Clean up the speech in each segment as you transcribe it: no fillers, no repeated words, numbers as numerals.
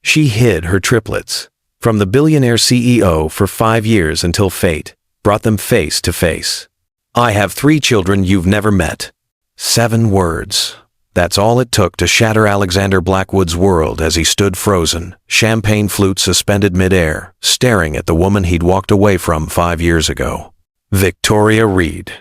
She hid her triplets from the billionaire CEO for 5 years until fate brought them face to face. I have 3 children you've never met. 7 words. That's all it took to shatter Alexander Blackwood's world as he stood frozen, champagne flute suspended midair, staring at the woman he'd walked away from 5 years ago. Victoria Reed.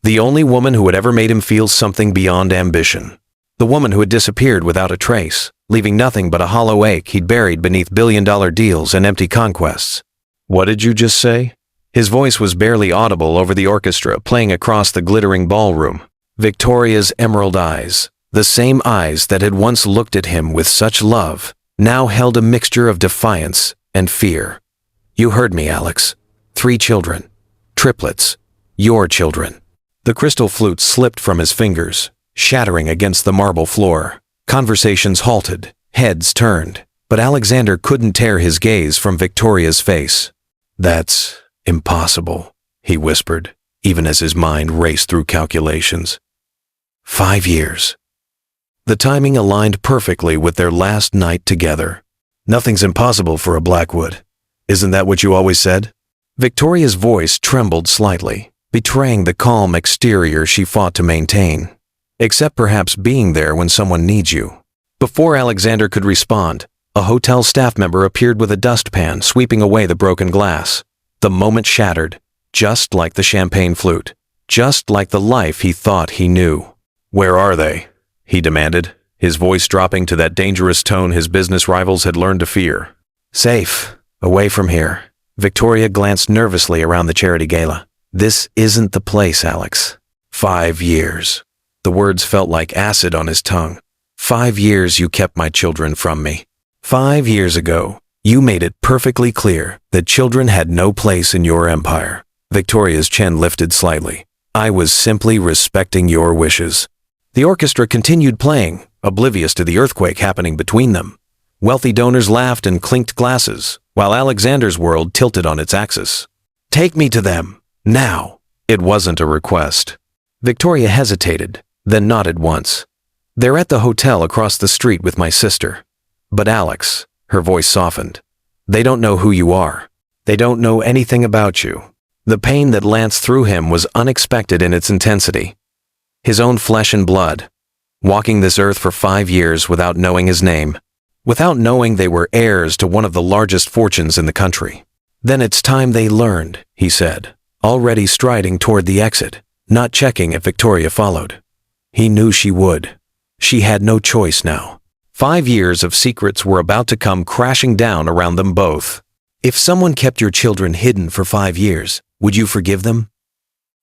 The only woman who had ever made him feel something beyond ambition. The woman who had disappeared without a trace, leaving nothing but a hollow ache he'd buried beneath billion-dollar deals and empty conquests. What did you just say? His voice was barely audible over the orchestra playing across the glittering ballroom. Victoria's emerald eyes, the same eyes that had once looked at him with such love, now held a mixture of defiance and fear. You heard me, Alex. 3 children. Triplets. Your children. The crystal flute slipped from his fingers, shattering against the marble floor. Conversations halted, heads turned, but Alexander couldn't tear his gaze from Victoria's face. That's impossible, he whispered, even as his mind raced through calculations. 5 years. The timing aligned perfectly with their last night together. Nothing's impossible for a Blackwood. Isn't that what you always said? Victoria's voice trembled slightly, betraying the calm exterior she fought to maintain. Except perhaps being there when someone needs you. Before Alexander could respond, a hotel staff member appeared with a dustpan sweeping away the broken glass. The moment shattered, just like the champagne flute, just like the life he thought he knew. Where are they? He demanded, his voice dropping to that dangerous tone his business rivals had learned to fear. Safe, away from here. Victoria glanced nervously around the charity gala. This isn't the place, Alex. 5 years. The words felt like acid on his tongue. 5 years you kept my children from me. 5 years ago, you made it perfectly clear that children had no place in your empire. Victoria's chin lifted slightly. I was simply respecting your wishes. The orchestra continued playing, oblivious to the earthquake happening between them. Wealthy donors laughed and clinked glasses, while Alexander's world tilted on its axis. Take me to them, now. It wasn't a request. Victoria hesitated, then nodded once. They're at the hotel across the street with my sister. But Alex, her voice softened. They don't know who you are. They don't know anything about you. The pain that lanced through him was unexpected in its intensity. His own flesh and blood, walking this earth for 5 years without knowing his name, without knowing they were heirs to one of the largest fortunes in the country. Then it's time they learned, he said, already striding toward the exit, not checking if Victoria followed. He knew she would. She had no choice now. 5 years of secrets were about to come crashing down around them both. If someone kept your children hidden for 5 years, would you forgive them?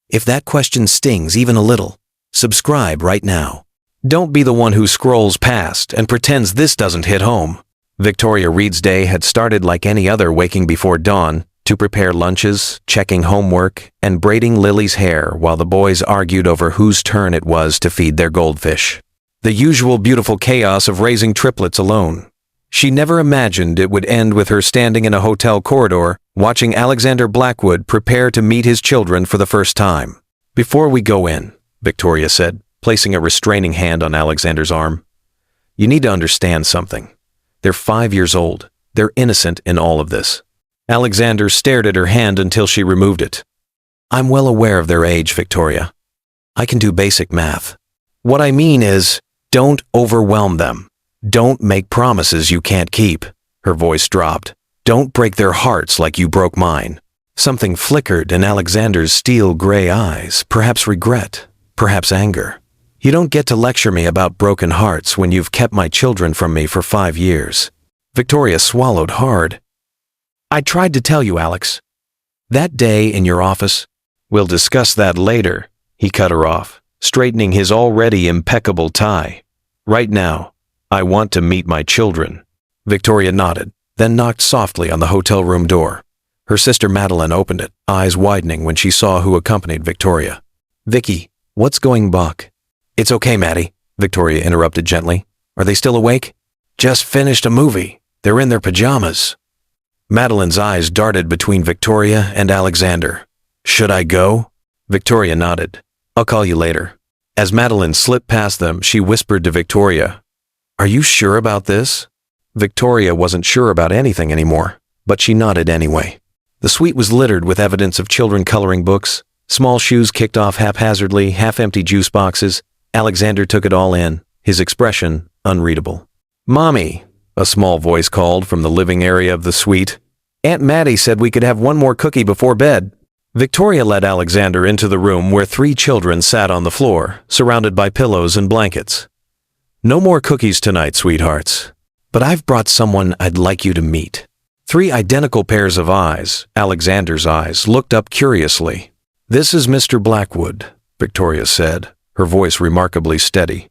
If that question stings even a little, subscribe right now. Don't be the one who scrolls past and pretends this doesn't hit home. Victoria Reed's day had started like any other waking before dawn to prepare lunches, checking homework, and braiding Lily's hair while the boys argued over whose turn it was to feed their goldfish. The usual beautiful chaos of raising triplets alone. She never imagined it would end with her standing in a hotel corridor, watching Alexander Blackwood prepare to meet his children for the first time. Before we go in, Victoria said, placing a restraining hand on Alexander's arm. You need to understand something. They're 5 years old. They're innocent in all of this. Alexander stared at her hand until she removed it. I'm well aware of their age, Victoria. I can do basic math. What I mean is, don't overwhelm them. Don't make promises you can't keep. Her voice dropped. Don't break their hearts like you broke mine. Something flickered in Alexander's steel-gray eyes, perhaps regret, perhaps anger. You don't get to lecture me about broken hearts when you've kept my children from me for 5 years. Victoria swallowed hard. I tried to tell you, Alex. That day in your office. We'll discuss that later, he cut her off, straightening his already impeccable tie. Right now, I want to meet my children. Victoria nodded, then knocked softly on the hotel room door. Her sister Madeline opened it, eyes widening when she saw who accompanied Victoria. Vicky, what's going buck? It's okay, Maddie, Victoria interrupted gently. Are they still awake? Just finished a movie. They're in their pajamas. Madeline's eyes darted between Victoria and Alexander. Should I go? Victoria nodded. I'll call you later. As Madeline slipped past them, she whispered to Victoria, Are you sure about this? Victoria wasn't sure about anything anymore, but she nodded anyway. The suite was littered with evidence of children coloring books, small shoes kicked off haphazardly, half-empty juice boxes. Alexander took it all in, his expression unreadable. "Mommy," a small voice called from the living area of the suite. "Aunt Maddie said we could have one more cookie before bed." Victoria led Alexander into the room where 3 children sat on the floor, surrounded by pillows and blankets. "No more cookies tonight, sweethearts. But I've brought someone I'd like you to meet." 3 identical pairs of eyes, Alexander's eyes, looked up curiously. "This is Mr. Blackwood," Victoria said, her voice remarkably steady.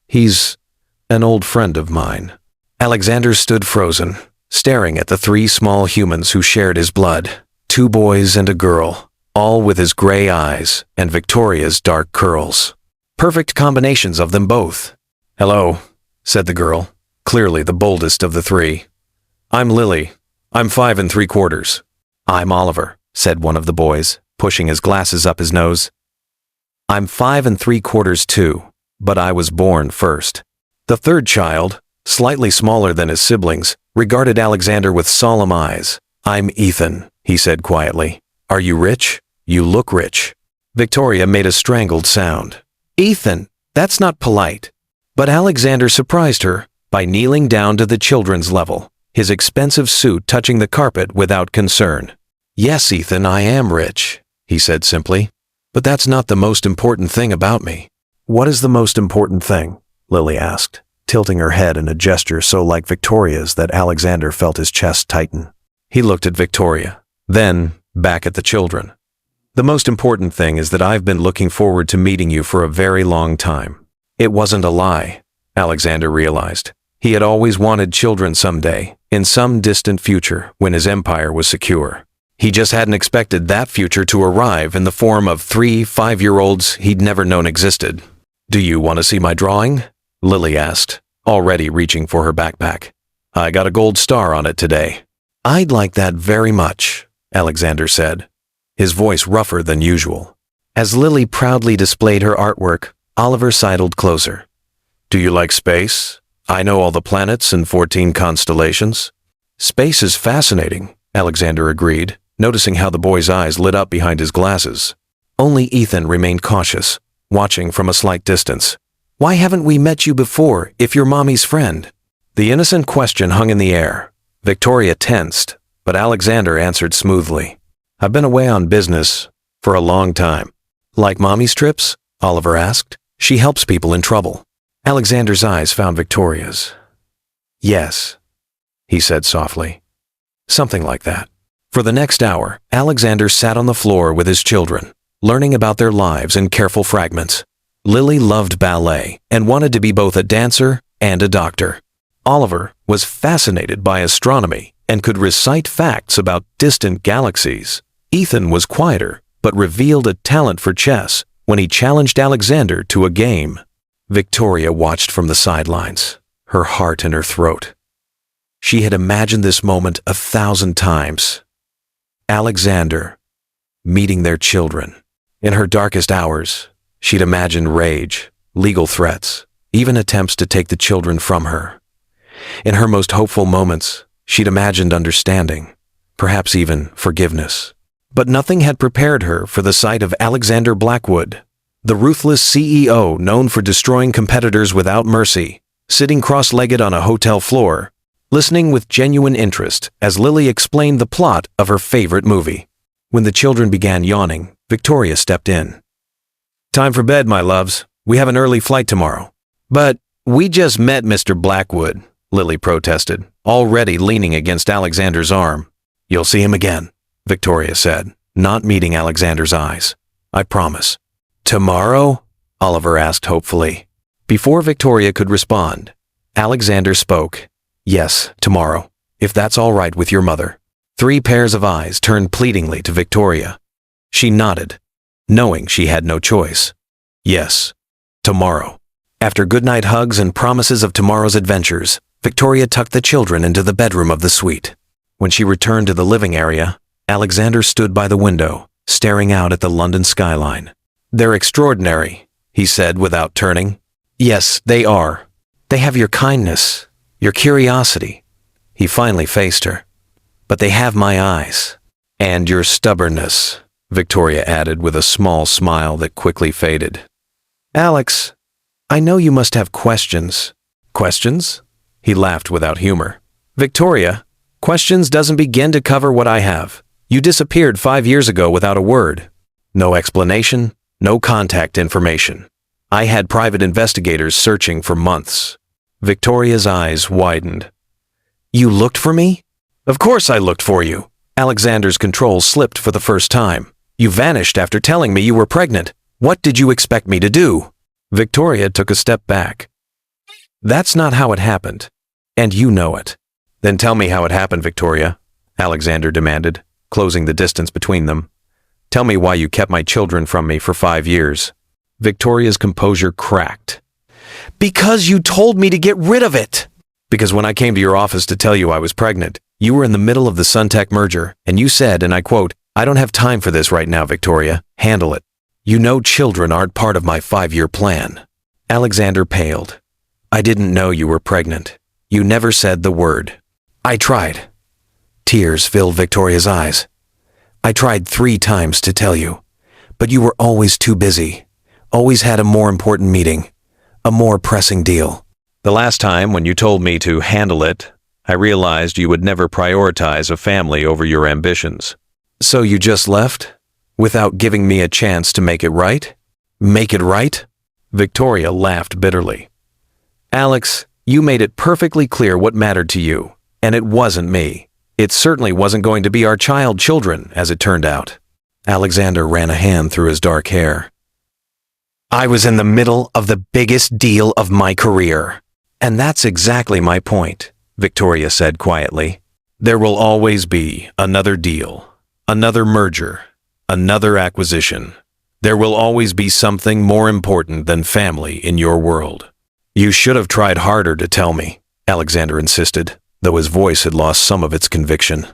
"He's an old friend of mine." Alexander stood frozen, staring at the 3 small humans who shared his blood, 2 boys and a girl, all with his gray eyes and Victoria's dark curls. Perfect combinations of them both. "Hello," said the girl, clearly the boldest of the 3. "I'm Lily. I'm 5 3/4. "I'm Oliver," said one of the boys, pushing his glasses up his nose. "I'm 5 3/4 too, but I was born first." The 3rd child, slightly smaller than his siblings, regarded Alexander with solemn eyes. "I'm Ethan," he said quietly. "Are you rich? You look rich." Victoria made a strangled sound. "Ethan, that's not polite." But Alexander surprised her by kneeling down to the children's level, his expensive suit touching the carpet without concern. "Yes, Ethan, I am rich," he said simply. "But that's not the most important thing about me." "What is the most important thing?" Lily asked, tilting her head in a gesture so like Victoria's that Alexander felt his chest tighten. He looked at Victoria, then back at the children. "The most important thing is that I've been looking forward to meeting you for a very long time." It wasn't a lie, Alexander realized. He had always wanted children someday, in some distant future when his empire was secure. He just hadn't expected that future to arrive in the form of 3 5-year-olds he'd never known existed. "Do you want to see my drawing?" Lily asked, already reaching for her backpack. "I got a gold star on it today." "I'd like that very much," Alexander said, his voice rougher than usual. As Lily proudly displayed her artwork, Oliver sidled closer. "Do you like space? I know all the planets and 14 constellations." "Space is fascinating," Alexander agreed, noticing how the boy's eyes lit up behind his glasses. Only Ethan remained cautious, watching from a slight distance. "Why haven't we met you before, if you're Mommy's friend?" The innocent question hung in the air. Victoria tensed, but Alexander answered smoothly. "I've been away on business for a long time." "Like Mommy's trips?" Oliver asked. "She helps people in trouble." Alexander's eyes found Victoria's. "Yes," he said softly. "Something like that." For the next hour, Alexander sat on the floor with his children, learning about their lives in careful fragments. Lily loved ballet and wanted to be both a dancer and a doctor. Oliver was fascinated by astronomy and could recite facts about distant galaxies. Ethan was quieter, but revealed a talent for chess when he challenged Alexander to a game. Victoria watched from the sidelines, her heart in her throat. She had imagined this moment 1,000 times. Alexander meeting their children. In her darkest hours, she'd imagined rage, legal threats, even attempts to take the children from her. In her most hopeful moments, she'd imagined understanding, perhaps even forgiveness. But nothing had prepared her for the sight of Alexander Blackwood, the ruthless CEO known for destroying competitors without mercy, sitting cross-legged on a hotel floor, listening with genuine interest as Lily explained the plot of her favorite movie. When the children began yawning, Victoria stepped in. "Time for bed, my loves. We have an early flight tomorrow." "But we just met Mr. Blackwood," Lily protested, already leaning against Alexander's arm. "You'll see him again," Victoria said, not meeting Alexander's eyes. "I promise." "Tomorrow?" Oliver asked hopefully. Before Victoria could respond, Alexander spoke. "Yes, tomorrow, if that's all right with your mother." 3 pairs of eyes turned pleadingly to Victoria. She nodded, knowing she had no choice. Yes, tomorrow. After goodnight hugs and promises of tomorrow's adventures, Victoria tucked the children into the bedroom of the suite. When she returned to the living area, Alexander stood by the window, staring out at the London skyline. "They're extraordinary," he said without turning. "Yes, they are. They have your kindness, Your curiosity. He finally faced her. But they have my eyes. And your stubbornness, Victoria added with a small smile that quickly faded. Alex, I know you must have questions. Questions? He laughed without humor. Victoria, questions doesn't begin to cover what I have. You disappeared 5 years ago without a word. No explanation, no contact information. I had private investigators searching for months. Victoria's eyes widened. You looked for me? Of course I looked for you. Alexander's control slipped for the first time. You vanished after telling me you were pregnant. What did you expect me to do? Victoria took a step back. That's not how it happened. And you know it. Then tell me how it happened, Victoria, Alexander demanded, closing the distance between them. Tell me why you kept my children from me for 5 years. Victoria's composure cracked. Because you told me to get rid of it. Because when I came to your office to tell you I was pregnant, you were in the middle of the Suntech merger, and you said, and I quote, I don't have time for this right now, Victoria. Handle it. You know children aren't part of my 5-year plan. Alexander paled. I didn't know you were pregnant. You never said the word. I tried. Tears filled Victoria's eyes. I tried 3 times to tell you, but you were always too busy. Always had a more important meeting, a more pressing deal. The last time when you told me to handle it, I realized you would never prioritize a family over your ambitions. So you just left? Without giving me a chance to make it right? Make it right? Victoria laughed bitterly. Alex, you made it perfectly clear what mattered to you, and it wasn't me. It certainly wasn't going to be our children, as it turned out. Alexander ran a hand through his dark hair. I was in the middle of the biggest deal of my career. And that's exactly my point, Victoria said quietly. There will always be another deal, another merger, another acquisition. There will always be something more important than family in your world. You should have tried harder to tell me, Alexander insisted, though his voice had lost some of its conviction.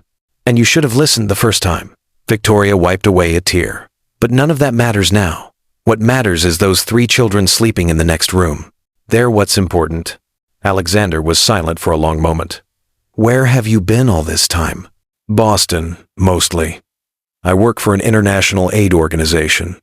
And you should have listened the first time. Victoria wiped away a tear. But none of that matters now. What matters is those 3 children sleeping in the next room. They're what's important. Alexander was silent for a long moment. Where have you been all this time? Boston, mostly. I work for an international aid organization.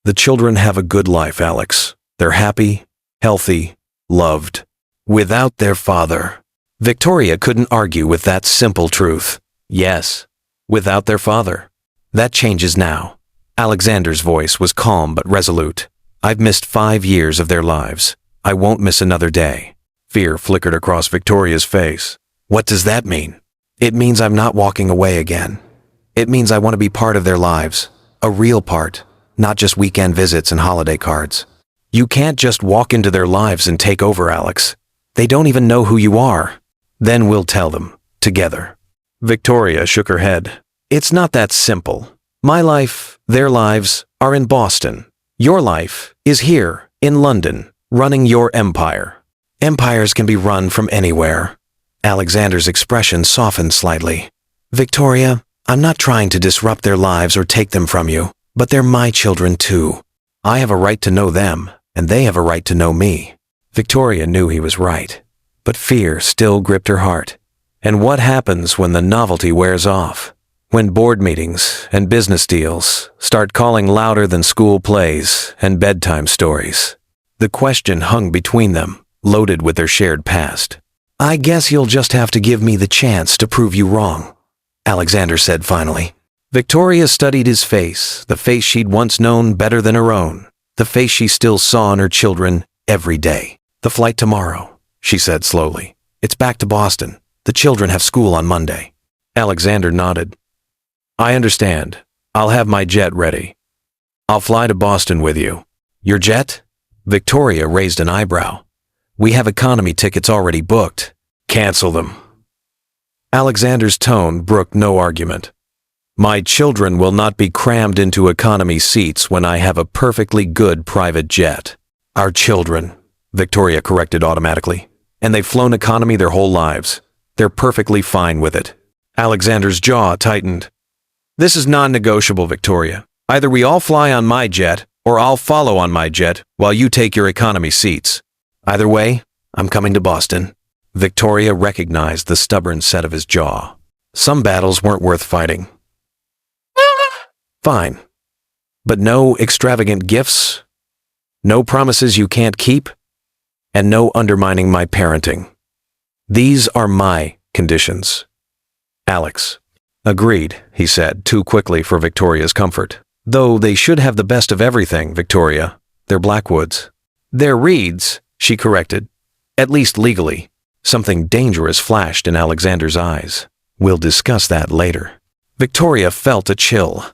The children have a good life, Alex. They're happy, healthy, loved. Without their father. Victoria couldn't argue with that simple truth. Yes, without their father. That changes now. Alexander's voice was calm but resolute. I've missed 5 years of their lives. I won't miss another day. Fear flickered across Victoria's face. What does that mean? It means I'm not walking away again. It means I want to be part of their lives. A real part, not just weekend visits and holiday cards. You can't just walk into their lives and take over, Alex. They don't even know who you are. Then we'll tell them, together. Victoria shook her head. It's not that simple. My life, their lives, are in Boston. Your life is here, in London, running your empire. Empires can be run from anywhere. Alexander's expression softened slightly. Victoria, I'm not trying to disrupt their lives or take them from you, but they're my children too. I have a right to know them, and they have a right to know me. Victoria knew he was right, but fear still gripped her heart. And what happens when the novelty wears off? When board meetings and business deals start calling louder than school plays and bedtime stories? The question hung between them, loaded with their shared past. I guess you'll just have to give me the chance to prove you wrong, Alexander said finally. Victoria studied his face, the face she'd once known better than her own, the face she still saw in her children every day. The flight tomorrow, she said slowly. It's back to Boston. The children have school on Monday. Alexander nodded. I understand. I'll have my jet ready. I'll fly to Boston with you. Your jet? Victoria raised an eyebrow. We have economy tickets already booked. Cancel them. Alexander's tone brooked no argument. My children will not be crammed into economy seats when I have a perfectly good private jet. Our children, Victoria corrected automatically. And they've flown economy their whole lives. They're perfectly fine with it. Alexander's jaw tightened. This is non-negotiable, Victoria. Either we all fly on my jet, or I'll follow on my jet while you take your economy seats. Either way, I'm coming to Boston. Victoria recognized the stubborn set of his jaw. Some battles weren't worth fighting. Fine. But no extravagant gifts, no promises you can't keep, and no undermining my parenting. These are my conditions. Alex. Agreed, he said, too quickly for Victoria's comfort. Though they should have the best of everything, Victoria. They're Blackwoods. They're Reeds, she corrected. At least legally. Something dangerous flashed in Alexander's eyes. We'll discuss that later. Victoria felt a chill.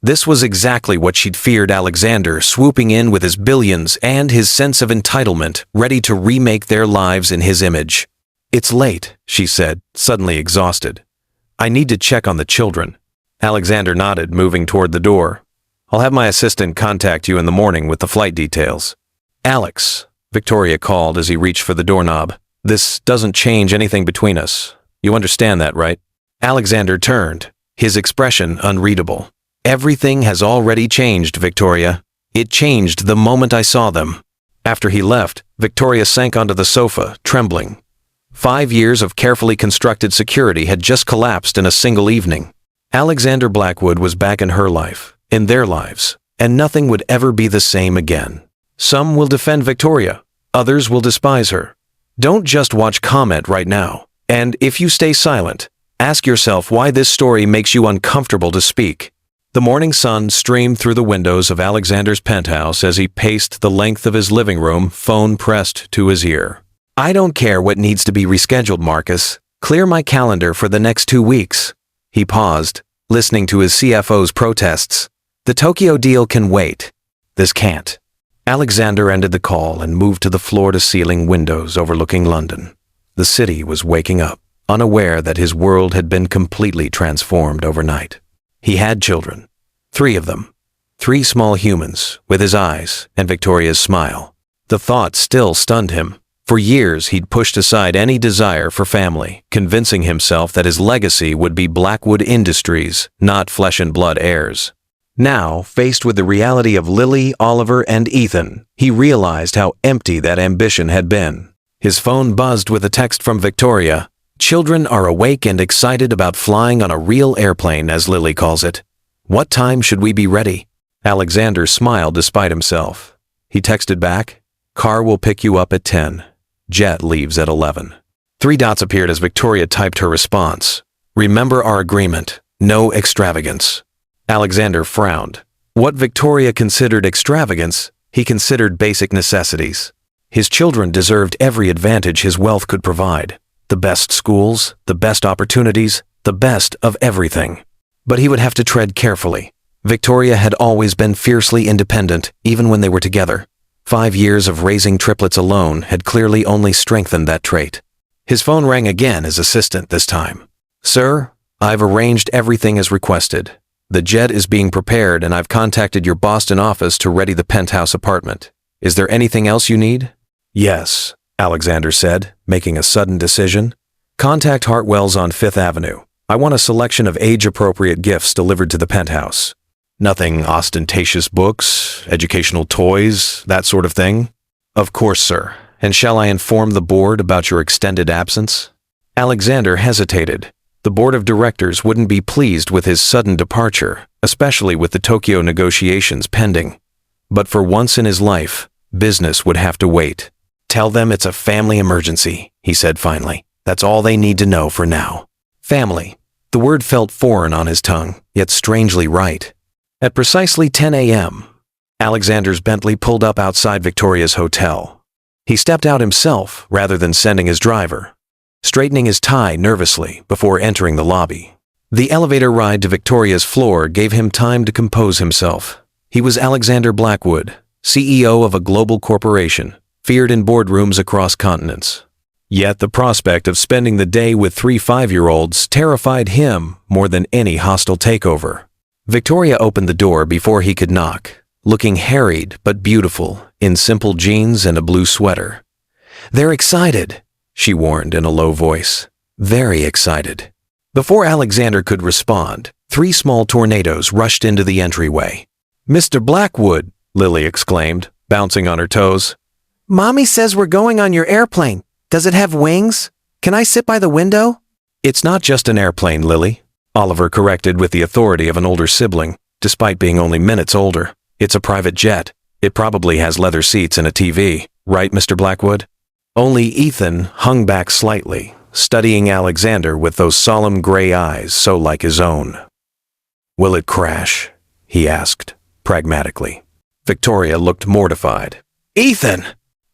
This was exactly what she'd feared: Alexander swooping in with his billions and his sense of entitlement, ready to remake their lives in his image. It's late, she said, suddenly exhausted. I need to check on the children. Alexander nodded, moving toward the door. I'll have my assistant contact you in the morning with the flight details. Alex, Victoria called as he reached for the doorknob. This doesn't change anything between us. You understand that, right? Alexander turned, his expression unreadable. Everything has already changed, Victoria. It changed the moment I saw them. After he left, Victoria sank onto the sofa, trembling. 5 years of carefully constructed security had just collapsed in a single evening. Alexander Blackwood was back in her life, in their lives, and nothing would ever be the same again. Some will defend Victoria, others will despise her. Don't just watch, comment right now. And if you stay silent, ask yourself why this story makes you uncomfortable to speak. The morning sun streamed through the windows of Alexander's penthouse as he paced the length of his living room, phone pressed to his ear. I don't care what needs to be rescheduled, Marcus. Clear my calendar for the next 2 weeks. He paused, listening to his CFO's protests. The Tokyo deal can wait. This can't. Alexander ended the call and moved to the floor-to-ceiling windows overlooking London. The city was waking up, unaware that his world had been completely transformed overnight. He had children. 3 of them. 3 small humans, with his eyes and Victoria's smile. The thought still stunned him. For years, he'd pushed aside any desire for family, convincing himself that his legacy would be Blackwood Industries, not flesh and blood heirs. Now, faced with the reality of Lily, Oliver, and Ethan, he realized how empty that ambition had been. His phone buzzed with a text from Victoria. Children are awake and excited about flying on a real airplane, as Lily calls it. What time should we be ready? Alexander smiled despite himself. He texted back, Car will pick you up at 10. Jet leaves at 11. 3 dots appeared as Victoria typed her response. Remember our agreement. No extravagance. Alexander frowned. What Victoria considered extravagance, he considered basic necessities. His children deserved every advantage his wealth could provide. The best schools, the best opportunities, the best of everything. But he would have to tread carefully. Victoria had always been fiercely independent, even when they were together. 5 years of raising triplets alone had clearly only strengthened that trait. His phone rang again, his assistant this time. Sir, I've arranged everything as requested. The jet is being prepared and I've contacted your Boston office to ready the penthouse apartment. Is there anything else you need? Yes, Alexander said, making a sudden decision. Contact Hartwell's on 5th Avenue. I want a selection of age-appropriate gifts delivered to the penthouse. Nothing ostentatious, books, educational toys, that sort of thing? Of course, sir. And shall I inform the board about your extended absence? Alexander hesitated. The board of directors wouldn't be pleased with his sudden departure, especially with the Tokyo negotiations pending. But for once in his life, business would have to wait. Tell them it's a family emergency, he said finally. That's all they need to know for now. Family. The word felt foreign on his tongue, yet strangely right. At precisely 10 a.m., Alexander's Bentley pulled up outside Victoria's hotel. He stepped out himself rather than sending his driver, straightening his tie nervously before entering the lobby. The elevator ride to Victoria's floor gave him time to compose himself. He was Alexander Blackwood, CEO of a global corporation, feared in boardrooms across continents. Yet the prospect of spending the day with 3 5-year-olds terrified him more than any hostile takeover. Victoria opened the door before he could knock, looking harried but beautiful in simple jeans and a blue sweater. They're excited, she warned in a low voice. Very excited. Before Alexander could respond, 3 small tornadoes rushed into the entryway. Mr. Blackwood, Lily exclaimed, bouncing on her toes. Mommy says we're going on your airplane. Does it have wings? Can I sit by the window? It's not just an airplane, Lily, Oliver corrected with the authority of an older sibling, despite being only minutes older. It's a private jet. It probably has leather seats and a TV, right, Mr. Blackwood? Only Ethan hung back slightly, studying Alexander with those solemn gray eyes so like his own. Will it crash? He asked, pragmatically. Victoria looked mortified. Ethan!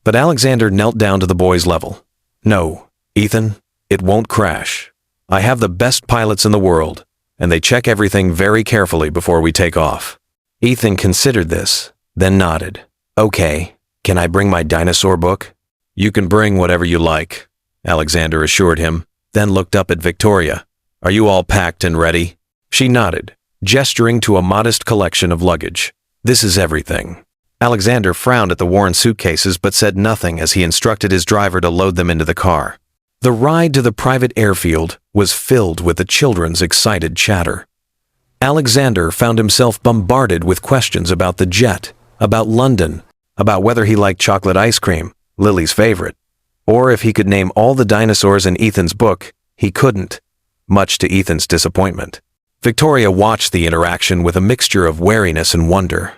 But Alexander knelt down to the boy's level. No, Ethan, it won't crash. I have the best pilots in the world, and they check everything very carefully before we take off. Ethan considered this, then nodded. Okay, can I bring my dinosaur book? You can bring whatever you like, Alexander assured him, then looked up at Victoria. Are you all packed and ready? She nodded, gesturing to a modest collection of luggage. This is everything. Alexander frowned at the worn suitcases but said nothing as he instructed his driver to load them into the car. The ride to the private airfield was filled with the children's excited chatter. Alexander found himself bombarded with questions about the jet, about London, about whether he liked chocolate ice cream, Lily's favorite, or if he could name all the dinosaurs in Ethan's book. He couldn't, much to Ethan's disappointment. Victoria watched the interaction with a mixture of wariness and wonder.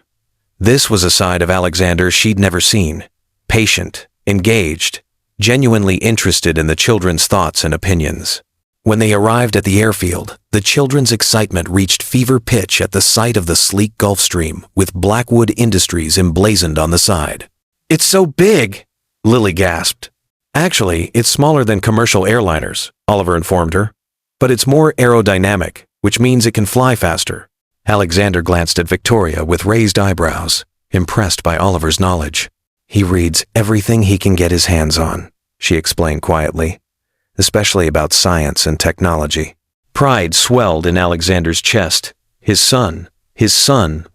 This was a side of Alexander she'd never seen, patient, engaged, genuinely interested in the children's thoughts and opinions. When they arrived at the airfield, the children's excitement reached fever pitch at the sight of the sleek Gulfstream with Blackwood Industries emblazoned on the side. It's so big, Lily gasped. Actually, it's smaller than commercial airliners, Oliver informed her. But it's more aerodynamic, which means it can fly faster. Alexander glanced at Victoria with raised eyebrows, impressed by Oliver's knowledge. He reads everything he can get his hands on, she explained quietly, especially about science and technology. Pride swelled in Alexander's chest. His son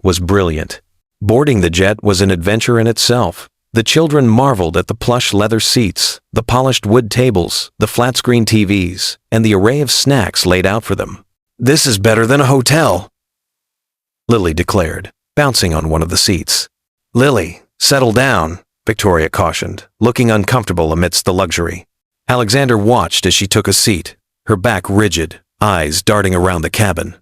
was brilliant. Boarding the jet was an adventure in itself. The children marveled at the plush leather seats, the polished wood tables, the flat-screen TVs, and the array of snacks laid out for them. This is better than a hotel, Lily declared, bouncing on one of the seats. Lily, settle down, Victoria cautioned, looking uncomfortable amidst the luxury. Alexander watched as she took a seat, her back rigid, eyes darting around the cabin.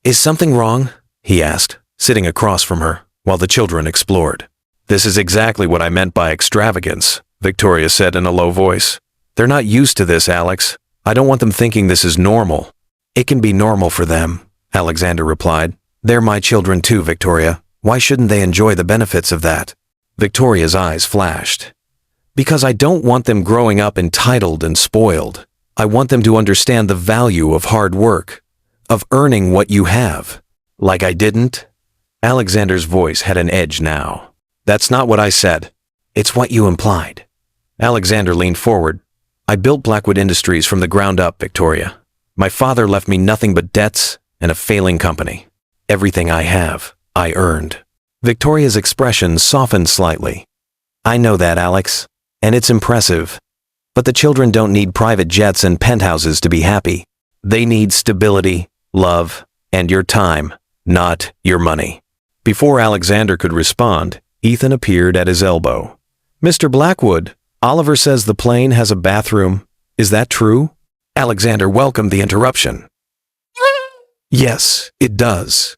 Is something wrong? He asked, sitting across from her, while the children explored. This is exactly what I meant by extravagance, Victoria said in a low voice. They're not used to this, Alex. I don't want them thinking this is normal. It can be normal for them, Alexander replied. They're my children too, Victoria. Why shouldn't they enjoy the benefits of that? Victoria's eyes flashed. Because I don't want them growing up entitled and spoiled. I want them to understand the value of hard work, of earning what you have. Like I didn't? Alexander's voice had an edge now. That's not what I said. It's what you implied. Alexander leaned forward. I built Blackwood Industries from the ground up, Victoria. My father left me nothing but debts and a failing company. Everything I have, I earned. Victoria's expression softened slightly. I know that, Alex, and it's impressive. But the children don't need private jets and penthouses to be happy. They need stability, love, and your time, not your money. Before Alexander could respond, Ethan appeared at his elbow. Mr. Blackwood, Oliver says the plane has a bathroom. Is that true? Alexander welcomed the interruption. Yes, it does.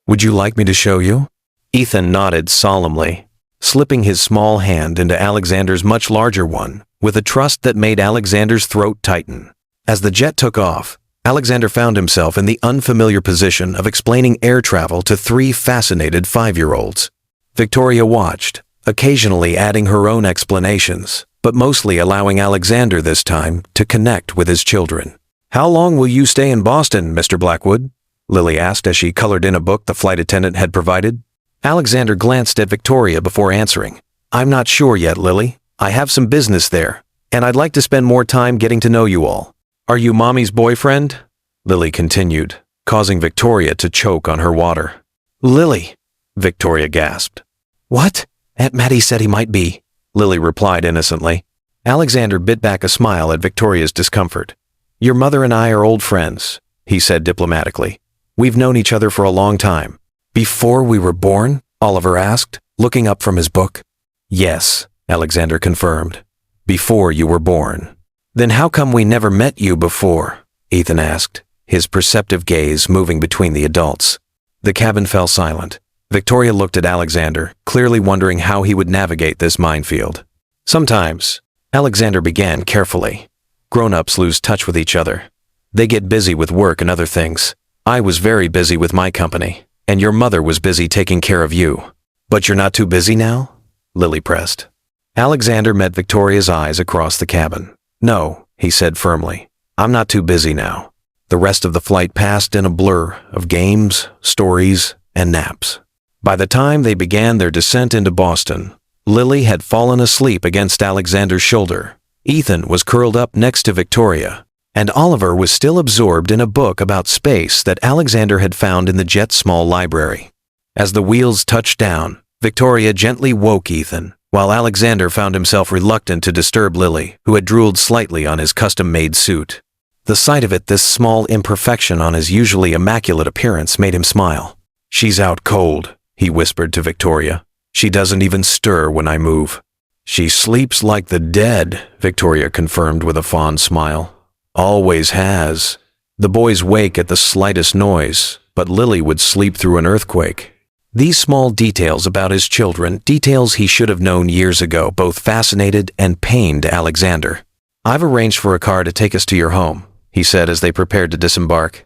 Would you like me to show you? Ethan nodded solemnly, slipping his small hand into Alexander's much larger one, with a trust that made Alexander's throat tighten. As the jet took off, Alexander found himself in the unfamiliar position of explaining air travel to 3 fascinated 5-year-olds. Victoria watched, occasionally adding her own explanations, but mostly allowing Alexander this time to connect with his children. How long will you stay in Boston, Mr. Blackwood? Lily asked as she colored in a book the flight attendant had provided. Alexander glanced at Victoria before answering. I'm not sure yet, Lily. I have some business there, and I'd like to spend more time getting to know you all. Are you Mommy's boyfriend? Lily continued, causing Victoria to choke on her water. Lily, Victoria gasped. What? Aunt Mattie said he might be, Lily replied innocently. Alexander bit back a smile at Victoria's discomfort. Your mother and I are old friends, he said diplomatically. We've known each other for a long time. Before we were born? Oliver asked, looking up from his book. Yes, Alexander confirmed. Before you were born. Then how come we never met you before? Ethan asked, his perceptive gaze moving between the adults. The cabin fell silent. Victoria looked at Alexander, clearly wondering how he would navigate this minefield. Sometimes, Alexander began carefully. Grown-ups lose touch with each other. They get busy with work and other things. I was very busy with my company, and your mother was busy taking care of you. But you're not too busy now? Lily pressed. Alexander met Victoria's eyes across the cabin. No, he said firmly. I'm not too busy now. The rest of the flight passed in a blur of games, stories, and naps. By the time they began their descent into Boston, Lily had fallen asleep against Alexander's shoulder. Ethan was curled up next to Victoria, and Oliver was still absorbed in a book about space that Alexander had found in the jet's small library. As the wheels touched down, Victoria gently woke Ethan, while Alexander found himself reluctant to disturb Lily, who had drooled slightly on his custom-made suit. The sight of it, this small imperfection on his usually immaculate appearance, made him smile. She's out cold, he whispered to Victoria. She doesn't even stir when I move. She sleeps like the dead, Victoria confirmed with a fond smile. Always has. The boys wake at the slightest noise, but Lily would sleep through an earthquake. These small details about his children, details he should have known years ago, both fascinated and pained Alexander. I've arranged for a car to take us to your home, he said as they prepared to disembark.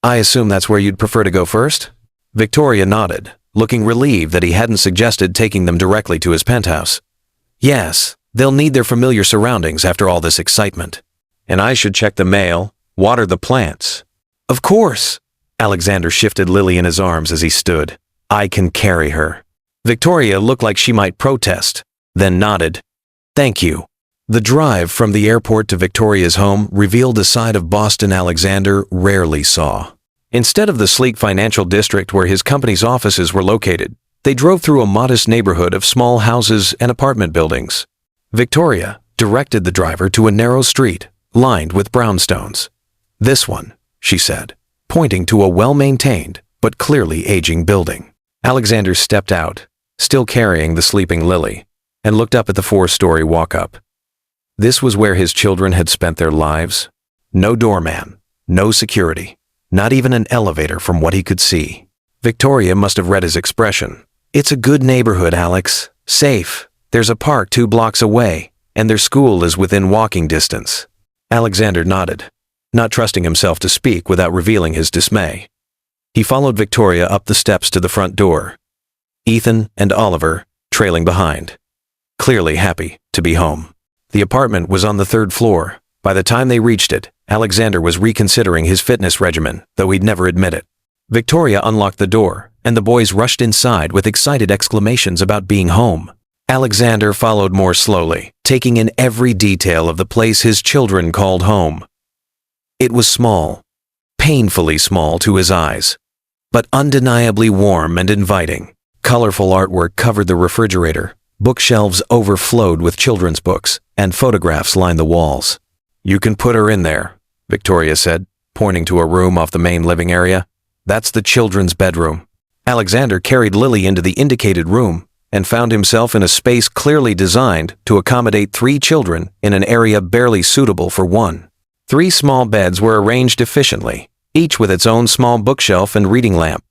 I assume that's where you'd prefer to go first? Victoria nodded, looking relieved that he hadn't suggested taking them directly to his penthouse. Yes, they'll need their familiar surroundings after all this excitement. And I should check the mail, water the plants. Of course! Alexander shifted Lily in his arms as he stood. I can carry her. Victoria looked like she might protest, then nodded. Thank you. The drive from the airport to Victoria's home revealed a side of Boston Alexander rarely saw. Instead of the sleek financial district where his company's offices were located, they drove through a modest neighborhood of small houses and apartment buildings. Victoria directed the driver to a narrow street, lined with brownstones. This one, she said, pointing to a well-maintained but clearly aging building. Alexander stepped out, still carrying the sleeping Lily, and looked up at the 4-story walk-up. This was where his children had spent their lives. No doorman, no security, not even an elevator from what he could see. Victoria must have read his expression. It's a good neighborhood, Alex. Safe. There's a park 2 blocks away, and their school is within walking distance. Alexander nodded, not trusting himself to speak without revealing his dismay. He followed Victoria up the steps to the front door, Ethan and Oliver trailing behind, clearly happy to be home. The apartment was on the 3rd floor. By the time they reached it, Alexander was reconsidering his fitness regimen, though he'd never admit it. Victoria unlocked the door, and the boys rushed inside with excited exclamations about being home. Alexander followed more slowly, taking in every detail of the place his children called home. It was small, painfully small to his eyes, but undeniably warm and inviting. Colorful artwork covered the refrigerator, bookshelves overflowed with children's books, and photographs lined the walls. You can put her in there, Victoria said, pointing to a room off the main living area. That's the children's bedroom. Alexander carried Lily into the indicated room and found himself in a space clearly designed to accommodate 3 children in an area barely suitable for 1. 3 small beds were arranged efficiently, each with its own small bookshelf and reading lamp.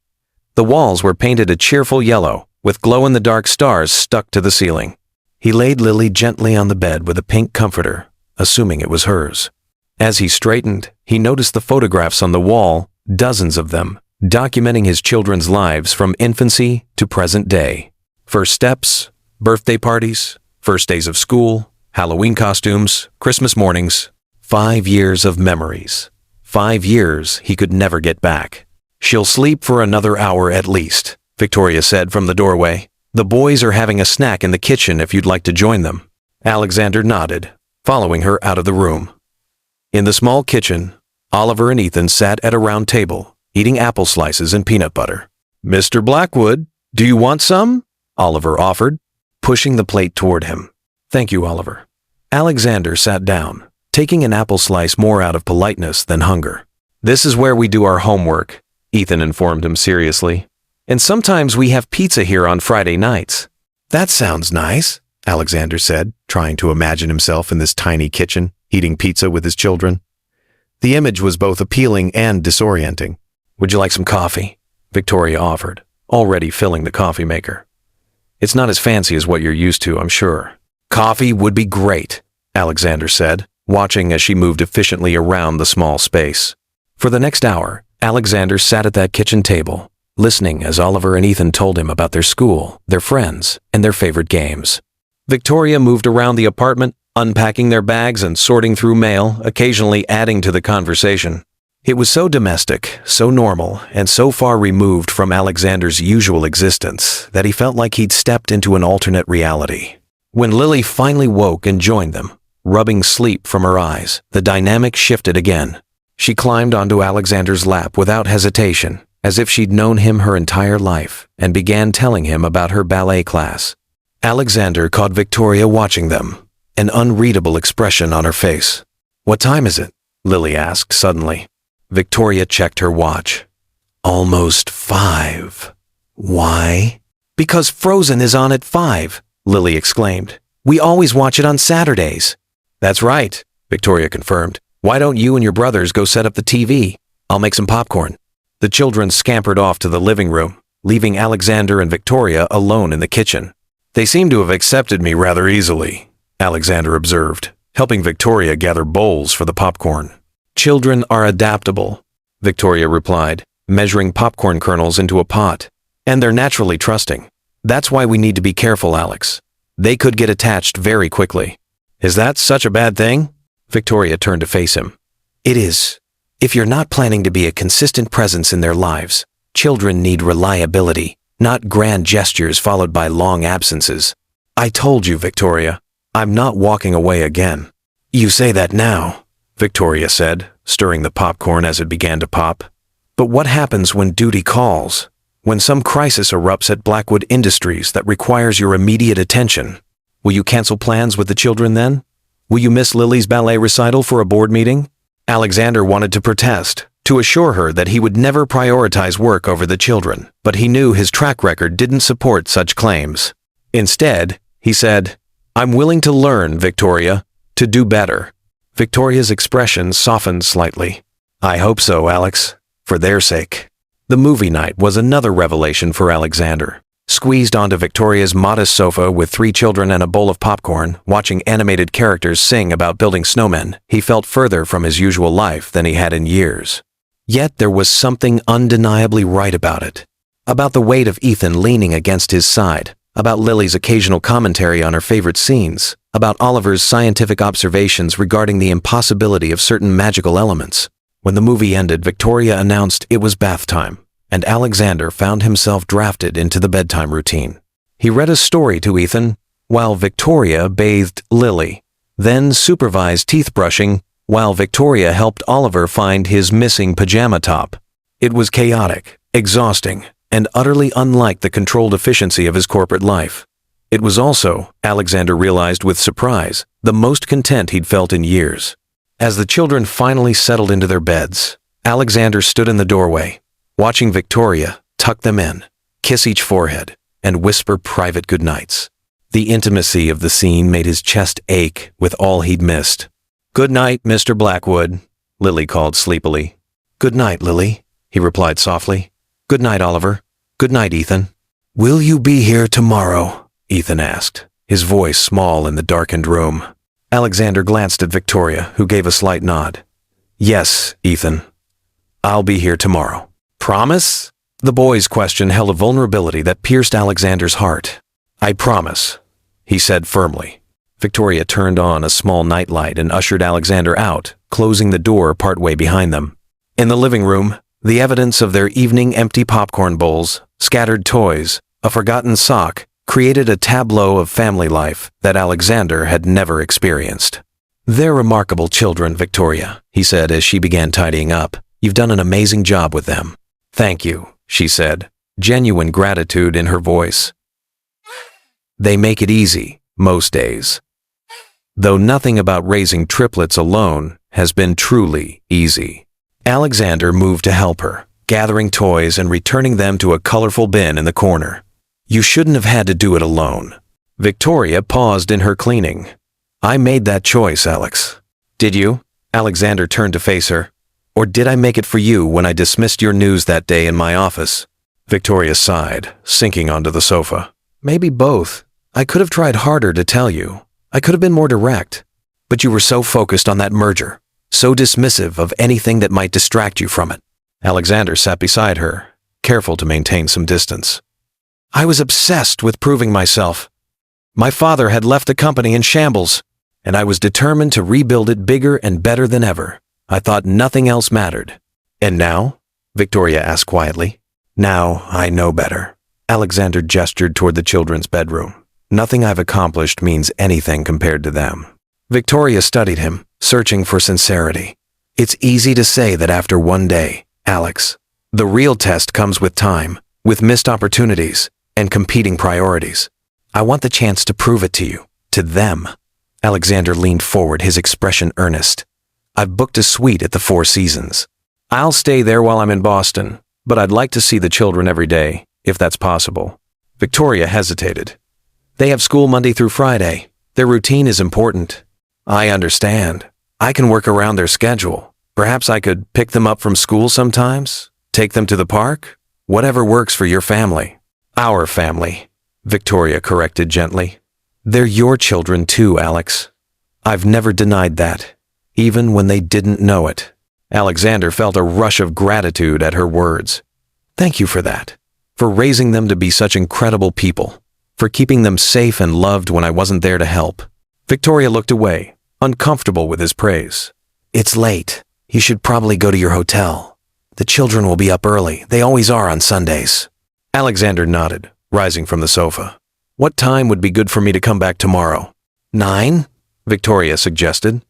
The walls were painted a cheerful yellow, with glow-in-the-dark stars stuck to the ceiling. He laid Lily gently on the bed with a pink comforter, assuming it was hers. As he straightened, he noticed the photographs on the wall, dozens of them, documenting his children's lives from infancy to present day. First steps, birthday parties, first days of school, Halloween costumes, Christmas mornings. 5 years of memories. 5 years he could never get back. She'll sleep for another hour at least, Victoria said from the doorway. The boys are having a snack in the kitchen if you'd like to join them. Alexander nodded, following her out of the room. In the small kitchen, Oliver and Ethan sat at a round table, eating apple slices and peanut butter. Mr. Blackwood, do you want some? Oliver offered, pushing the plate toward him. Thank you, Oliver. Alexander sat down, taking an apple slice more out of politeness than hunger. This is where we do our homework, Ethan informed him seriously. And sometimes we have pizza here on Friday nights. That sounds nice, Alexander said, trying to imagine himself in this tiny kitchen. eating pizza with his children. The image was both appealing and disorienting. "Would you like some coffee?" Victoria offered, already filling the coffee maker. "It's not as fancy as what you're used to, I'm sure." "Coffee would be great," Alexander said, watching as she moved efficiently around the small space. For the next hour, Alexander sat at that kitchen table, listening as Oliver and Ethan told him about their school, their friends, and their favorite games. Victoria moved around the apartment, unpacking their bags and sorting through mail, occasionally adding to the conversation. It was so domestic, so normal, and so far removed from Alexander's usual existence that he felt like he'd stepped into an alternate reality. When Lily finally woke and joined them, rubbing sleep from her eyes, the dynamic shifted again. She climbed onto Alexander's lap without hesitation, as if she'd known him her entire life, and began telling him about her ballet class. Alexander caught Victoria watching them, an unreadable expression on her face. "What time is it?" Lily asked suddenly. Victoria checked her watch. "Almost 5. Why?" "Because Frozen is on at 5, Lily exclaimed. "We always watch it on Saturdays." "That's right," Victoria confirmed. "Why don't you and your brothers go set up the TV? I'll make some popcorn." The children scampered off to the living room, leaving Alexander and Victoria alone in the kitchen. "They seem to have accepted me rather easily," Alexander observed, helping Victoria gather bowls for the popcorn. "Children are adaptable," Victoria replied, measuring popcorn kernels into a pot. "And they're naturally trusting. That's why we need to be careful, Alex. They could get attached very quickly." "Is that such a bad thing?" Victoria turned to face him. "It is. If you're not planning to be a consistent presence in their lives, children need reliability, not grand gestures followed by long absences." "I told you, Victoria, I'm not walking away again." "You say that now," Victoria said, stirring the popcorn as it began to pop. "But what happens when duty calls? When some crisis erupts at Blackwood Industries that requires your immediate attention? Will you cancel plans with the children then? Will you miss Lily's ballet recital for a board meeting?" Alexander wanted to protest, to assure her that he would never prioritize work over the children, but he knew his track record didn't support such claims. Instead, he said, "I'm willing to learn, Victoria, to do better." Victoria's expression softened slightly. "I hope so, Alex, for their sake." The movie night was another revelation for Alexander. Squeezed onto Victoria's modest sofa with 3 children and a bowl of popcorn, watching animated characters sing about building snowmen, he felt further from his usual life than he had in years. Yet there was something undeniably right about it. About the weight of Ethan leaning against his side, about Lily's occasional commentary on her favorite scenes, about Oliver's scientific observations regarding the impossibility of certain magical elements. When the movie ended, Victoria announced it was bath time, and Alexander found himself drafted into the bedtime routine. He read a story to Ethan, while Victoria bathed Lily, then supervised teeth brushing, while Victoria helped Oliver find his missing pajama top. It was chaotic, exhausting, and utterly unlike the controlled efficiency of his corporate life. It was also, Alexander realized with surprise, the most content he'd felt in years. As the children finally settled into their beds, Alexander stood in the doorway, watching Victoria tuck them in, kiss each forehead, and whisper private goodnights. The intimacy of the scene made his chest ache with all he'd missed. "Good night, Mr. Blackwood," Lily called sleepily. "Good night, Lily," he replied softly. "Good night, Oliver. Good night, Ethan." "Will you be here tomorrow?" Ethan asked, his voice small in the darkened room. Alexander glanced at Victoria, who gave a slight nod. "Yes, Ethan. I'll be here tomorrow." "Promise?" The boy's question held a vulnerability that pierced Alexander's heart. "I promise," he said firmly. Victoria turned on a small nightlight and ushered Alexander out, closing the door partway behind them. In the living room, the evidence of their evening empty popcorn bowls, scattered toys, a forgotten sock, created a tableau of family life that Alexander had never experienced. "They're remarkable children, Victoria," he said as she began tidying up. "You've done an amazing job with them." "Thank you," she said, genuine gratitude in her voice. "They make it easy, most days. Though nothing about raising triplets alone has been truly easy." Alexander moved to help her, gathering toys and returning them to a colorful bin in the corner. "You shouldn't have had to do it alone." Victoria paused in her cleaning. "I made that choice, Alex. Did you? Alexander turned to face her. Or did I make it for you when I dismissed your news that day in my office? Victoria sighed, sinking onto the sofa. Maybe both. I could have tried harder to tell you. I could have been more direct. But you were so focused on that merger, so dismissive of anything that might distract you from it. Alexander sat beside her, careful to maintain some distance. I was obsessed with proving myself. My father had left the company in shambles, and I was determined to rebuild it bigger and better than ever. I thought nothing else mattered. And now? Victoria asked quietly. Now I know better. Alexander gestured toward the children's bedroom. Nothing I've accomplished means anything compared to them. Victoria studied him, searching for sincerity. It's easy to say that after one day, Alex. The real test comes with time, with missed opportunities, and competing priorities. I want the chance to prove it to you, to them. Alexander leaned forward, his expression earnest. I've booked a suite at the Four Seasons. I'll stay there while I'm in Boston, but I'd like to see the children every day, if that's possible. Victoria hesitated. They have school Monday through Friday. Their routine is important. I understand. I can work around their schedule. Perhaps I could pick them up from school sometimes, take them to the park, whatever works for your family. Our family, Victoria corrected gently. They're your children too, Alex. I've never denied that, even when they didn't know it. Alexander felt a rush of gratitude at her words. Thank you for that, for raising them to be such incredible people, for keeping them safe and loved when I wasn't there to help. Victoria looked away, uncomfortable with his praise. It's late. You should probably go to your hotel. The children will be up early. They always are on Sundays. Alexander nodded, rising from the sofa. What time would be good for me to come back tomorrow? 9? Victoria suggested.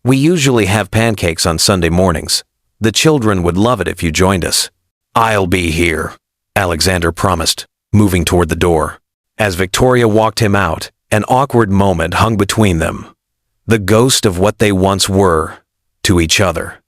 We usually have pancakes on Sunday mornings. The children would love it if you joined us. I'll be here, Alexander promised, moving toward the door. As Victoria walked him out, an awkward moment hung between them. The ghost of what they once were to each other.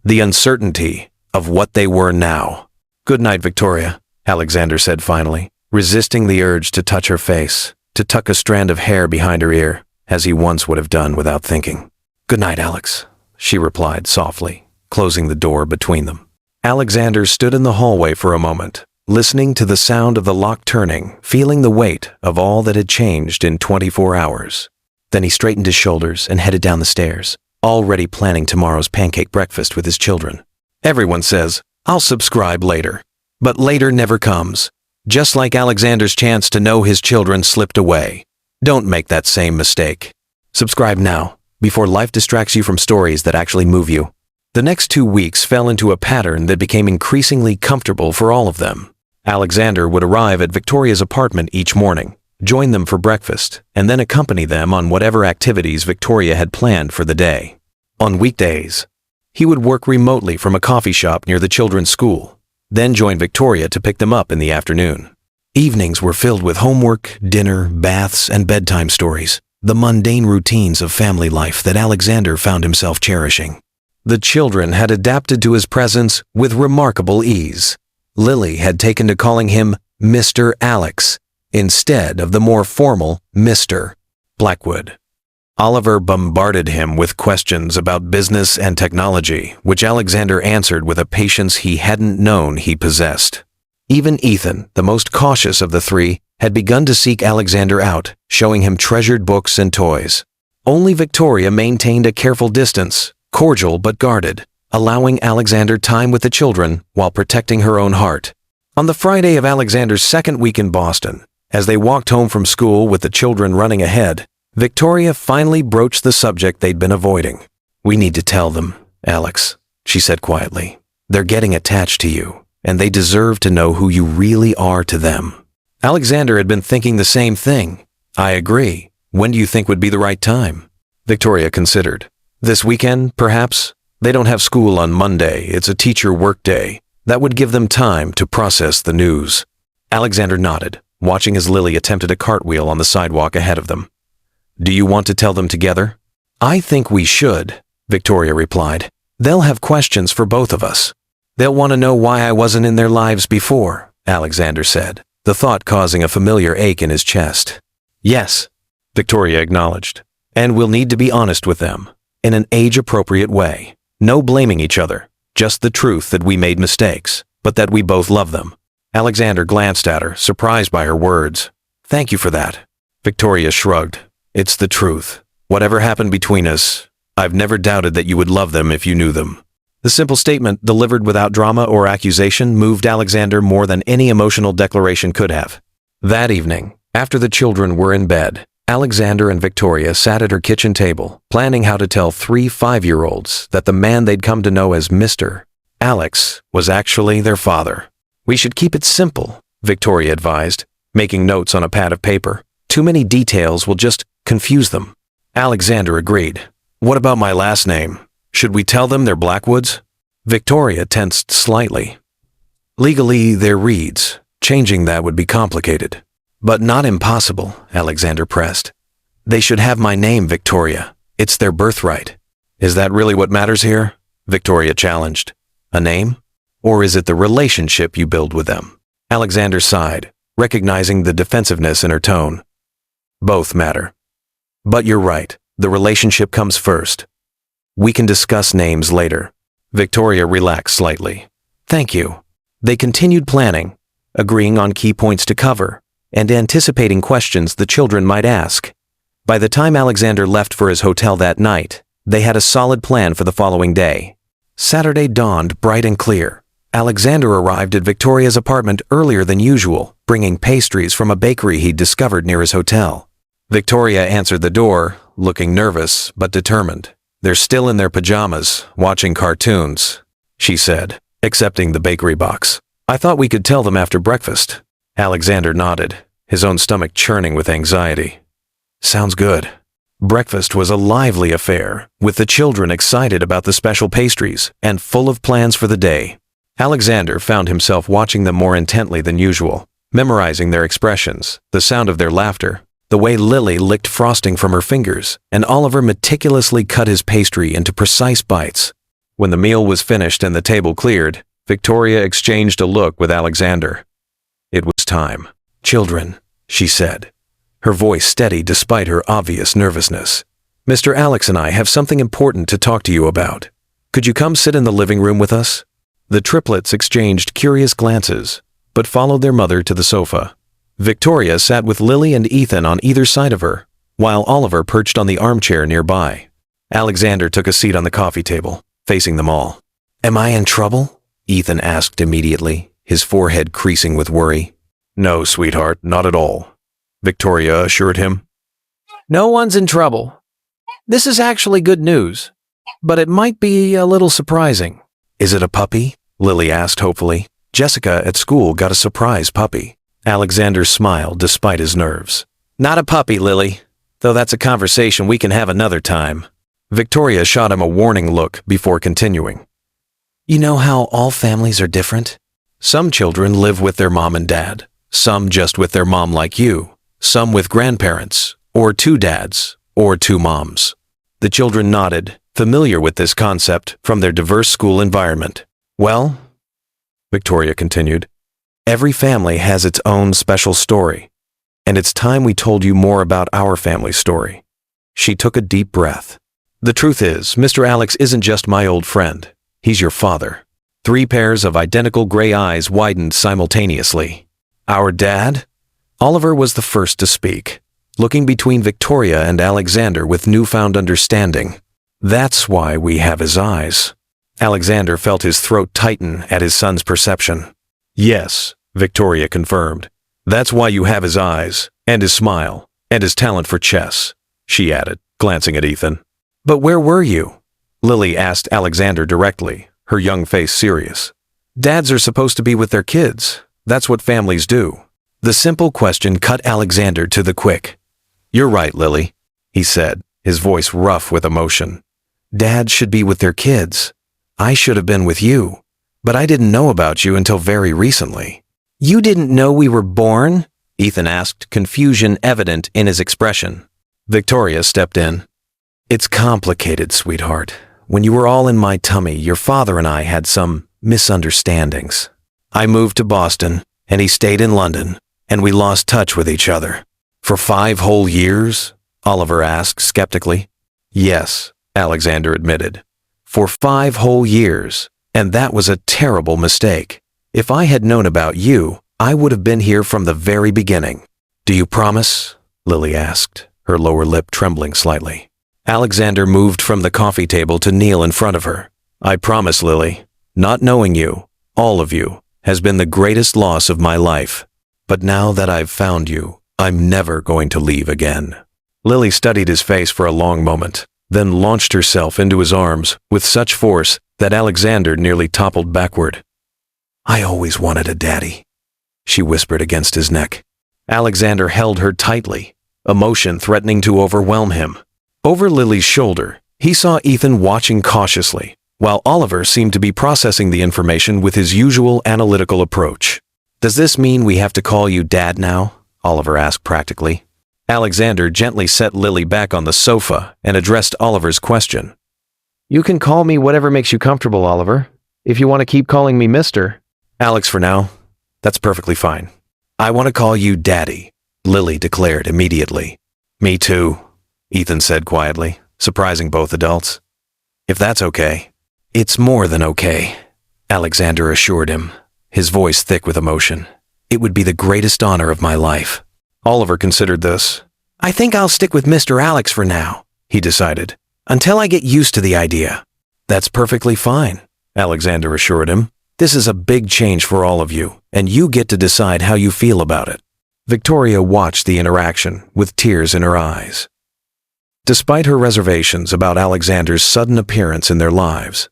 The uncertainty of what they were now. Good night, Victoria, Alexander said finally, resisting the urge to touch her face, to tuck a strand of hair behind her ear, as he once would have done without thinking. Good night, Alex, she replied softly, closing the door between them. Alexander stood in the hallway for a moment, listening to the sound of the lock turning, feeling the weight of all that had changed in 24 hours. Then he straightened his shoulders and headed down the stairs, already planning tomorrow's pancake breakfast with his children. Everyone says, I'll subscribe later. But later never comes. Just like Alexander's chance to know his children slipped away. Don't make that same mistake. Subscribe now, before life distracts you from stories that actually move you. The next 2 weeks fell into a pattern that became increasingly comfortable for all of them. Alexander would arrive at Victoria's apartment each morning, join them for breakfast, and then accompany them on whatever activities Victoria had planned for the day. On weekdays, he would work remotely from a coffee shop near the children's school, then join Victoria to pick them up in the afternoon. Evenings were filled with homework, dinner, baths, and bedtime stories, the mundane routines of family life that Alexander found himself cherishing. The children had adapted to his presence with remarkable ease. Lily had taken to calling him Mr. Alex, instead of the more formal Mr. Blackwood. Oliver bombarded him with questions about business and technology, which Alexander answered with a patience he hadn't known he possessed. Even Ethan, the most cautious of the three, had begun to seek Alexander out, showing him treasured books and toys. Only Victoria maintained a careful distance, cordial but guarded, allowing Alexander time with the children while protecting her own heart. On the Friday of Alexander's second week in Boston, as they walked home from school with the children running ahead, Victoria finally broached the subject they'd been avoiding. We need to tell them, Alex, she said quietly. They're getting attached to you, and they deserve to know who you really are to them. Alexander had been thinking the same thing. I agree. When do you think would be the right time? Victoria considered. This weekend, perhaps? They don't have school on Monday. It's a teacher work day. That would give them time to process the news. Alexander nodded, watching as Lily attempted a cartwheel on the sidewalk ahead of them. Do you want to tell them together? I think we should, Victoria replied. They'll have questions for both of us. They'll want to know why I wasn't in their lives before, Alexander said, the thought causing a familiar ache in his chest. Yes, Victoria acknowledged. And we'll need to be honest with them. in an age-appropriate way. No blaming each other, just the truth that we made mistakes, but that we both love them. Alexander glanced at her, surprised by her words. Thank you for that. Victoria shrugged. It's the truth. Whatever happened between us, I've never doubted that you would love them if you knew them. The simple statement, delivered without drama or accusation, moved Alexander more than any emotional declaration could have. That evening, after the children were in bed, Alexander and Victoria sat at her kitchen table, planning how to tell 3 5-year-olds that the man they'd come to know as Mr. Alex was actually their father. We should keep it simple, Victoria advised, making notes on a pad of paper. Too many details will just confuse them. Alexander agreed. What about my last name? Should we tell them they're Blackwoods? Victoria tensed slightly. Legally, they're Reeds. Changing that would be complicated. But not impossible, Alexander pressed. They should have my name, Victoria. It's their birthright. Is that really what matters here? Victoria challenged. A name? Or is it the relationship you build with them? Alexander sighed, recognizing the defensiveness in her tone. Both matter. But you're right. The relationship comes first. We can discuss names later. Victoria relaxed slightly. Thank you. They continued planning, agreeing on key points to cover, and anticipating questions the children might ask. By the time Alexander left for his hotel that night, they had a solid plan for the following day. Saturday dawned bright and clear. Alexander arrived at Victoria's apartment earlier than usual, bringing pastries from a bakery he'd discovered near his hotel. Victoria answered the door, looking nervous but determined. They're still in their pajamas, watching cartoons, she said, accepting the bakery box. I thought we could tell them after breakfast. Alexander nodded, his own stomach churning with anxiety. Sounds good. Breakfast was a lively affair, with the children excited about the special pastries and full of plans for the day. Alexander found himself watching them more intently than usual, memorizing their expressions, the sound of their laughter, the way Lily licked frosting from her fingers, and Oliver meticulously cut his pastry into precise bites. When the meal was finished and the table cleared, Victoria exchanged a look with Alexander. It was time. Children, she said, her voice steady despite her obvious nervousness. Mr. Alex and I have something important to talk to you about. Could you come sit in the living room with us? The triplets exchanged curious glances, but followed their mother to the sofa. Victoria sat with Lily and Ethan on either side of her, while Oliver perched on the armchair nearby. Alexander took a seat on the coffee table, facing them all. Am I in trouble? Ethan asked immediately, his forehead creasing with worry. No, sweetheart, not at all, Victoria assured him. No one's in trouble. This is actually good news, but it might be a little surprising. Is it a puppy? Lily asked hopefully. Jessica at school got a surprise puppy. Alexander smiled despite his nerves. Not a puppy, Lily, though that's a conversation we can have another time. Victoria shot him a warning look before continuing. You know how all families are different? Some children live with their mom and dad, some just with their mom like you, some with grandparents, or 2 dads, or 2 moms. The children nodded, familiar with this concept from their diverse school environment. Well, Victoria continued, every family has its own special story, and it's time we told you more about our family story. She took a deep breath. The truth is, Mr. Alex isn't just my old friend. He's your father. 3 pairs of identical gray eyes widened simultaneously. Our dad? Oliver was the first to speak, looking between Victoria and Alexander with newfound understanding. That's why we have his eyes. Alexander felt his throat tighten at his son's perception. Yes, Victoria confirmed. That's why you have his eyes, and his smile, and his talent for chess, she added, glancing at Ethan. But where were you? Lily asked Alexander directly, her young face serious. Dads are supposed to be with their kids. That's what families do. The simple question cut Alexander to the quick. You're right, Lily, he said, his voice rough with emotion. Dads should be with their kids. I should have been with you, but I didn't know about you until very recently. You didn't know we were born? Ethan asked, confusion evident in his expression. Victoria stepped in. It's complicated, sweetheart. When you were all in my tummy, your father and I had some misunderstandings. I moved to Boston, and he stayed in London, and we lost touch with each other. For 5 whole years? Oliver asked skeptically. Yes, Alexander admitted. For 5 whole years, and that was a terrible mistake. If I had known about you, I would have been here from the very beginning. Do you promise? Lily asked, her lower lip trembling slightly. Alexander moved from the coffee table to kneel in front of her. I promise, Lily. Not knowing you, all of you, has been the greatest loss of my life. But now that I've found you, I'm never going to leave again. Lily studied his face for a long moment, then launched herself into his arms with such force that Alexander nearly toppled backward. I always wanted a daddy, she whispered against his neck. Alexander held her tightly, emotion threatening to overwhelm him. Over Lily's shoulder, he saw Ethan watching cautiously, while Oliver seemed to be processing the information with his usual analytical approach. Does this mean we have to call you Dad now? Oliver asked practically. Alexander gently set Lily back on the sofa and addressed Oliver's question. You can call me whatever makes you comfortable, Oliver. If you want to keep calling me Mr. Alex for now. That's perfectly fine. I want to call you Daddy, Lily declared immediately. Me too, Ethan said quietly, surprising both adults. If that's okay. It's more than okay, Alexander assured him, his voice thick with emotion. It would be the greatest honor of my life. Oliver considered this. I think I'll stick with Mr. Alex for now, he decided, until I get used to the idea. That's perfectly fine, Alexander assured him. This is a big change for all of you, and you get to decide how you feel about it. Victoria watched the interaction with tears in her eyes. Despite her reservations about Alexander's sudden appearance in their lives,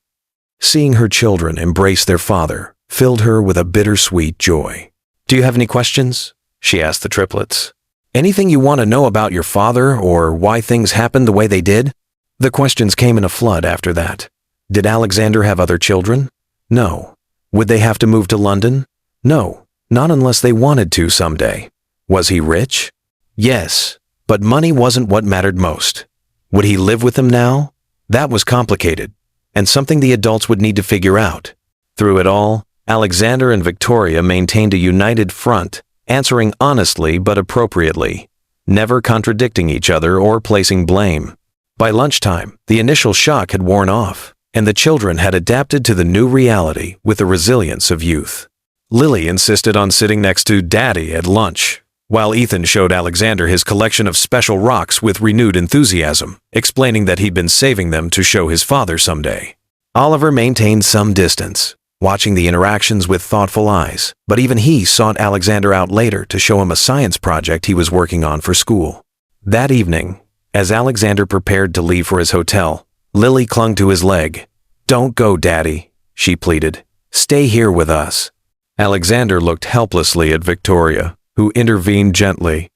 seeing her children embrace their father filled her with a bittersweet joy. Do you have any questions? She asked the triplets. Anything you want to know about your father or why things happened the way they did? The questions came in a flood after that. Did Alexander have other children? No. Would they have to move to London? No, not unless they wanted to someday. Was he rich? Yes, but money wasn't what mattered most. Would he live with them now? That was complicated, and something the adults would need to figure out. Through it all, Alexander and Victoria maintained a united front, answering honestly but appropriately, never contradicting each other or placing blame. By lunchtime, the initial shock had worn off, and the children had adapted to the new reality with the resilience of youth. Lily insisted on sitting next to Daddy at lunch, while Ethan showed Alexander his collection of special rocks with renewed enthusiasm, explaining that he'd been saving them to show his father someday. Oliver maintained some distance, watching the interactions with thoughtful eyes, but even he sought Alexander out later to show him a science project he was working on for school. That evening, as Alexander prepared to leave for his hotel, Lily clung to his leg. Don't go, Daddy, she pleaded. Stay here with us. Alexander looked helplessly at Victoria, who intervened gently.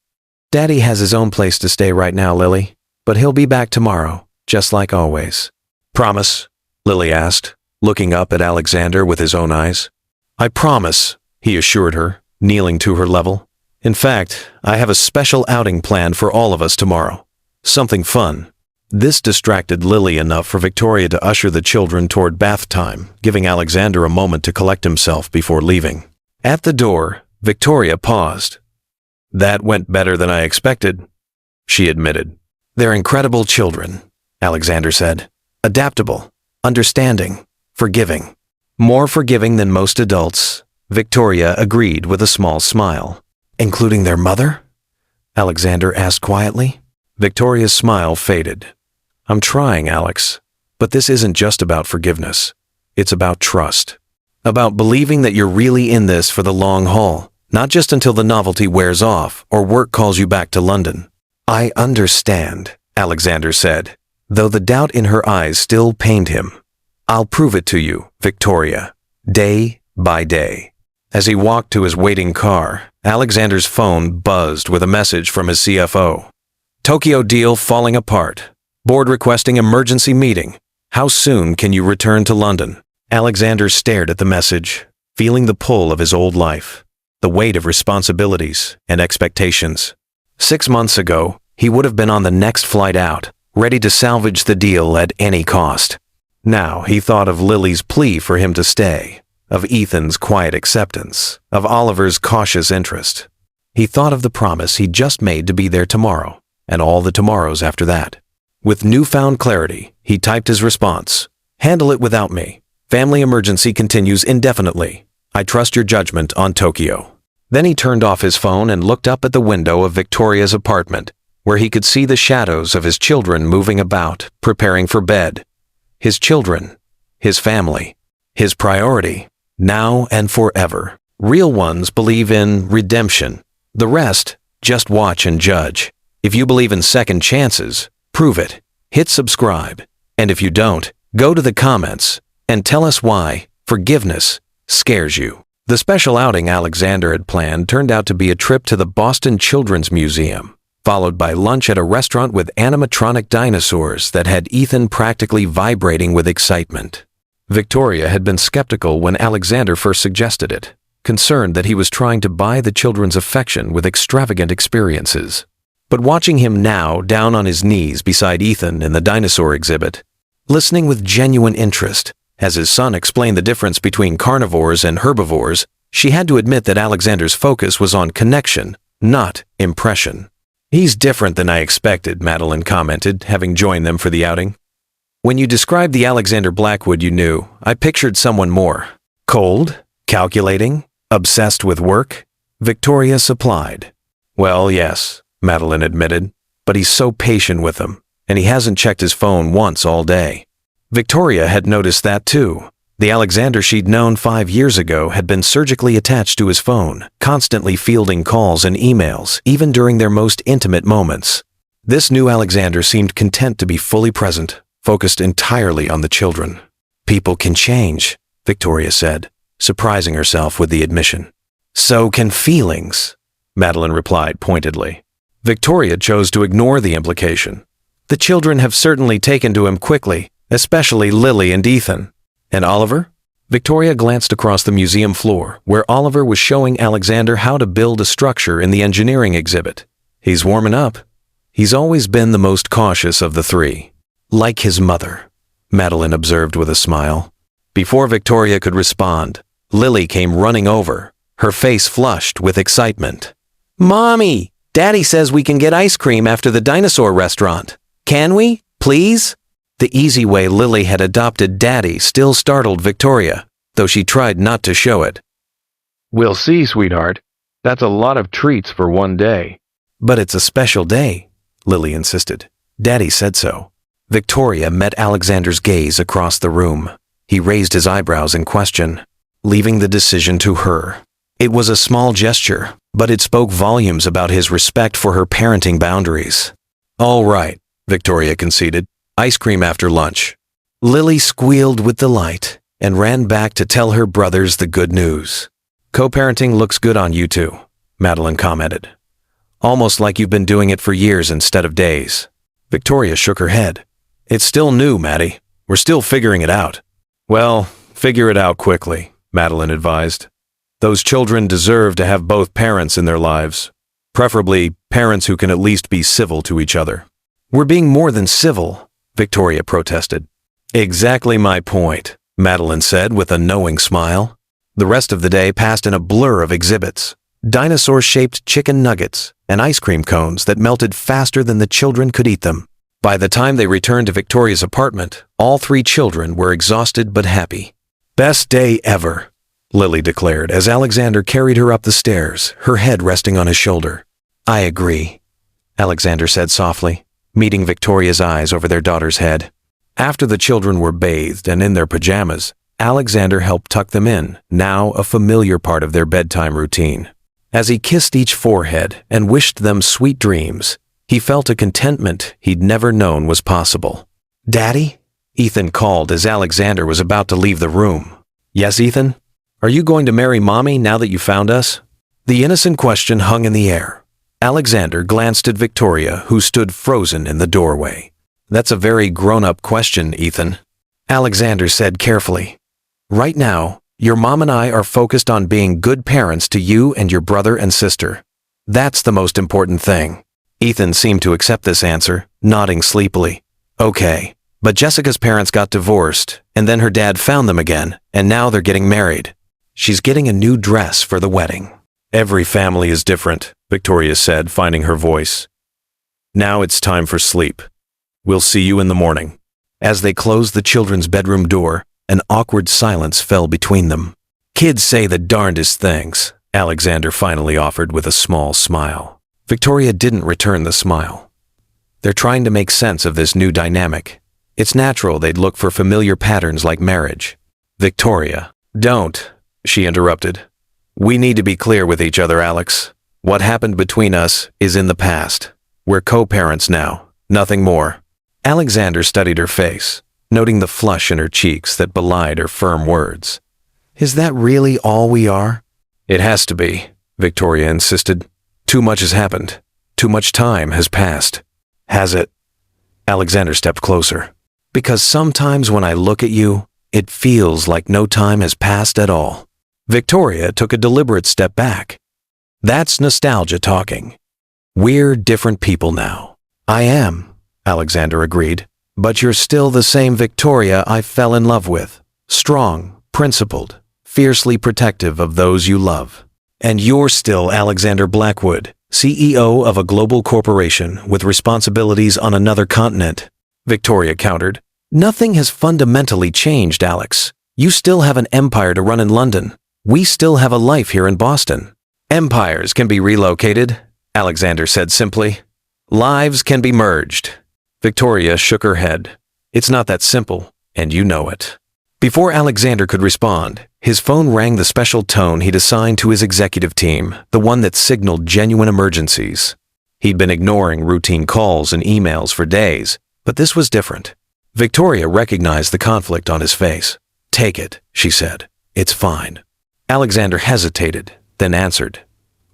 Daddy has his own place to stay right now, Lily, but he'll be back tomorrow, just like always. Promise? Lily asked, looking up at Alexander with his own eyes. I promise, he assured her, kneeling to her level. In fact, I have a special outing planned for all of us tomorrow. Something fun. This distracted Lily enough for Victoria to usher the children toward bath time, giving Alexander a moment to collect himself before leaving. At the door, Victoria paused. That went better than I expected, she admitted. They're incredible children, Alexander said. Adaptable, understanding, forgiving. More forgiving than most adults, Victoria agreed with a small smile. Including their mother? Alexander asked quietly. Victoria's smile faded. I'm trying, Alex, but this isn't just about forgiveness. It's about trust. About believing that you're really in this for the long haul, not just until the novelty wears off or work calls you back to London. I understand, Alexander said, though the doubt in her eyes still pained him. I'll prove it to you, Victoria, day by day. As he walked to his waiting car, Alexander's phone buzzed with a message from his CFO. Tokyo deal falling apart. Board requesting emergency meeting. How soon can you return to London? Alexander stared at the message, feeling the pull of his old life, the weight of responsibilities and expectations. 6 months ago, he would have been on the next flight out, ready to salvage the deal at any cost. Now he thought of Lily's plea for him to stay, of Ethan's quiet acceptance, of Oliver's cautious interest. He thought of the promise he'd just made to be there tomorrow, and all the tomorrows after that. With newfound clarity, He typed his response. Handle it without me. Family emergency continues indefinitely. I trust your judgment on Tokyo. Then he turned off his phone and looked up at the window of Victoria's apartment, where he could see the shadows of his children moving about, preparing for bed. His children, his family, his priority, now and forever. Real ones believe in redemption. The rest, just watch and judge. If you believe in second chances, prove it. Hit subscribe. And if you don't, go to the comments and tell us why forgiveness scares you. The special outing Alexander had planned turned out to be a trip to the Boston Children's Museum, followed by lunch at a restaurant with animatronic dinosaurs that had Ethan practically vibrating with excitement. Victoria had been skeptical when Alexander first suggested it, concerned that he was trying to buy the children's affection with extravagant experiences. But watching him now down on his knees beside Ethan in the dinosaur exhibit, listening with genuine interest as his son explained the difference between carnivores and herbivores, she had to admit that Alexander's focus was on connection, not impression. He's different than I expected, Madeline commented, having joined them for the outing. When you described the Alexander Blackwood you knew, I pictured someone more cold, calculating, obsessed with work, Victoria supplied. Well, yes, Madeline admitted, but he's so patient with them, and he hasn't checked his phone once all day. Victoria had noticed that too. The Alexander she'd known 5 years ago had been surgically attached to his phone, constantly fielding calls and emails, even during their most intimate moments. This new Alexander seemed content to be fully present, focused entirely on the children. People can change, Victoria said, surprising herself with the admission. So can feelings, Madeline replied pointedly. Victoria chose to ignore the implication. The children have certainly taken to him quickly, especially Lily and Ethan. And Oliver? Victoria glanced across the museum floor, where Oliver was showing Alexander how to build a structure in the engineering exhibit. He's warming up. He's always been the most cautious of the three. Like his mother, Madeline observed with a smile. Before Victoria could respond, Lily came running over, her face flushed with excitement. Mommy! Daddy says we can get ice cream after the dinosaur restaurant. Can we, please? The easy way Lily had adopted Daddy still startled Victoria, though she tried not to show it. We'll see, sweetheart. That's a lot of treats for one day. But it's a special day, Lily insisted. Daddy said so. Victoria met Alexander's gaze across the room. He raised his eyebrows in question, leaving the decision to her. It was a small gesture, but it spoke volumes about his respect for her parenting boundaries. All right, Victoria conceded. Ice cream after lunch. Lily squealed with delight and ran back to tell her brothers the good news. Co-parenting looks good on you two, Madeline commented. Almost like you've been doing it for years instead of days. Victoria shook her head. It's still new, Maddie. We're still figuring it out. Well, figure it out quickly, Madeline advised. Those children deserve to have both parents in their lives. Preferably parents who can at least be civil to each other. We're being more than civil, Victoria protested. Exactly my point, Madeline said with a knowing smile. The rest of the day passed in a blur of exhibits. Dinosaur-shaped chicken nuggets and ice cream cones that melted faster than the children could eat them. By the time they returned to Victoria's apartment, all three children were exhausted but happy. Best day ever, Lily declared as Alexander carried her up the stairs, her head resting on his shoulder. I agree, Alexander said softly, meeting Victoria's eyes over their daughter's head. After the children were bathed and in their pajamas, Alexander helped tuck them in, now a familiar part of their bedtime routine. As he kissed each forehead and wished them sweet dreams, he felt a contentment he'd never known was possible. Daddy? Ethan called as Alexander was about to leave the room. Yes, Ethan? Are you going to marry Mommy now that you found us? The innocent question hung in the air. Alexander glanced at Victoria, who stood frozen in the doorway. That's a very grown-up question, Ethan. Alexander said carefully. Right now, your mom and I are focused on being good parents to you and your brother and sister. That's the most important thing. Ethan seemed to accept this answer, nodding sleepily. Okay, but Jessica's parents got divorced, and then her dad found them again, and now they're getting married. She's getting a new dress for the wedding. Every family is different, Victoria said, finding her voice. Now it's time for sleep. We'll see you in the morning. As they closed the children's bedroom door, an awkward silence fell between them. Kids say the darndest things, Alexander finally offered with a small smile. Victoria didn't return the smile. They're trying to make sense of this new dynamic. It's natural they'd look for familiar patterns like marriage. Victoria, don't, she interrupted. We need to be clear with each other, Alex. What happened between us is in the past. We're co-parents now, nothing more. Alexander studied her face, noting the flush in her cheeks that belied her firm words. Is that really all we are? It has to be, Victoria insisted. Too much has happened. Too much time has passed. Has it? Alexander stepped closer. Because sometimes when I look at you, it feels like no time has passed at all. Victoria took a deliberate step back. That's nostalgia talking. We're different people now. I am, Alexander agreed. But you're still the same Victoria I fell in love with. Strong, principled, fiercely protective of those you love. And you're still Alexander Blackwood, CEO of a global corporation with responsibilities on another continent. Victoria countered. Nothing has fundamentally changed, Alex. You still have an empire to run in London. We still have a life here in Boston. Empires can be relocated, Alexander said simply. Lives can be merged. Victoria shook her head. It's not that simple, and you know it. Before Alexander could respond, his phone rang the special tone he'd assigned to his executive team, the one that signaled genuine emergencies. He'd been ignoring routine calls and emails for days, but this was different. Victoria recognized the conflict on his face. Take it, she said. It's fine. Alexander hesitated, then answered.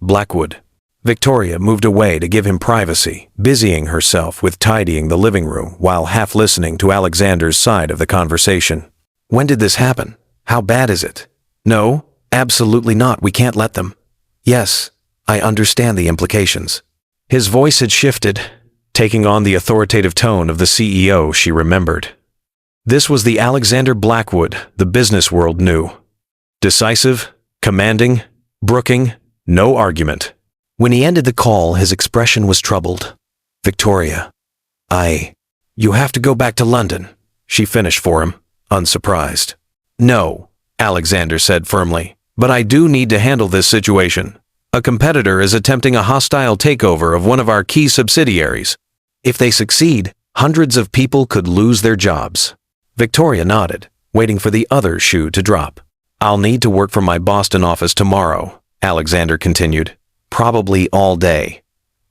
Blackwood. Victoria moved away to give him privacy, busying herself with tidying the living room while half listening to Alexander's side of the conversation. When did this happen? How bad is it? No, absolutely not. We can't let them. Yes, I understand the implications. His voice had shifted, taking on the authoritative tone of the CEO she remembered. This was the Alexander Blackwood the business world knew. Decisive, commanding, brooking, no argument. When he ended the call, his expression was troubled. Victoria, you have to go back to London, she finished for him, unsurprised. No, Alexander said firmly, but I do need to handle this situation. A competitor is attempting a hostile takeover of one of our key subsidiaries. If they succeed, hundreds of people could lose their jobs. Victoria nodded, waiting for the other shoe to drop. I'll need to work from my Boston office tomorrow, Alexander continued. Probably all day.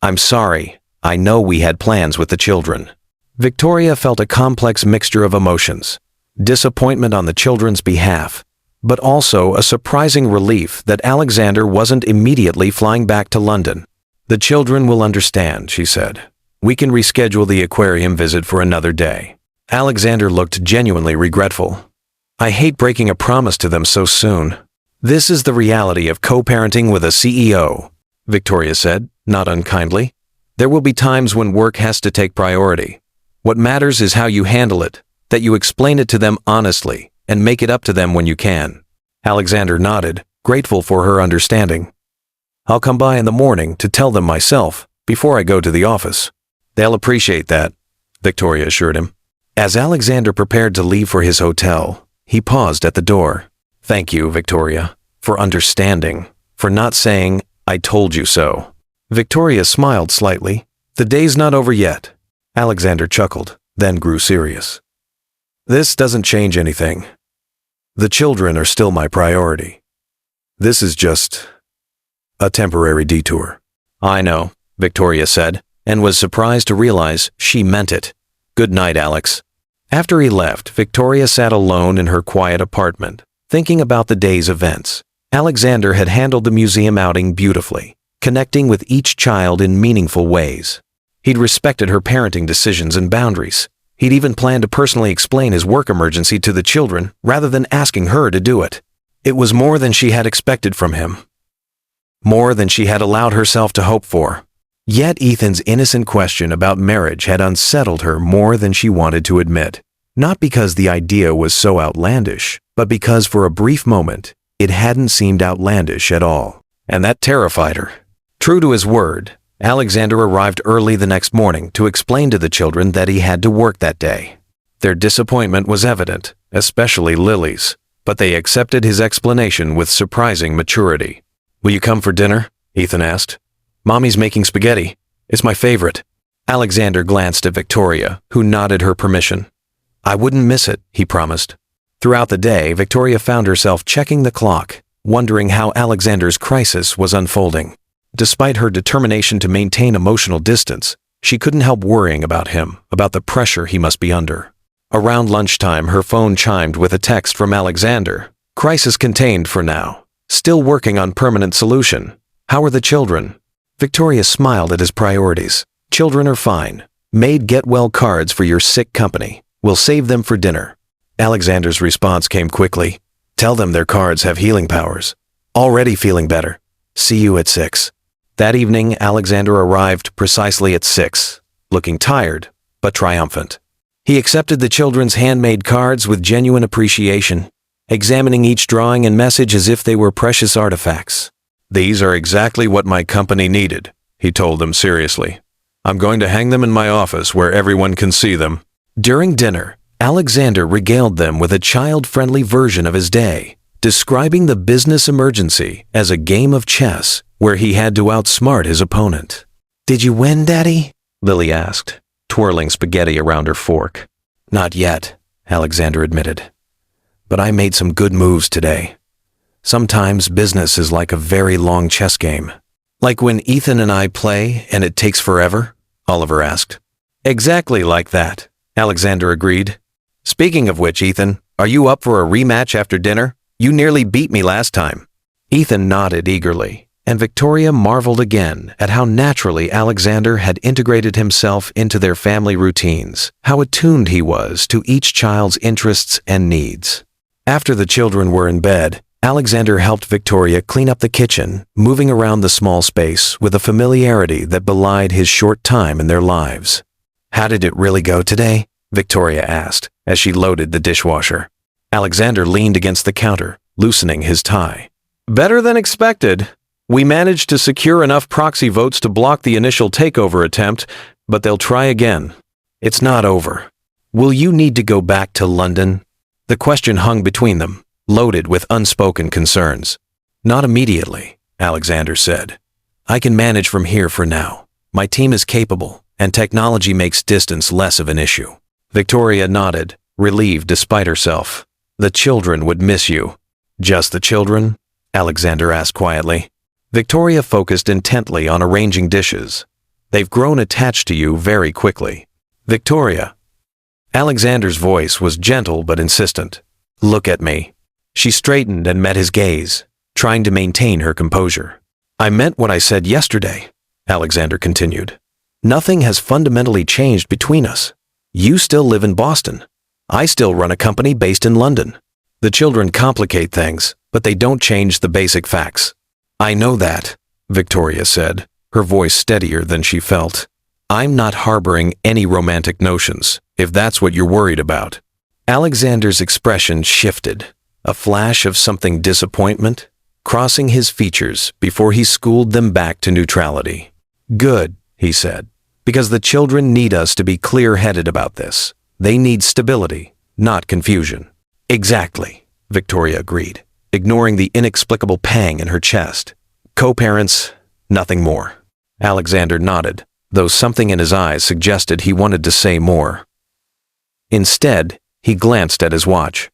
I'm sorry, I know we had plans with the children. Victoria felt a complex mixture of emotions. Disappointment on the children's behalf, but also a surprising relief that Alexander wasn't immediately flying back to London. The children will understand, she said. We can reschedule the aquarium visit for another day. Alexander looked genuinely regretful. I hate breaking a promise to them so soon. This is the reality of co-parenting with a CEO, Victoria said, not unkindly. There will be times when work has to take priority. What matters is how you handle it, that you explain it to them honestly, and make it up to them when you can. Alexander nodded, grateful for her understanding. I'll come by in the morning to tell them myself, before I go to the office. They'll appreciate that, Victoria assured him. As Alexander prepared to leave for his hotel, he paused at the door. Thank you, Victoria, for understanding, for not saying, I told you so. Victoria smiled slightly. The day's not over yet. Alexander chuckled, then grew serious. This doesn't change anything. The children are still my priority. This is just a temporary detour. I know, Victoria said, and was surprised to realize she meant it. Good night, Alex. After he left, Victoria sat alone in her quiet apartment, thinking about the day's events. Alexander had handled the museum outing beautifully, connecting with each child in meaningful ways. He'd respected her parenting decisions and boundaries. He'd even planned to personally explain his work emergency to the children rather than asking her to do it. It was more than she had expected from him. More than she had allowed herself to hope for. Yet Ethan's innocent question about marriage had unsettled her more than she wanted to admit. Not because the idea was so outlandish, but because for a brief moment, it hadn't seemed outlandish at all. And that terrified her. True to his word, Alexander arrived early the next morning to explain to the children that he had to work that day. Their disappointment was evident, especially Lily's, but they accepted his explanation with surprising maturity. "Will you come for dinner?" Ethan asked. "Mommy's making spaghetti. It's my favorite." Alexander glanced at Victoria, who nodded her permission. "I wouldn't miss it," he promised. Throughout the day, Victoria found herself checking the clock, wondering how Alexander's crisis was unfolding. Despite her determination to maintain emotional distance, she couldn't help worrying about him, about the pressure he must be under. Around lunchtime, her phone chimed with a text from Alexander. "Crisis contained for now. Still working on permanent solution. How are the children?" Victoria smiled at his priorities. "Children are fine. Made get-well cards for your sick company. We'll save them for dinner." Alexander's response came quickly. "Tell them their cards have healing powers. Already feeling better. See you at 6. That evening, Alexander arrived precisely at 6, looking tired, but triumphant. He accepted the children's handmade cards with genuine appreciation, examining each drawing and message as if they were precious artifacts. "These are exactly what my company needed," he told them seriously. "I'm going to hang them in my office where everyone can see them." During dinner, Alexander regaled them with a child-friendly version of his day, describing the business emergency as a game of chess where he had to outsmart his opponent. "Did you win, Daddy?" Lily asked, twirling spaghetti around her fork. "Not yet," Alexander admitted. "But I made some good moves today. Sometimes business is like a very long chess game." "Like when Ethan and I play and it takes forever?" Oliver asked. "Exactly like that," Alexander agreed. "Speaking of which, Ethan, are you up for a rematch after dinner? You nearly beat me last time." Ethan nodded eagerly, and Victoria marveled again at how naturally Alexander had integrated himself into their family routines, how attuned he was to each child's interests and needs. After the children were in bed, Alexander helped Victoria clean up the kitchen, moving around the small space with a familiarity that belied his short time in their lives. "How did it really go today?" Victoria asked as she loaded the dishwasher. Alexander leaned against the counter, loosening his tie. "Better than expected. We managed to secure enough proxy votes to block the initial takeover attempt, but they'll try again. It's not over. Will you need to go back to London?" The question hung between them, loaded with unspoken concerns. "Not immediately," Alexander said. "I can manage from here for now. My team is capable, and technology makes distance less of an issue." Victoria nodded, relieved despite herself. "The children would miss you." "Just the children?" Alexander asked quietly. Victoria focused intently on arranging dishes. "They've grown attached to you very quickly." "Victoria." Alexander's voice was gentle but insistent. "Look at me." She straightened and met his gaze, trying to maintain her composure. "I meant what I said yesterday," Alexander continued. "Nothing has fundamentally changed between us. You still live in Boston. I still run a company based in London. The children complicate things, but they don't change the basic facts." "I know that," Victoria said, her voice steadier than she felt. "I'm not harboring any romantic notions, if that's what you're worried about." Alexander's expression shifted, a flash of something disappointment, crossing his features before he schooled them back to neutrality. "Good," he said, "because the children need us to be clear-headed about this. They need stability, not confusion." "Exactly," Victoria agreed, ignoring the inexplicable pang in her chest. "Co-parents, nothing more." Alexander nodded, though something in his eyes suggested he wanted to say more. Instead, he glanced at his watch.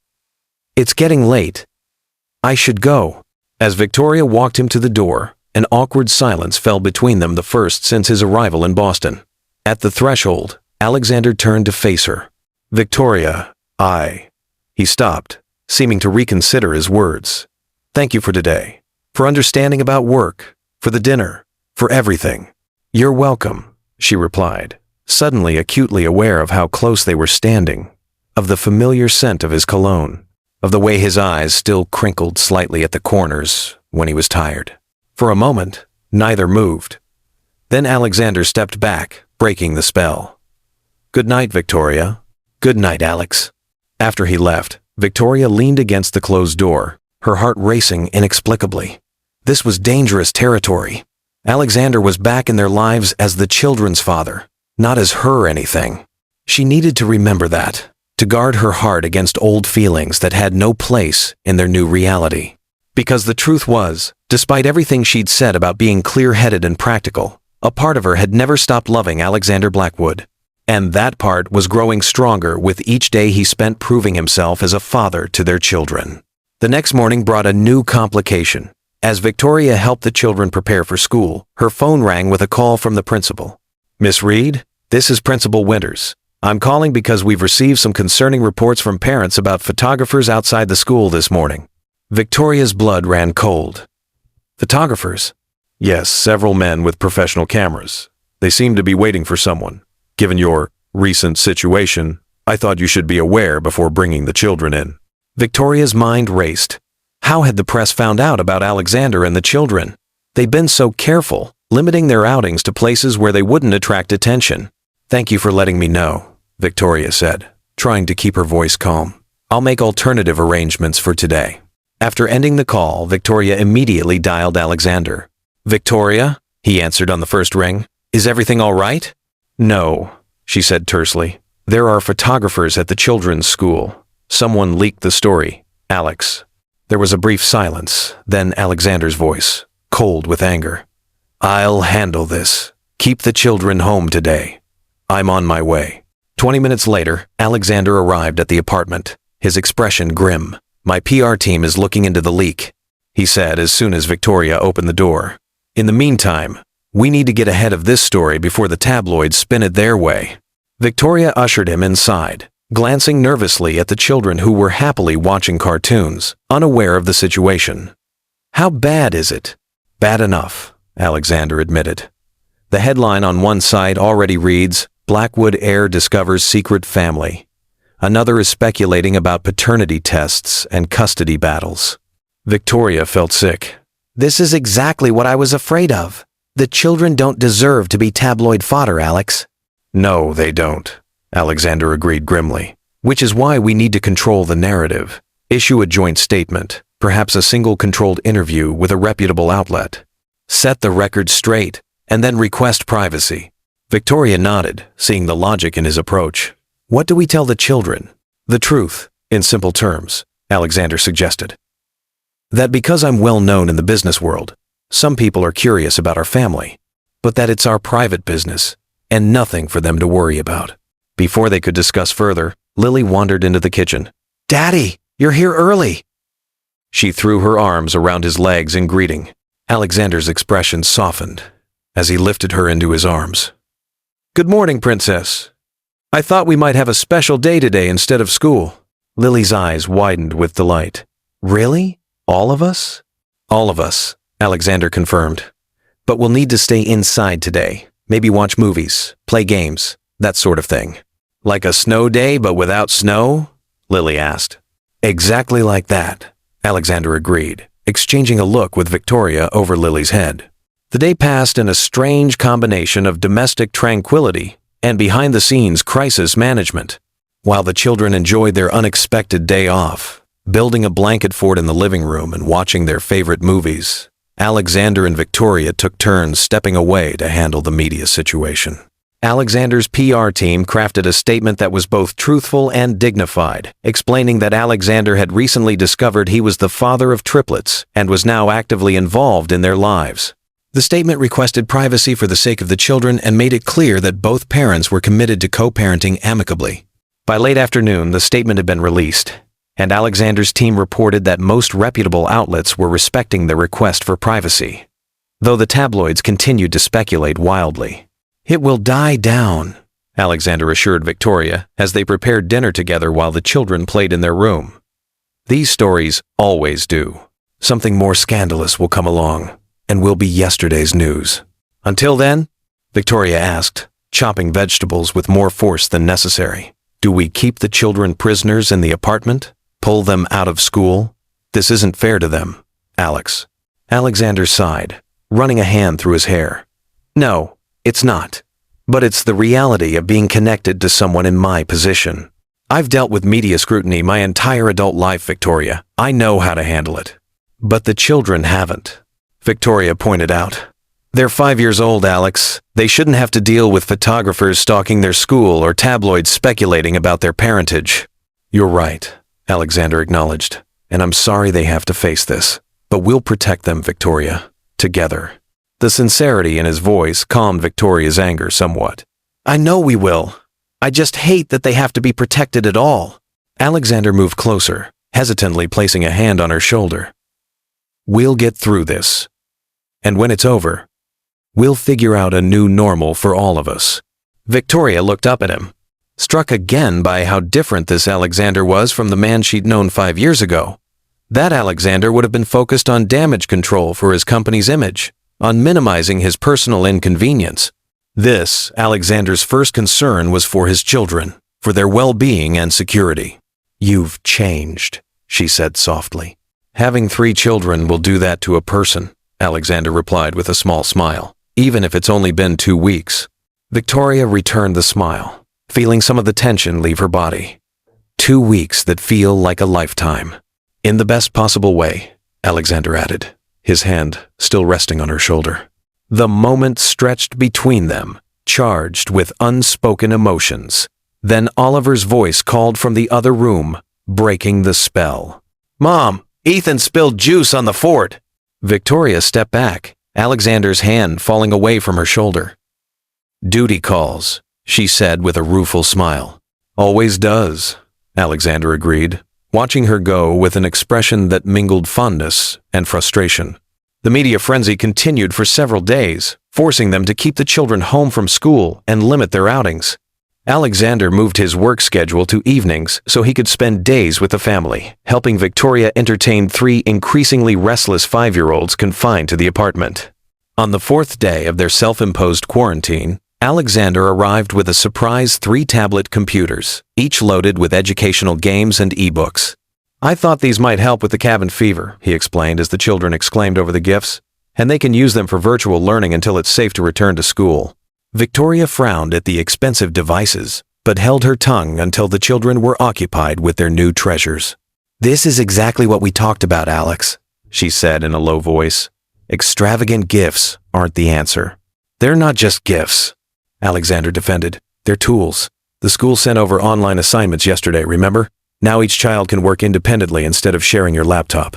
"It's getting late. I should go." As Victoria walked him to the door, an awkward silence fell between them, the first since his arrival in Boston. At the threshold, Alexander turned to face her. "Victoria, He stopped, seeming to reconsider his words. "Thank you for today, for understanding about work, for the dinner, for everything." "You're welcome," she replied, suddenly acutely aware of how close they were standing, of the familiar scent of his cologne, of the way his eyes still crinkled slightly at the corners when he was tired. For a moment, neither moved. Then Alexander stepped back, breaking the spell. "Good night, Victoria." "Good night, Alex." After he left, Victoria leaned against the closed door, her heart racing inexplicably. This was dangerous territory. Alexander was back in their lives as the children's father, not as her anything. She needed to remember that. to guard her heart against old feelings that had no place in their new reality. Because the truth was, despite everything she'd said about being clear-headed and practical, a part of her had never stopped loving Alexander Blackwood. And that part was growing stronger with each day he spent proving himself as a father to their children. The next morning brought a new complication. As Victoria helped the children prepare for school, her phone rang with a call from the principal. "Miss Reed, this is Principal Winters. I'm calling because we've received some concerning reports from parents about photographers outside the school this morning." Victoria's blood ran cold. "Photographers?" "Yes, several men with professional cameras. They seem to be waiting for someone. Given your recent situation, I thought you should be aware before bringing the children in." Victoria's mind raced. How had the press found out about Alexander and the children? They'd been so careful, limiting their outings to places where they wouldn't attract attention. "Thank you for letting me know," Victoria said, trying to keep her voice calm. "I'll make alternative arrangements for today." After ending the call, Victoria immediately dialed Alexander. "Victoria?" he answered on the first ring. "Is everything all right?" "No," she said tersely. "There are photographers at the children's school. Someone leaked the story. Alex." There was a brief silence, then Alexander's voice, cold with anger. "I'll handle this. Keep the children home today. I'm on my way." 20 minutes later, Alexander arrived at the apartment, his expression grim. "My PR team is looking into the leak," he said as soon as Victoria opened the door. "In the meantime, we need to get ahead of this story before the tabloids spin it their way." Victoria ushered him inside, glancing nervously at the children who were happily watching cartoons, unaware of the situation. "How bad is it?" "Bad enough," Alexander admitted. The headline on one side already reads, "Blackwood heir discovers secret family." Another is speculating about paternity tests and custody battles. Victoria felt sick. "This is exactly what I was afraid of. The children don't deserve to be tabloid fodder, Alex." "No, they don't," Alexander agreed grimly. "Which is why we need to control the narrative. Issue a joint statement, perhaps a single controlled interview with a reputable outlet. Set the record straight, and then request privacy." Victoria nodded, seeing the logic in his approach. "What do we tell the children?" "The truth, in simple terms," Alexander suggested. "That because I'm well known in the business world, some people are curious about our family, but that it's our private business, and nothing for them to worry about." Before they could discuss further, Lily wandered into the kitchen. "Daddy, you're here early." She threw her arms around his legs in greeting. Alexander's expression softened as he lifted her into his arms. "Good morning, Princess. I thought we might have a special day today instead of school." Lily's eyes widened with delight. "Really? All of us?" "All of us," Alexander confirmed. "But we'll need to stay inside today. Maybe watch movies, play games, that sort of thing." "Like a snow day but without snow?" Lily asked. "Exactly like that," Alexander agreed, exchanging a look with Victoria over Lily's head. The day passed in a strange combination of domestic tranquility and behind-the-scenes crisis management. While the children enjoyed their unexpected day off, building a blanket fort in the living room and watching their favorite movies, Alexander and Victoria took turns stepping away to handle the media situation. Alexander's PR team crafted a statement that was both truthful and dignified, explaining that Alexander had recently discovered he was the father of triplets and was now actively involved in their lives. The statement requested privacy for the sake of the children and made it clear that both parents were committed to co-parenting amicably. By late afternoon, the statement had been released, and Alexander's team reported that most reputable outlets were respecting the request for privacy, though the tabloids continued to speculate wildly. "It will die down," Alexander assured Victoria as they prepared dinner together while the children played in their room. "These stories always do. Something more scandalous will come along, and will be yesterday's news. Until then," Victoria asked, chopping vegetables with more force than necessary, "do we keep the children prisoners in the apartment? Pull them out of school? This isn't fair to them, Alex." Alexander sighed, running a hand through his hair. "No, it's not. But it's the reality of being connected to someone in my position. I've dealt with media scrutiny my entire adult life, Victoria. I know how to handle it. But the children haven't," Victoria pointed out. They're 5 years old, Alex. They shouldn't have to deal with photographers stalking their school or tabloids speculating about their parentage. You're right, Alexander acknowledged, and I'm sorry they have to face this. But we'll protect them, Victoria. Together. The sincerity in his voice calmed Victoria's anger somewhat. I know we will. I just hate that they have to be protected at all. Alexander moved closer, hesitantly placing a hand on her shoulder. We'll get through this. And when it's over, we'll figure out a new normal for all of us. Victoria looked up at him, struck again by how different this Alexander was from the man she'd known 5 years ago. That Alexander would have been focused on damage control for his company's image, on minimizing his personal inconvenience. This, Alexander's first concern was for his children, for their well-being and security. You've changed, she said softly. Having 3 children will do that to a person, Alexander replied with a small smile, even if it's only been 2 weeks. Victoria returned the smile, feeling some of the tension leave her body. 2 weeks that feel like a lifetime. In the best possible way, Alexander added, his hand still resting on her shoulder. The moment stretched between them, charged with unspoken emotions. Then Oliver's voice called from the other room, breaking the spell. Mom, Ethan spilled juice on the fort. Victoria stepped back, Alexander's hand falling away from her shoulder. Duty calls, she said with a rueful smile. Always does, Alexander agreed, watching her go with an expression that mingled fondness and frustration. The media frenzy continued for several days, forcing them to keep the children home from school and limit their outings. Alexander moved his work schedule to evenings so he could spend days with the family, helping Victoria entertain 3 increasingly restless 5-year-olds confined to the apartment. On the 4th day of their self-imposed quarantine, Alexander arrived with a surprise 3 tablet computers, each loaded with educational games and ebooks. I thought these might help with the cabin fever, he explained as the children exclaimed over the gifts, and they can use them for virtual learning until it's safe to return to school. Victoria frowned at the expensive devices, but held her tongue until the children were occupied with their new treasures. This is exactly what we talked about, Alex, she said in a low voice. Extravagant gifts aren't the answer. They're not just gifts, Alexander defended. They're tools. The school sent over online assignments yesterday, remember? Now each child can work independently instead of sharing your laptop.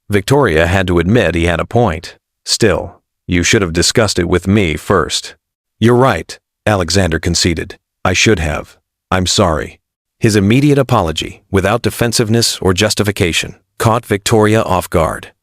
Victoria had to admit he had a point. Still, you should have discussed it with me first. You're right, Alexander conceded. I should have. I'm sorry. His immediate apology, without defensiveness or justification, caught Victoria off guard.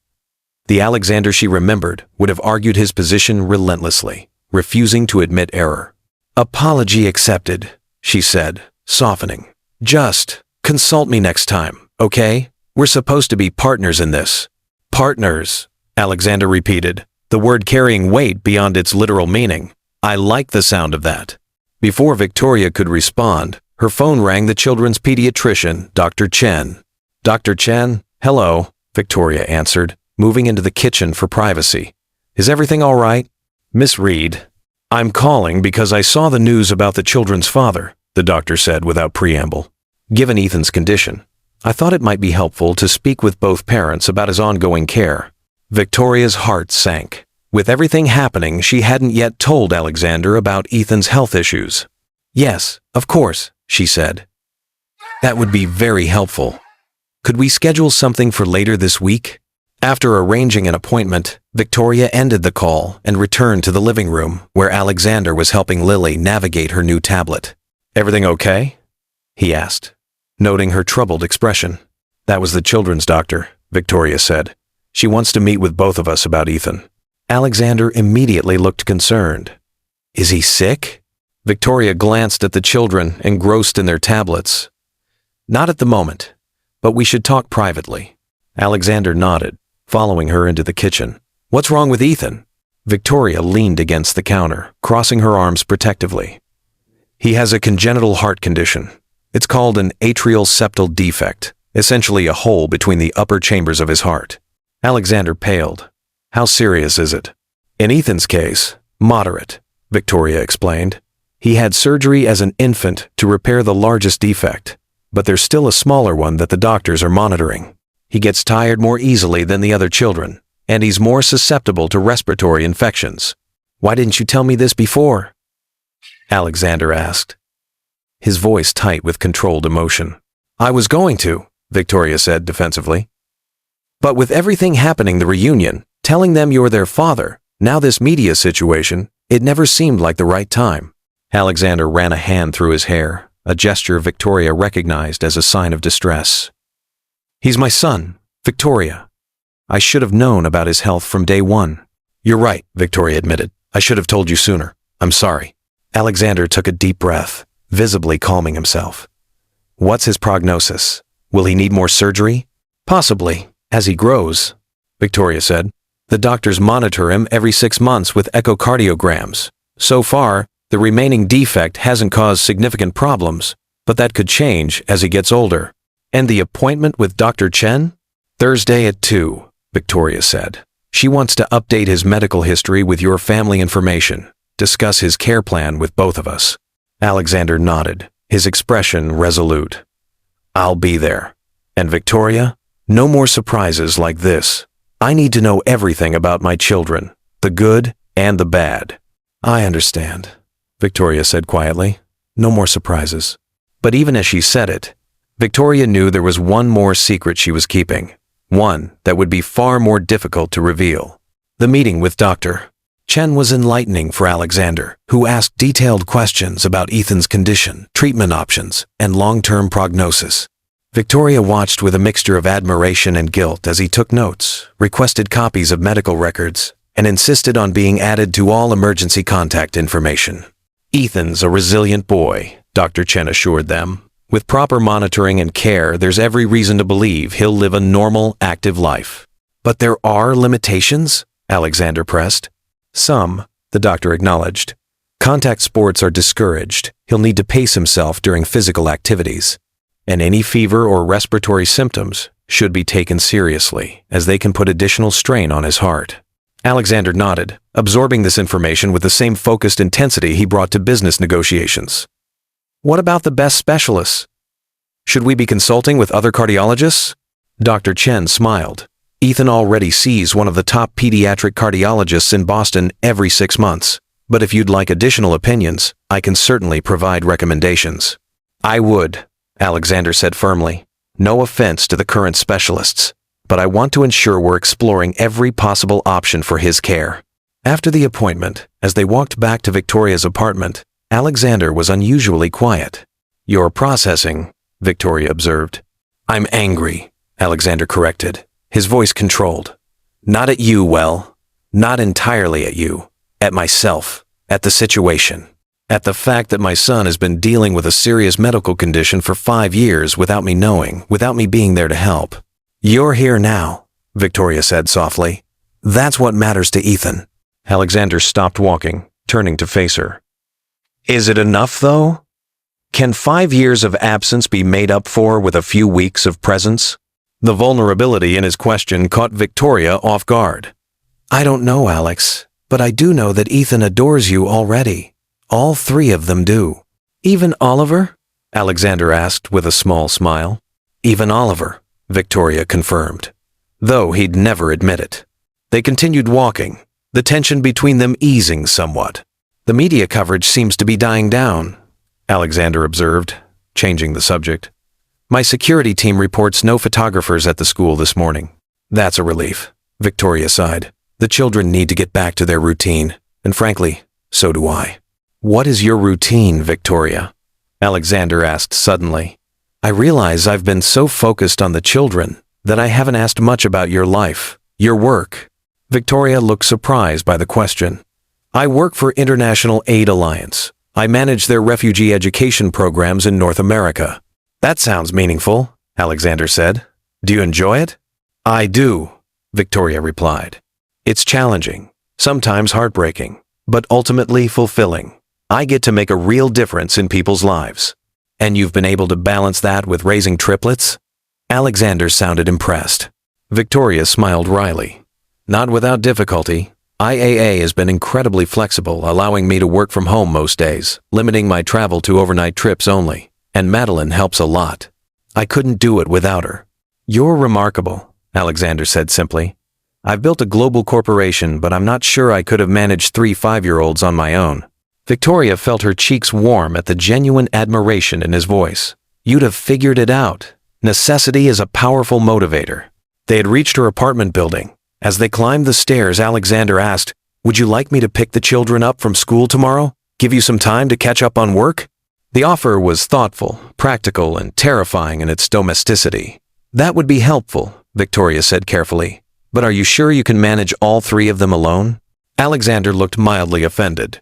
The Alexander she remembered would have argued his position relentlessly, refusing to admit error. Apology accepted, she said, softening. Just consult me next time, okay? We're supposed to be partners in this. Partners, Alexander repeated, the word carrying weight beyond its literal meaning. I like the sound of that. Before Victoria could respond, her phone rang the children's pediatrician, Dr. Chen. Dr. Chen, hello, Victoria answered, moving into the kitchen for privacy. Is everything all right? Miss Reed, I'm calling because I saw the news about the children's father, the doctor said without preamble. Given Ethan's condition, I thought it might be helpful to speak with both parents about his ongoing care. Victoria's heart sank. With everything happening, she hadn't yet told Alexander about Ethan's health issues. Yes, of course, she said. That would be very helpful. Could we schedule something for later this week? After arranging an appointment, Victoria ended the call and returned to the living room where Alexander was helping Lily navigate her new tablet. Everything okay? He asked, noting her troubled expression. That was the children's doctor, Victoria said. She wants to meet with both of us about Ethan. Alexander immediately looked concerned. Is he sick? Victoria glanced at the children engrossed in their tablets. Not at the moment, but we should talk privately. Alexander nodded, following her into the kitchen. What's wrong with Ethan? Victoria leaned against the counter, crossing her arms protectively. He has a congenital heart condition. It's called an atrial septal defect, essentially a hole between the upper chambers of his heart. Alexander paled. How serious is it? In Ethan's case, moderate, Victoria explained. He had surgery as an infant to repair the largest defect, but there's still a smaller one that the doctors are monitoring. He gets tired more easily than the other children, and he's more susceptible to respiratory infections. Why didn't you tell me this before? Alexander asked, his voice tight with controlled emotion. I was going to, Victoria said defensively. But with everything happening, the reunion, telling them you're their father, now this media situation, it never seemed like the right time. Alexander ran a hand through his hair, a gesture Victoria recognized as a sign of distress. He's my son, Victoria. I should have known about his health from day one. You're right, Victoria admitted. I should have told you sooner. I'm sorry. Alexander took a deep breath, visibly calming himself. What's his prognosis? Will he need more surgery? Possibly, as he grows, Victoria said. The doctors monitor him every 6 months with echocardiograms. So far, the remaining defect hasn't caused significant problems, but that could change as he gets older. And the appointment with Dr. Chen? Thursday at 2, Victoria said. She wants to update his medical history with your family information, discuss his care plan with both of us. Alexander nodded, his expression resolute. I'll be there. And Victoria, no more surprises like this. I need to know everything about my children, the good and the bad. I understand, Victoria said quietly. No more surprises. But even as she said it, Victoria knew there was one more secret she was keeping, one that would be far more difficult to reveal. The meeting with Dr. Chen was enlightening for Alexander, who asked detailed questions about Ethan's condition, treatment options, and long-term prognosis. Victoria watched with a mixture of admiration and guilt as he took notes, requested copies of medical records, and insisted on being added to all emergency contact information. Ethan's a resilient boy, Dr. Chen assured them. With proper monitoring and care, there's every reason to believe he'll live a normal, active life. But there are limitations? Alexander pressed. Some, the doctor acknowledged. Contact sports are discouraged. He'll need to pace himself during physical activities. And any fever or respiratory symptoms should be taken seriously, as they can put additional strain on his heart. Alexander nodded, absorbing this information with the same focused intensity he brought to business negotiations. What about the best specialists? Should we be consulting with other cardiologists? Dr. Chen smiled. Ethan already sees one of the top pediatric cardiologists in Boston every 6 months. But if you'd like additional opinions, I can certainly provide recommendations. I would, Alexander said firmly. No offense to the current specialists, but I want to ensure we're exploring every possible option for his care. After the appointment, as they walked back to Victoria's apartment, Alexander was unusually quiet. You're processing, Victoria observed. I'm angry, Alexander corrected, his voice controlled. Not at you, well, not entirely at you, at myself, at the situation. At the fact that my son has been dealing with a serious medical condition for 5 years without me knowing, without me being there to help. You're here now, Victoria said softly. That's what matters to Ethan. Alexander stopped walking, turning to face her. Is it enough, though? Can 5 years of absence be made up for with a few weeks of presence? The vulnerability in his question caught Victoria off guard. I don't know, Alex, but I do know that Ethan adores you already. All 3 of them do. Even Oliver? Alexander asked with a small smile. Even Oliver, Victoria confirmed, though he'd never admit it. They continued walking, the tension between them easing somewhat. The media coverage seems to be dying down, Alexander observed, changing the subject. My security team reports no photographers at the school this morning. That's a relief, Victoria sighed. The children need to get back to their routine, and frankly, so do I. What is your routine, Victoria? Alexander asked suddenly. I realize I've been so focused on the children that I haven't asked much about your life, your work. Victoria looked surprised by the question. I work for International Aid Alliance. I manage their refugee education programs in North America. That sounds meaningful, Alexander said. Do you enjoy it? I do, Victoria replied. It's challenging, sometimes heartbreaking, but ultimately fulfilling. I get to make a real difference in people's lives. And you've been able to balance that with raising triplets? Alexander sounded impressed. Victoria smiled wryly. Not without difficulty. IAA has been incredibly flexible, allowing me to work from home most days, limiting my travel to overnight trips only. And Madeline helps a lot. I couldn't do it without her. You're remarkable, Alexander said simply. I've built a global corporation, but I'm not sure I could have managed 3 5-year-olds on my own. Victoria felt her cheeks warm at the genuine admiration in his voice. You'd have figured it out. Necessity is a powerful motivator. They had reached her apartment building. As they climbed the stairs, Alexander asked, "Would you like me to pick the children up from school tomorrow? Give you some time to catch up on work?" The offer was thoughtful, practical, and terrifying in its domesticity. "That would be helpful," Victoria said carefully. "But are you sure you can manage all 3 of them alone?" Alexander looked mildly offended.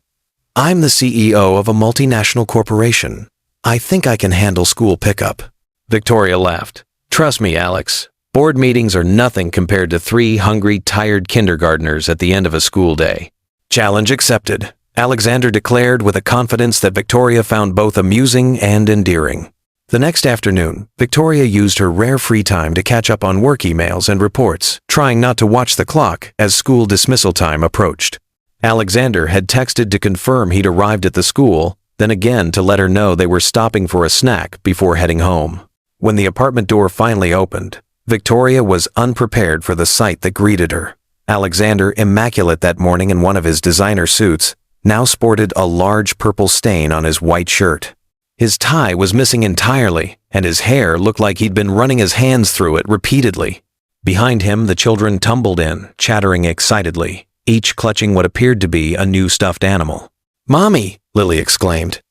"I'm the CEO of a multinational corporation. I think I can handle school pickup." Victoria laughed. "Trust me, Alex. Board meetings are nothing compared to 3 hungry, tired kindergartners at the end of a school day." "Challenge accepted," Alexander declared with a confidence that Victoria found both amusing and endearing. The next afternoon, Victoria used her rare free time to catch up on work emails and reports, trying not to watch the clock as school dismissal time approached. Alexander had texted to confirm he'd arrived at the school, then again to let her know they were stopping for a snack before heading home. When the apartment door finally opened, Victoria was unprepared for the sight that greeted her. Alexander, immaculate that morning in one of his designer suits, now sported a large purple stain on his white shirt. His tie was missing entirely, and his hair looked like he'd been running his hands through it repeatedly. Behind him, the children tumbled in, chattering excitedly, each clutching what appeared to be a new stuffed animal. "Mommy," Lily exclaimed.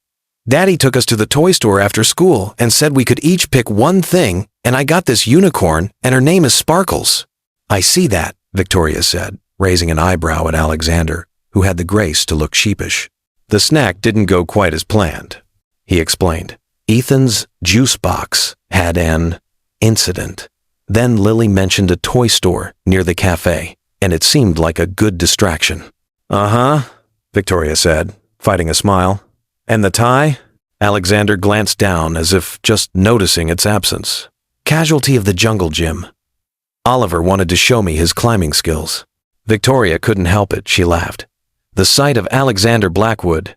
"Daddy took us to the toy store after school and said we could each pick one thing, and I got this unicorn, and her name is Sparkles." "I see that," Victoria said, raising an eyebrow at Alexander, who had the grace to look sheepish. "The snack didn't go quite as planned," he explained. "Ethan's juice box had an incident." Then Lily mentioned a toy store near the cafe, and it seemed like a good distraction. "Uh-huh," Victoria said, fighting a smile. "And the tie?" Alexander glanced down as if just noticing its absence. "Casualty of the jungle gym. Oliver wanted to show me his climbing skills." Victoria couldn't help it, she laughed. The sight of Alexander Blackwood,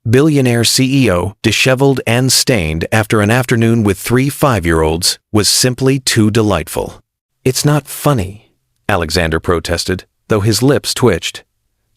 Billionaire CEO, disheveled and stained after an afternoon with 3 5-year-olds, was simply too delightful. "It's not funny," Alexander protested, though his lips twitched.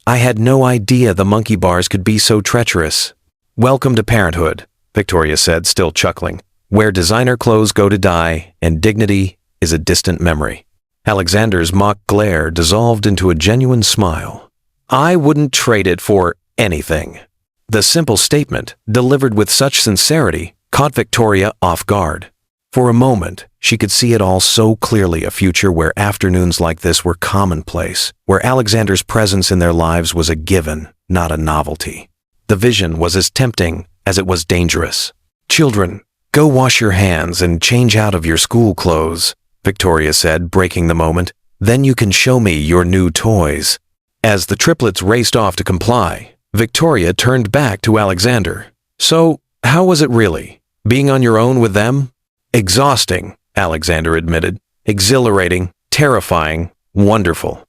"I had no idea the monkey bars could be so treacherous." "Welcome to parenthood," Victoria said, still chuckling, "where designer clothes go to die and dignity is a distant memory." Alexander's mock glare dissolved into a genuine smile. "I wouldn't trade it for anything." The simple statement, delivered with such sincerity, caught Victoria off guard. For a moment, she could see it all so clearly, a future where afternoons like this were commonplace, where Alexander's presence in their lives was a given, not a novelty. The vision was as tempting as it was dangerous. "Children, go wash your hands and change out of your school clothes," Victoria said, breaking the moment. "Then you can show me your new toys." As the triplets raced off to comply, Victoria turned back to Alexander. "So, how was it really, being on your own with them?" "Exhausting," Alexander admitted. "Exhilarating, terrifying, wonderful."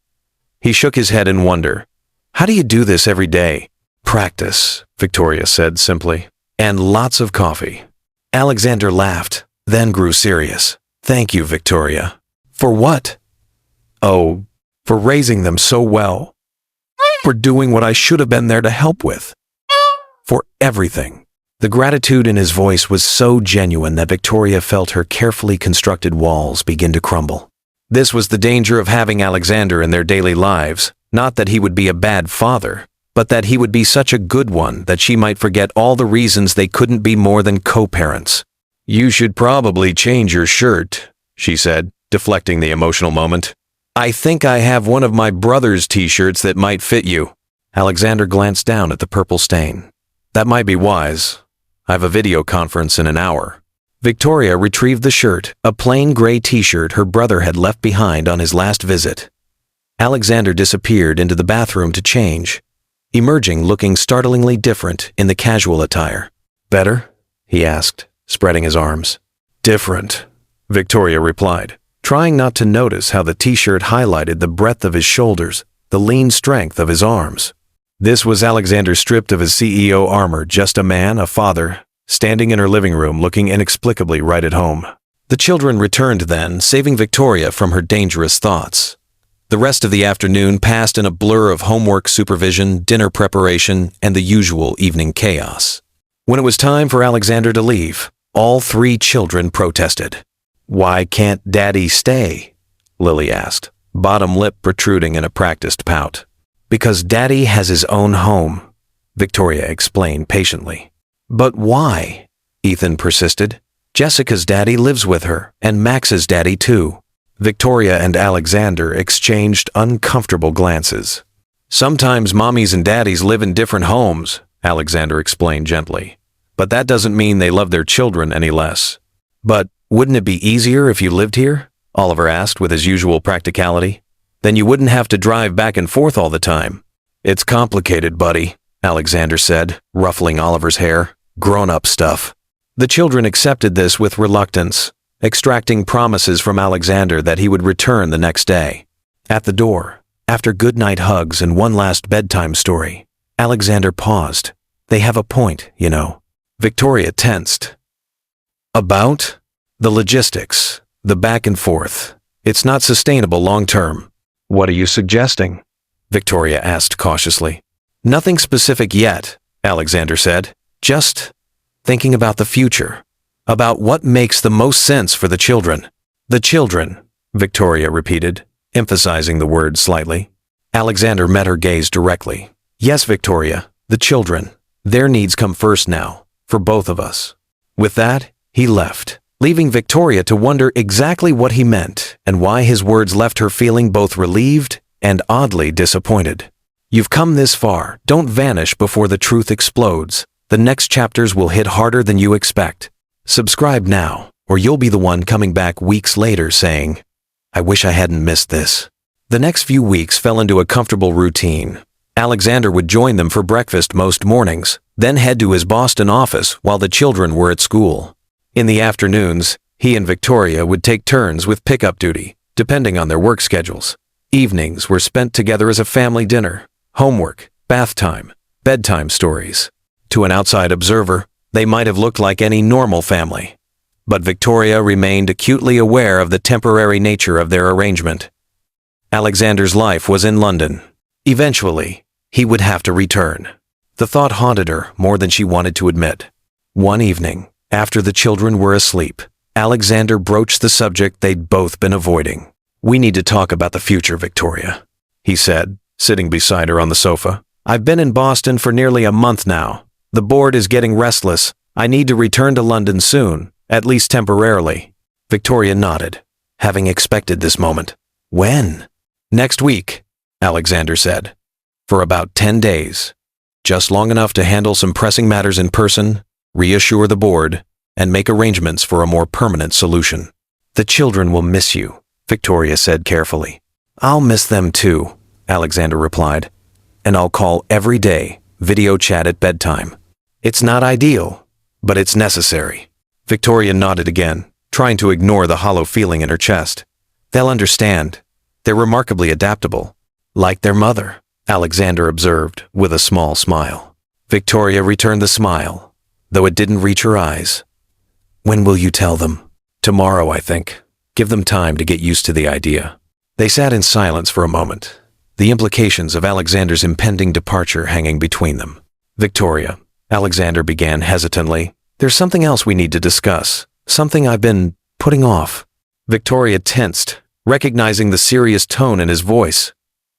He shook his head in wonder. "How do you do this every day?" "Practice," Victoria said simply. "And lots of coffee." Alexander laughed, then grew serious. "Thank you, Victoria." "For what?" "Oh, for raising them so well. For doing what I should have been there to help with. For everything." The gratitude in his voice was so genuine that Victoria felt her carefully constructed walls begin to crumble. This was the danger of having Alexander in their daily lives, not that he would be a bad father, but that he would be such a good one that she might forget all the reasons they couldn't be more than co-parents. "You should probably change your shirt," she said, deflecting the emotional moment. "I think I have one of my brother's t-shirts that might fit you." Alexander glanced down at the purple stain. "That might be wise. I have a video conference in an hour." Victoria retrieved the shirt, a plain gray t-shirt her brother had left behind on his last visit. Alexander disappeared into the bathroom to change, emerging looking startlingly different in the casual attire. "Better?" he asked, spreading his arms. "Different," Victoria replied, trying not to notice how the t-shirt highlighted the breadth of his shoulders, the lean strength of his arms. This was Alexander stripped of his CEO armor, just a man, a father, standing in her living room looking inexplicably right at home. The children returned then, saving Victoria from her dangerous thoughts. The rest of the afternoon passed in a blur of homework supervision, dinner preparation, and the usual evening chaos. When it was time for Alexander to leave, all three children protested. "Why can't Daddy stay?" Lily asked, bottom lip protruding in a practiced pout. "Because Daddy has his own home," Victoria explained patiently. "But why?" Ethan persisted. "Jessica's daddy lives with her, and Max's daddy too." Victoria and Alexander exchanged uncomfortable glances. "Sometimes mommies and daddies live in different homes," Alexander explained gently. "But that doesn't mean they love their children any less." "But wouldn't it be easier if you lived here?" Oliver asked with his usual practicality. "Then you wouldn't have to drive back and forth all the time." "It's complicated, buddy," Alexander said, ruffling Oliver's hair. "Grown-up stuff." The children accepted this with reluctance, extracting promises from Alexander that he would return the next day. At the door, after goodnight hugs and one last bedtime story, Alexander paused. "They have a point, you know." Victoria tensed. "About?" "The logistics, the back and forth. It's not sustainable long-term." "What are you suggesting?" Victoria asked cautiously. "Nothing specific yet," Alexander said. "Just thinking about the future. About what makes the most sense for the children." "The children," Victoria repeated, emphasizing the word slightly. Alexander met her gaze directly. "Yes, Victoria, the children. Their needs come first now, for both of us." With that, he left, leaving Victoria to wonder exactly what he meant and why his words left her feeling both relieved and oddly disappointed. You've come this far. Don't vanish before the truth explodes. The next chapters will hit harder than you expect. Subscribe now, or you'll be the one coming back weeks later saying, "I wish I hadn't missed this." The next few weeks fell into a comfortable routine. Alexander would join them for breakfast most mornings, then head to his Boston office while the children were at school. In the afternoons, he and Victoria would take turns with pickup duty, depending on their work schedules. Evenings were spent together as a family dinner, homework, bath time, bedtime stories. To an outside observer, they might have looked like any normal family. But Victoria remained acutely aware of the temporary nature of their arrangement. Alexander's life was in London. Eventually, he would have to return. The thought haunted her more than she wanted to admit. One evening, after the children were asleep, Alexander broached the subject they'd both been avoiding. "We need to talk about the future, Victoria," he said, sitting beside her on the sofa. "I've been in Boston for nearly a month now. The board is getting restless. I need to return to London soon, at least temporarily." Victoria nodded, having expected this moment. "When?" "Next week," Alexander said. "For about 10 days. Just long enough to handle some pressing matters in person, reassure the board, and make arrangements for a more permanent solution." "The children will miss you," Victoria said carefully. "I'll miss them too," Alexander replied. "And I'll call every day, video chat at bedtime. It's not ideal, but it's necessary." Victoria nodded again, trying to ignore the hollow feeling in her chest. "They'll understand. They're remarkably adaptable. Like their mother," Alexander observed with a small smile. Victoria returned the smile, though it didn't reach her eyes. "When will you tell them?" "Tomorrow, I think. Give them time to get used to the idea." They sat in silence for a moment, the implications of Alexander's impending departure hanging between them. "Victoria," Alexander began hesitantly, "there's something else we need to discuss, something I've been putting off." Victoria tensed, recognizing the serious tone in his voice.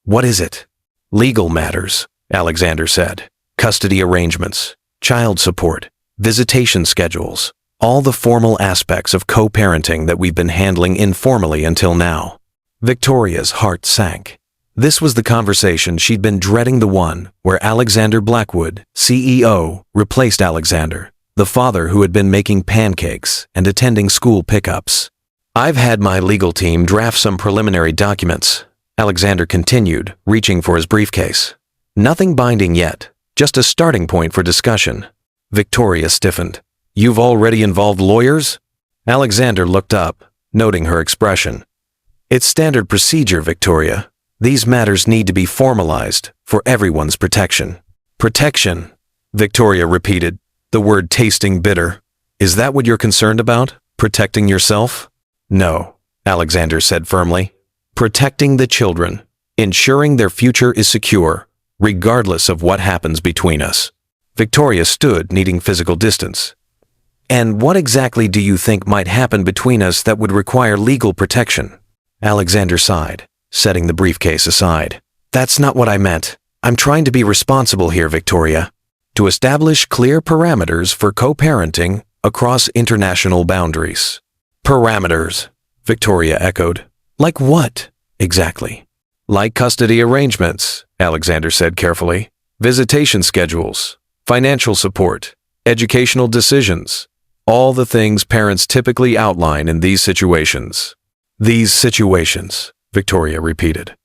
"What is it?" "Legal matters," Alexander said. "Custody arrangements, child support, visitation schedules, all the formal aspects of co-parenting that we've been handling informally until now." Victoria's heart sank. This was the conversation she'd been dreading, the one where Alexander Blackwood, CEO, replaced Alexander, the father who had been making pancakes and attending school pickups. "I've had my legal team draft some preliminary documents," Alexander continued, reaching for his briefcase. "Nothing binding yet, just a starting point for discussion." Victoria stiffened. "You've already involved lawyers?" Alexander looked up, noting her expression. "It's standard procedure, Victoria. These matters need to be formalized for everyone's protection." "Protection," Victoria repeated, the word tasting bitter. "Is that what you're concerned about? Protecting yourself?" "No," Alexander said firmly. Protecting the children, ensuring their future is secure, regardless of what happens between us. Victoria stood, needing physical distance. And what exactly do you think might happen between us that would require legal protection? Alexander sighed, setting the briefcase aside. That's not what I meant. I'm trying to be responsible here, Victoria. To establish clear parameters for co-parenting across international boundaries. Parameters, Victoria echoed. Like what, exactly? Like custody arrangements, Alexander said carefully. Visitation schedules, financial support, educational decisions. All the things parents typically outline in these situations. These situations, Victoria repeated.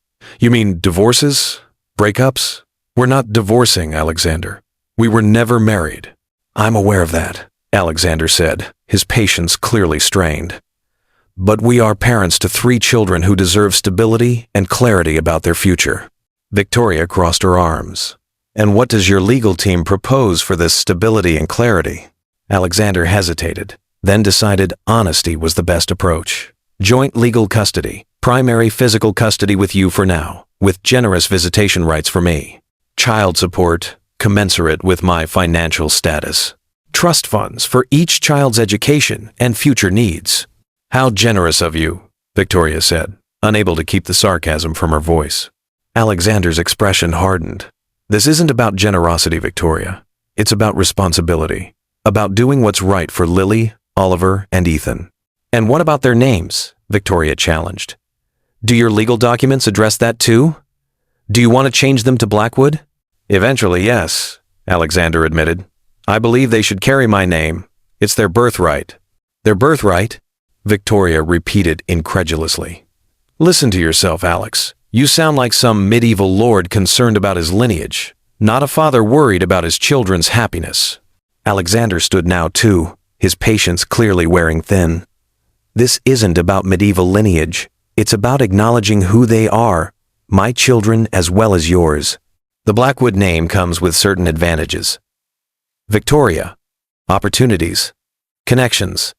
You mean divorces? Breakups? We're not divorcing, Alexander. We were never married. I'm aware of that, Alexander said, his patience clearly strained. But we are parents to 3 children who deserve stability and clarity about their future. Victoria crossed her arms. And what does your legal team propose for this stability and clarity? Alexander hesitated, then decided honesty was the best approach. Joint legal custody, primary physical custody with you for now, with generous visitation rights for me. Child support, commensurate with my financial status. Trust funds for each child's education and future needs. How generous of you, Victoria said, unable to keep the sarcasm from her voice. Alexander's expression hardened. This isn't about generosity, Victoria. It's about responsibility. About doing what's right for Lily, Oliver, and Ethan. And what about their names? Victoria challenged. Do your legal documents address that too? Do you want to change them to Blackwood? Eventually, yes, Alexander admitted. I believe they should carry my name. It's their birthright. Their birthright? Victoria repeated incredulously. Listen to yourself, Alex. You sound like some medieval lord concerned about his lineage, not a father worried about his children's happiness. Alexander stood now too, his patience clearly wearing thin. This isn't about medieval lineage. It's about acknowledging who they are, my children as well as yours. The Blackwood name comes with certain advantages. Victoria, opportunities, connections,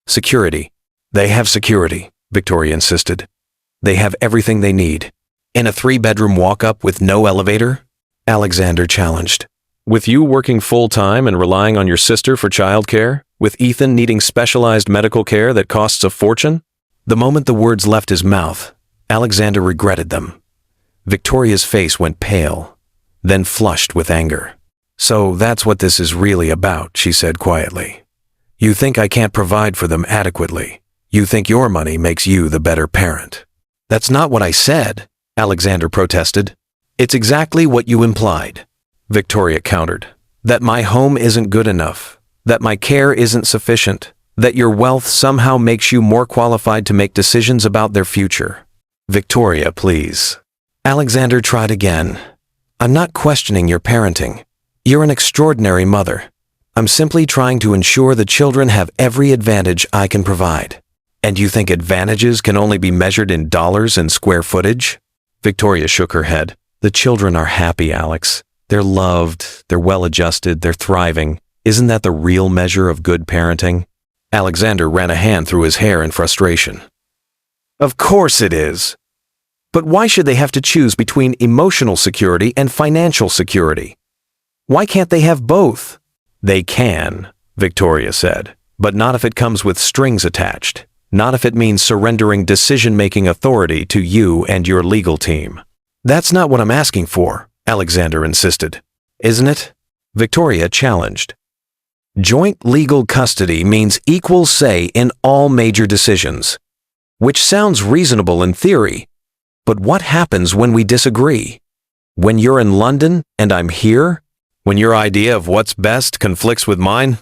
security. They have security, Victoria insisted. They have everything they need. In a 3-bedroom walk-up with no elevator? Alexander challenged. With you working full-time and relying on your sister for childcare? With Ethan needing specialized medical care that costs a fortune? The moment the words left his mouth, Alexander regretted them. Victoria's face went pale, then flushed with anger. So that's what this is really about, she said quietly. You think I can't provide for them adequately. You think your money makes you the better parent. That's not what I said, Alexander protested. It's exactly what you implied. Victoria countered. That my home isn't good enough. That my care isn't sufficient. That your wealth somehow makes you more qualified to make decisions about their future. Victoria, please. Alexander tried again. I'm not questioning your parenting. You're an extraordinary mother. I'm simply trying to ensure the children have every advantage I can provide. And you think advantages can only be measured in dollars and square footage? Victoria shook her head. The children are happy, Alex. They're loved, they're well-adjusted, they're thriving. Isn't that the real measure of good parenting? Alexander ran a hand through his hair in frustration. Of course it is. But why should they have to choose between emotional security and financial security? Why can't they have both? They can, Victoria said, but not if it comes with strings attached. Not if it means surrendering decision-making authority to you and your legal team. That's not what I'm asking for, Alexander insisted. Isn't it? Victoria challenged. Joint legal custody means equal say in all major decisions, which sounds reasonable in theory. But what happens when we disagree? When you're in London and I'm here? When your idea of what's best conflicts with mine?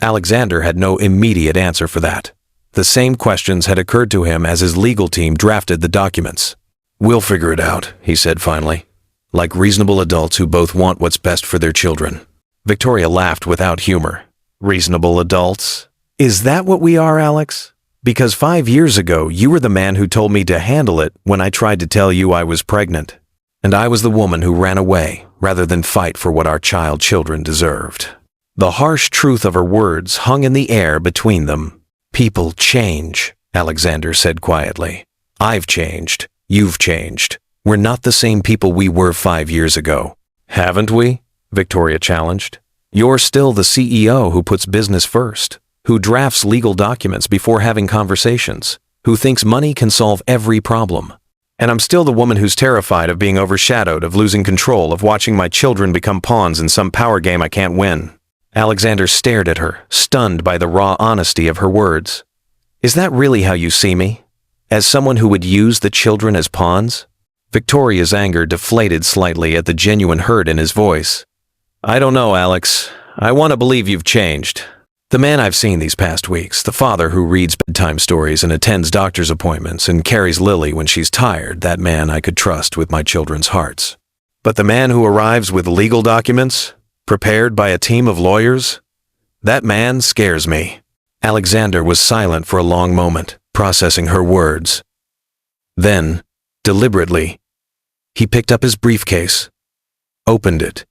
Alexander had no immediate answer for that. The same questions had occurred to him as his legal team drafted the documents. We'll figure it out, he said finally. Like reasonable adults who both want what's best for their children. Victoria laughed without humor. Reasonable adults? Is that what we are, Alex? Because 5 years ago, you were the man who told me to handle it when I tried to tell you I was pregnant. And I was the woman who ran away rather than fight for what our children deserved. The harsh truth of her words hung in the air between them. People change, Alexander said quietly. I've changed. You've changed. We're not the same people we were 5 years ago. Haven't we? Victoria challenged. You're still the CEO who puts business first, who drafts legal documents before having conversations, who thinks money can solve every problem. And I'm still the woman who's terrified of being overshadowed, of losing control, of watching my children become pawns in some power game I can't win. Alexander stared at her, stunned by the raw honesty of her words. Is that really how you see me? As someone who would use the children as pawns? Victoria's anger deflated slightly at the genuine hurt in his voice. I don't know, Alex. I want to believe you've changed. The man I've seen these past weeks, the father who reads bedtime stories and attends doctor's appointments and carries Lily when she's tired, that man I could trust with my children's hearts. But the man who arrives with legal documents, prepared by a team of lawyers, that man scares me. Alexander was silent for a long moment, processing her words. Then, deliberately, he picked up his briefcase, opened it,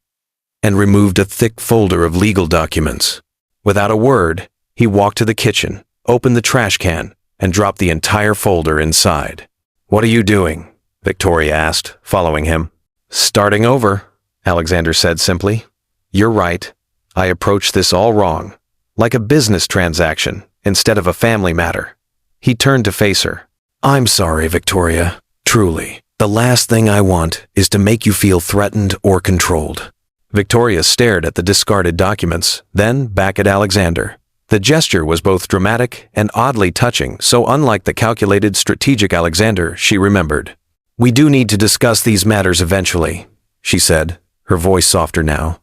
and removed a thick folder of legal documents. Without a word, he walked to the kitchen, opened the trash can, and dropped the entire folder inside. What are you doing? Victoria asked, following him. Starting over, Alexander said simply. You're right. I approached this all wrong, like a business transaction instead of a family matter. He turned to face her. I'm sorry, Victoria. Truly. The last thing I want is to make you feel threatened or controlled. Victoria stared at the discarded documents, then back at Alexander. The gesture was both dramatic and oddly touching, so unlike the calculated, strategic Alexander she remembered. We do need to discuss these matters eventually, she said, her voice softer now.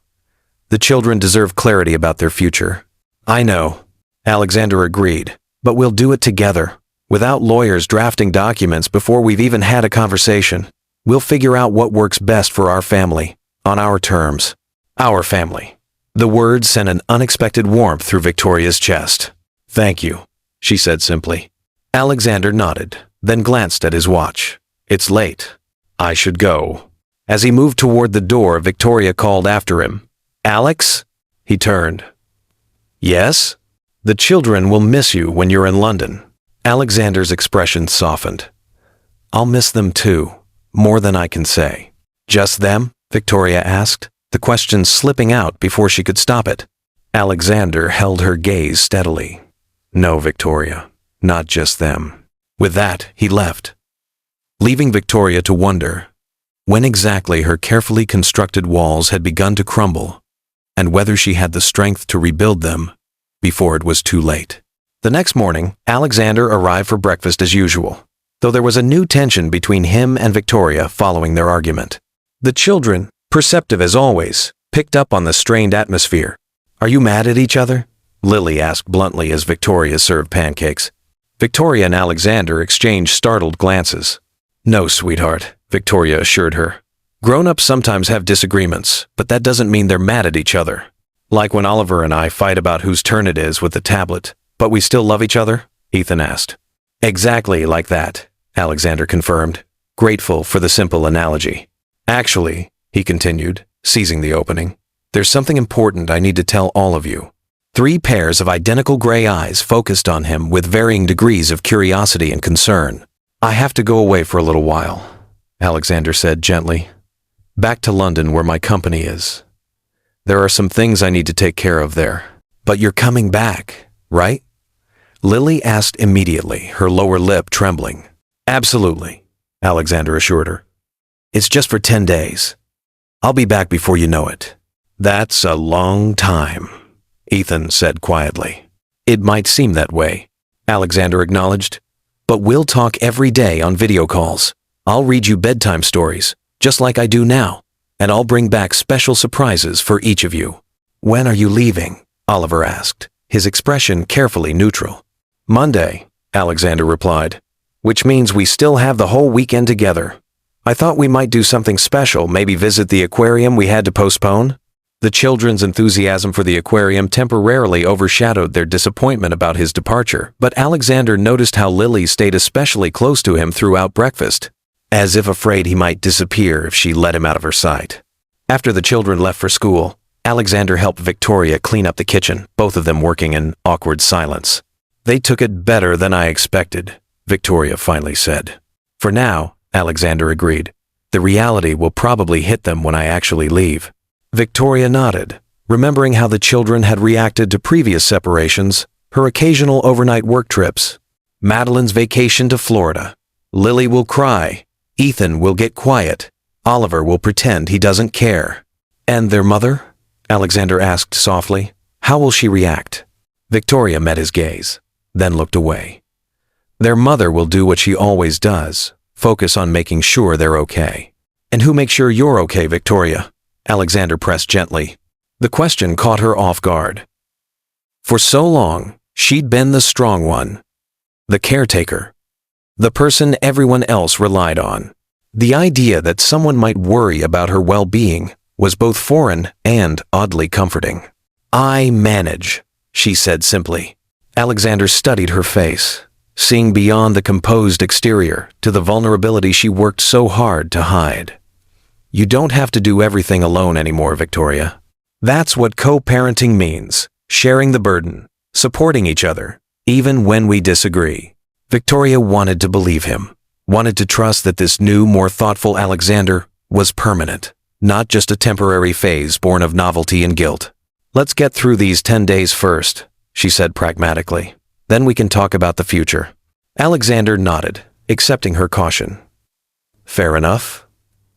The children deserve clarity about their future. I know, Alexander agreed, but we'll do it together, without lawyers drafting documents before we've even had a conversation. We'll figure out what works best for our family. On our terms. Our family. The words sent an unexpected warmth through Victoria's chest. Thank you, she said simply. Alexander nodded, then glanced at his watch. It's late. I should go. As he moved toward the door, Victoria called after him. Alex? He turned. Yes? The children will miss you when you're in London. Alexander's expression softened. I'll miss them too, more than I can say. Just them? Victoria asked, the question slipping out before she could stop it. Alexander held her gaze steadily. No, Victoria, not just them. With that, he left, leaving Victoria to wonder when exactly her carefully constructed walls had begun to crumble, and whether she had the strength to rebuild them before it was too late. The next morning, Alexander arrived for breakfast as usual, though there was a new tension between him and Victoria following their argument. The children, perceptive as always, picked up on the strained atmosphere. Are you mad at each other? Lily asked bluntly as Victoria served pancakes. Victoria and Alexander exchanged startled glances. No, sweetheart, Victoria assured her. Grown-ups sometimes have disagreements, but that doesn't mean they're mad at each other. Like when Oliver and I fight about whose turn it is with the tablet, but we still love each other? Ethan asked. Exactly like that, Alexander confirmed, grateful for the simple analogy. Actually, he continued, seizing the opening, there's something important I need to tell all of you. 3 pairs of identical gray eyes focused on him with varying degrees of curiosity and concern. I have to go away for a little while, Alexander said gently. Back to London where my company is. There are some things I need to take care of there. But you're coming back, right? Lily asked immediately, her lower lip trembling. Absolutely, Alexander assured her. It's just for 10 days. I'll be back before you know it. That's a long time, Ethan said quietly. It might seem that way, Alexander acknowledged. But we'll talk every day on video calls. I'll read you bedtime stories, just like I do now, and I'll bring back special surprises for each of you. When are you leaving? Oliver asked, his expression carefully neutral. Monday, Alexander replied, which means we still have the whole weekend together. I thought we might do something special, maybe visit the aquarium we had to postpone. The children's enthusiasm for the aquarium temporarily overshadowed their disappointment about his departure, but Alexander noticed how Lily stayed especially close to him throughout breakfast, as if afraid he might disappear if she let him out of her sight. After the children left for school, Alexander helped Victoria clean up the kitchen, both of them working in awkward silence. They took it better than I expected, Victoria finally said. For now, Alexander agreed. "The reality will probably hit them when I actually leave." Victoria nodded, remembering how the children had reacted to previous separations, her occasional overnight work trips, Madeline's vacation to Florida. Lily will cry, Ethan will get quiet, Oliver will pretend he doesn't care. "And their mother?" Alexander asked softly. "How will she react?" Victoria met his gaze, then looked away. "Their mother will do what she always does, focus on making sure they're okay." "And who makes sure you're okay, Victoria?" Alexander pressed gently. The question caught her off guard. For so long, she'd been the strong one, the caretaker, the person everyone else relied on. The idea that someone might worry about her well-being was both foreign and oddly comforting. "I manage," she said simply. Alexander studied her face, seeing beyond the composed exterior to the vulnerability she worked so hard to hide. "You don't have to do everything alone anymore, Victoria. That's what co-parenting means, sharing the burden, supporting each other, even when we disagree." Victoria wanted to believe him, wanted to trust that this new, more thoughtful Alexander was permanent, not just a temporary phase born of novelty and guilt. "Let's get through these 10 days first," she said pragmatically. "Then we can talk about the future." Alexander nodded, accepting her caution. "Fair enough.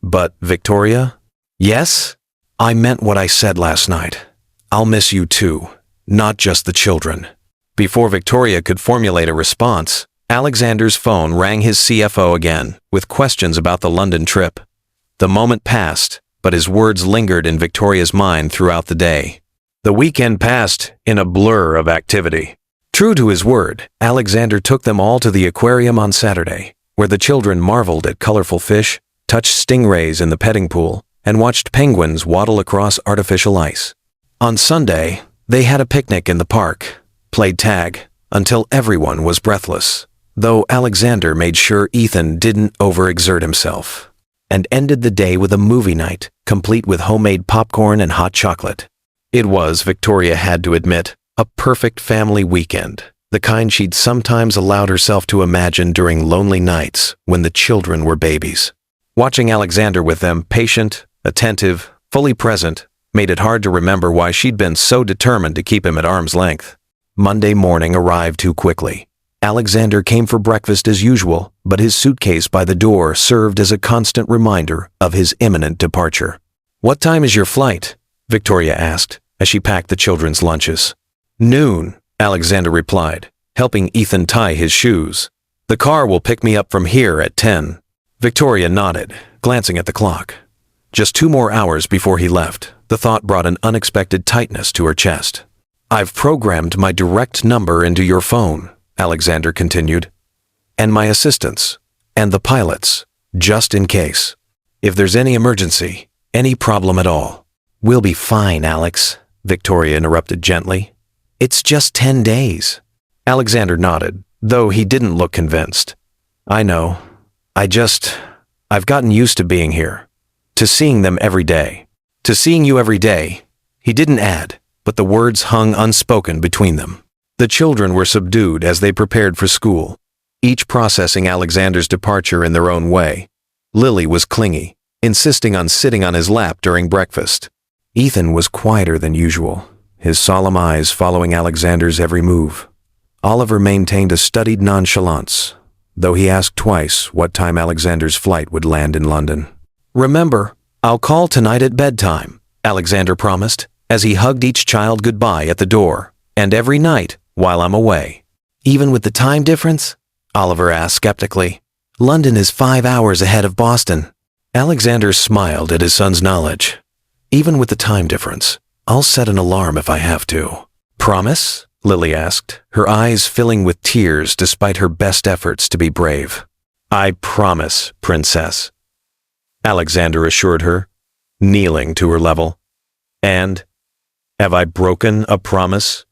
But, Victoria?" "Yes? I meant what I said last night. I'll miss you too, not just the children." Before Victoria could formulate a response, Alexander's phone rang his CFO again, with questions about the London trip. The moment passed, but his words lingered in Victoria's mind throughout the day. The weekend passed in a blur of activity. True to his word, Alexander took them all to the aquarium on Saturday, where the children marveled at colorful fish, touched stingrays in the petting pool, and watched penguins waddle across artificial ice. On Sunday, they had a picnic in the park, played tag, until everyone was breathless, though Alexander made sure Ethan didn't overexert himself, and ended the day with a movie night, complete with homemade popcorn and hot chocolate. It was, Victoria had to admit, a perfect family weekend, the kind she'd sometimes allowed herself to imagine during lonely nights when the children were babies. Watching Alexander with them, patient, attentive, fully present, made it hard to remember why she'd been so determined to keep him at arm's length. Monday morning arrived too quickly. Alexander came for breakfast as usual, but his suitcase by the door served as a constant reminder of his imminent departure. "What time is your flight?" Victoria asked, as she packed the children's lunches. "Noon," Alexander replied, helping Ethan tie his shoes. "The car will pick me up from here at 10. Victoria nodded, glancing at the clock. Just 2 more hours before he left, the thought brought an unexpected tightness to her chest. "I've programmed my direct number into your phone," Alexander continued, "and my assistants, and the pilots, just in case. If there's any emergency, any problem at all." "We'll be fine, Alex," Victoria interrupted gently. "It's just 10 days. Alexander nodded, though he didn't look convinced. "I know. I've gotten used to being here, to seeing them every day. To seeing you every day," he didn't add, but the words hung unspoken between them. The children were subdued as they prepared for school, each processing Alexander's departure in their own way. Lily was clingy, insisting on sitting on his lap during breakfast. Ethan was quieter than usual, his solemn eyes following Alexander's every move. Oliver maintained a studied nonchalance, though he asked twice what time Alexander's flight would land in London. "Remember, I'll call tonight at bedtime," Alexander promised, as he hugged each child goodbye at the door, "and every night while I'm away." "Even with the time difference?" Oliver asked skeptically. "London is 5 hours ahead of Boston." Alexander smiled at his son's knowledge. "Even with the time difference, I'll set an alarm if I have to." "Promise?" Lily asked, her eyes filling with tears despite her best efforts to be brave. "I promise, princess," Alexander assured her, kneeling to her level. "And have I broken a promise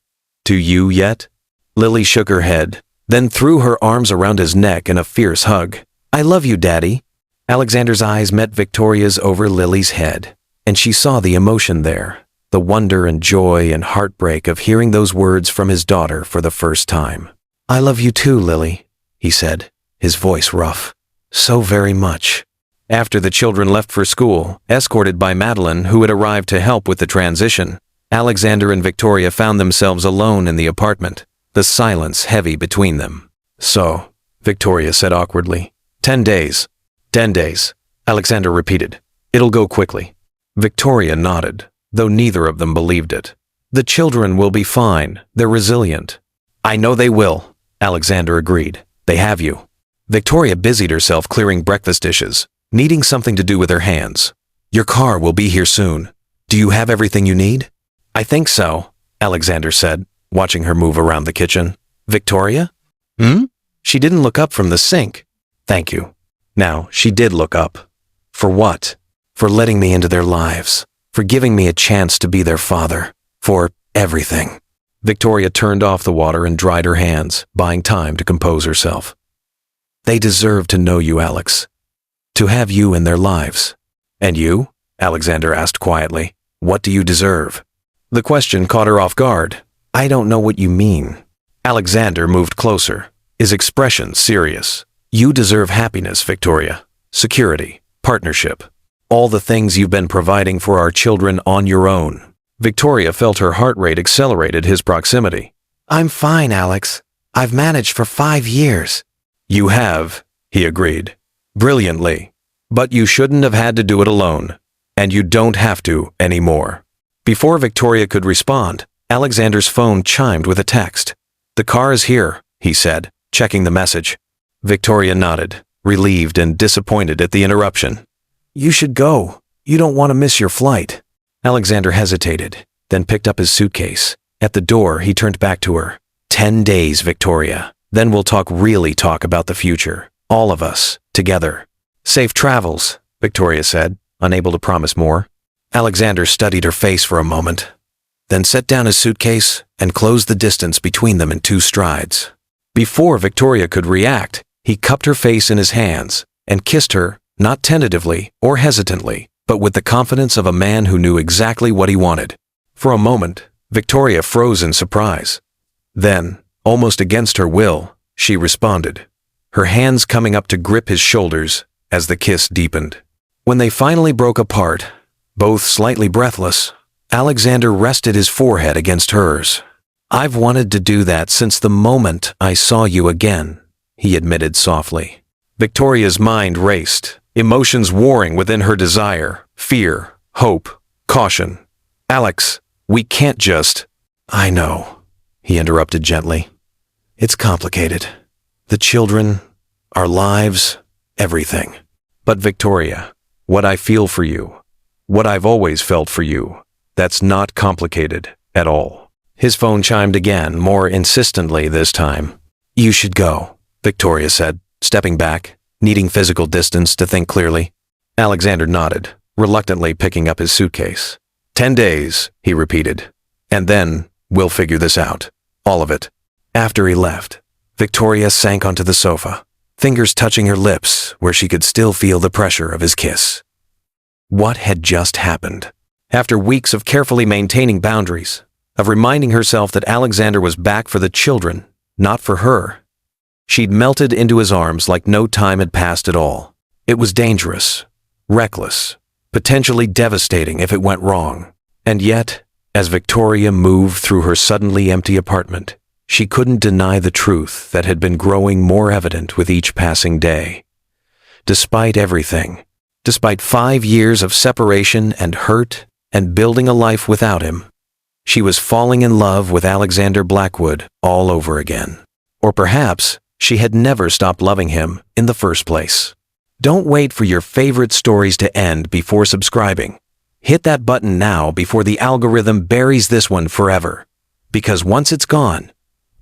to you yet?" Lily shook her head, then threw her arms around his neck in a fierce hug. "I love you, Daddy." Alexander's eyes met Victoria's over Lily's head, and she saw the emotion there, the wonder and joy and heartbreak of hearing those words from his daughter for the first time. "I love you too, Lily," he said, his voice rough. So very much. After the children left for school, escorted by Madeline, who had arrived to help with the transition, Alexander and Victoria found themselves alone in the apartment, the silence heavy between them. So, Victoria said awkwardly. 10 days. 10 days, Alexander repeated. It'll go quickly. Victoria nodded, though neither of them believed it. The children will be fine. They're resilient. I know they will, Alexander agreed. They have you. Victoria busied herself clearing breakfast dishes, needing something to do with her hands. Your car will be here soon. Do you have everything you need? I think so, Alexander said, watching her move around the kitchen. Victoria? She didn't look up from the sink. Thank you. Now, she did look up. For what? For letting me into their lives. For giving me a chance to be their father. For everything. Victoria turned off the water and dried her hands, buying time to compose herself. They deserve to know you, Alex. To have you in their lives. And you? Alexander asked quietly. What do you deserve? The question caught her off guard. I don't know what you mean. Alexander moved closer, his expression serious. You deserve happiness, Victoria. Security, partnership. All the things you've been providing for our children on your own. Victoria felt her heart rate accelerated his proximity. I'm fine, Alex. I've managed for 5 years. You have, he agreed. Brilliantly. But you shouldn't have had to do it alone. And you don't have to anymore. Before Victoria could respond, Alexander's phone chimed with a text. The car is here, he said, checking the message. Victoria nodded, relieved and disappointed at the interruption. You should go. You don't want to miss your flight. Alexander hesitated, then picked up his suitcase. At the door, he turned back to her. 10 days, Victoria. Then we'll really talk about the future. All of us, together. Safe travels, Victoria said, unable to promise more. Alexander studied her face for a moment, then set down his suitcase and closed the distance between them in 2 strides. Before Victoria could react, he cupped her face in his hands and kissed her, not tentatively or hesitantly, but with the confidence of a man who knew exactly what he wanted. For a moment, Victoria froze in surprise. Then, almost against her will, she responded, her hands coming up to grip his shoulders as the kiss deepened. When they finally broke apart, both slightly breathless, Alexander rested his forehead against hers. I've wanted to do that since the moment I saw you again, he admitted softly. Victoria's mind raced, emotions warring within her desire, fear, hope, caution. Alex, we can't just... I know, he interrupted gently. It's complicated. The children, our lives, everything. But Victoria, what I feel for you, what I've always felt for you, that's not complicated at all. His phone chimed again, more insistently this time. You should go, Victoria said, stepping back, needing physical distance to think clearly. Alexander nodded, reluctantly picking up his suitcase. 10 days, he repeated. And then, we'll figure this out. All of it. After he left, Victoria sank onto the sofa, fingers touching her lips where she could still feel the pressure of his kiss. What had just happened? After weeks of carefully maintaining boundaries, of reminding herself that Alexander was back for the children, not for her, she'd melted into his arms like no time had passed at all. It was dangerous, reckless, potentially devastating if it went wrong. And yet, as Victoria moved through her suddenly empty apartment, she couldn't deny the truth that had been growing more evident with each passing day. Despite everything, despite 5 years of separation and hurt and building a life without him, she was falling in love with Alexander Blackwood all over again. Or perhaps she had never stopped loving him in the first place. Don't wait for your favorite stories to end before subscribing. Hit that button now before the algorithm buries this one forever. Because once it's gone,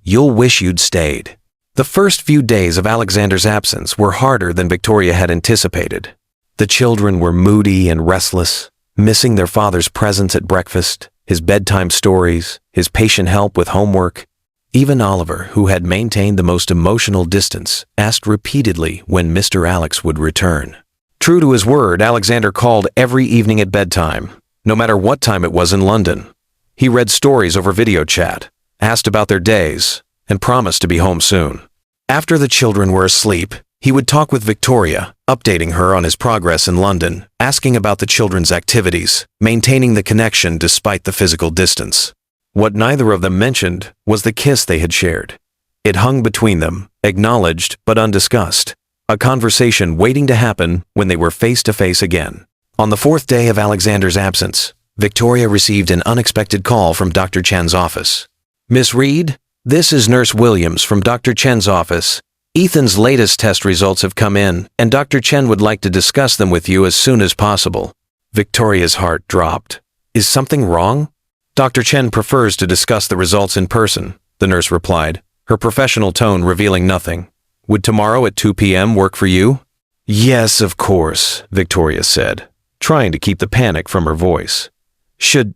you'll wish you'd stayed. The first few days of Alexander's absence were harder than Victoria had anticipated. The children were moody and restless, missing their father's presence at breakfast, his bedtime stories, his patient help with homework. Even Oliver, who had maintained the most emotional distance, asked repeatedly when Mr. Alex would return. True to his word, Alexander called every evening at bedtime, no matter what time it was in London. He read stories over video chat, asked about their days, and promised to be home soon. After the children were asleep, He would talk with Victoria, updating her on his progress in London, asking about the children's activities, maintaining the connection despite the physical distance. What neither of them mentioned was the kiss they had shared. It hung between them, acknowledged but undiscussed, a conversation waiting to happen when they were face to face again. On the fourth day of Alexander's absence, Victoria received an unexpected call from Dr. Chen's office. "Miss Reed, this is Nurse Williams from Dr. Chen's office. Ethan's latest test results have come in, and Dr. Chen would like to discuss them with you as soon as possible." Victoria's heart dropped. "Is something wrong?" "Dr. Chen prefers to discuss the results in person," the nurse replied, her professional tone revealing nothing. "Would tomorrow at 2 p.m. work for you?" "Yes, of course," Victoria said, trying to keep the panic from her voice. Should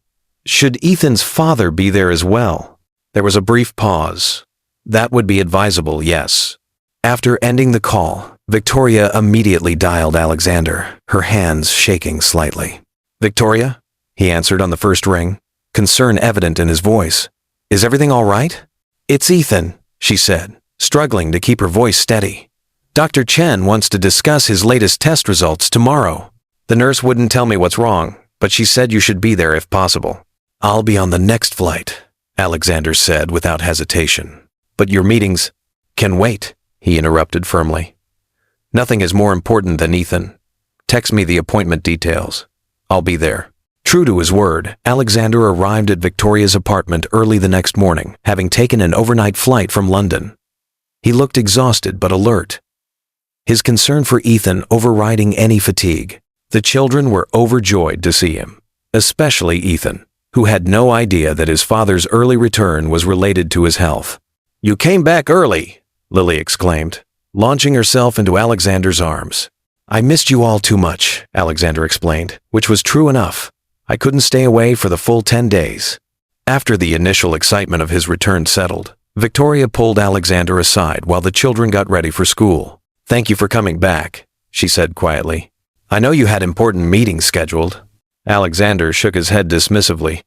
Ethan's father be there as well?" There was a brief pause. "That would be advisable, yes." After ending the call, Victoria immediately dialed Alexander, her hands shaking slightly. "Victoria?" he answered on the first ring, concern evident in his voice. "Is everything all right?" "It's Ethan," she said, struggling to keep her voice steady. "Dr. Chen wants to discuss his latest test results tomorrow. The nurse wouldn't tell me what's wrong, but she said you should be there if possible." "I'll be on the next flight," Alexander said without hesitation. "But your meetings can wait," he interrupted firmly. "Nothing is more important than Ethan. Text me the appointment details. I'll be there." True to his word, Alexander arrived at Victoria's apartment early the next morning, having taken an overnight flight from London. He looked exhausted but alert, his concern for Ethan overriding any fatigue. The children were overjoyed to see him, especially Ethan, who had no idea that his father's early return was related to his health. "You came back early," Lily exclaimed, launching herself into Alexander's arms. "I missed you all too much," Alexander explained, which was true enough. "I couldn't stay away for the full 10 days. After the initial excitement of his return settled, Victoria pulled Alexander aside while the children got ready for school. "Thank you for coming back," she said quietly. "I know you had important meetings scheduled." Alexander shook his head dismissively.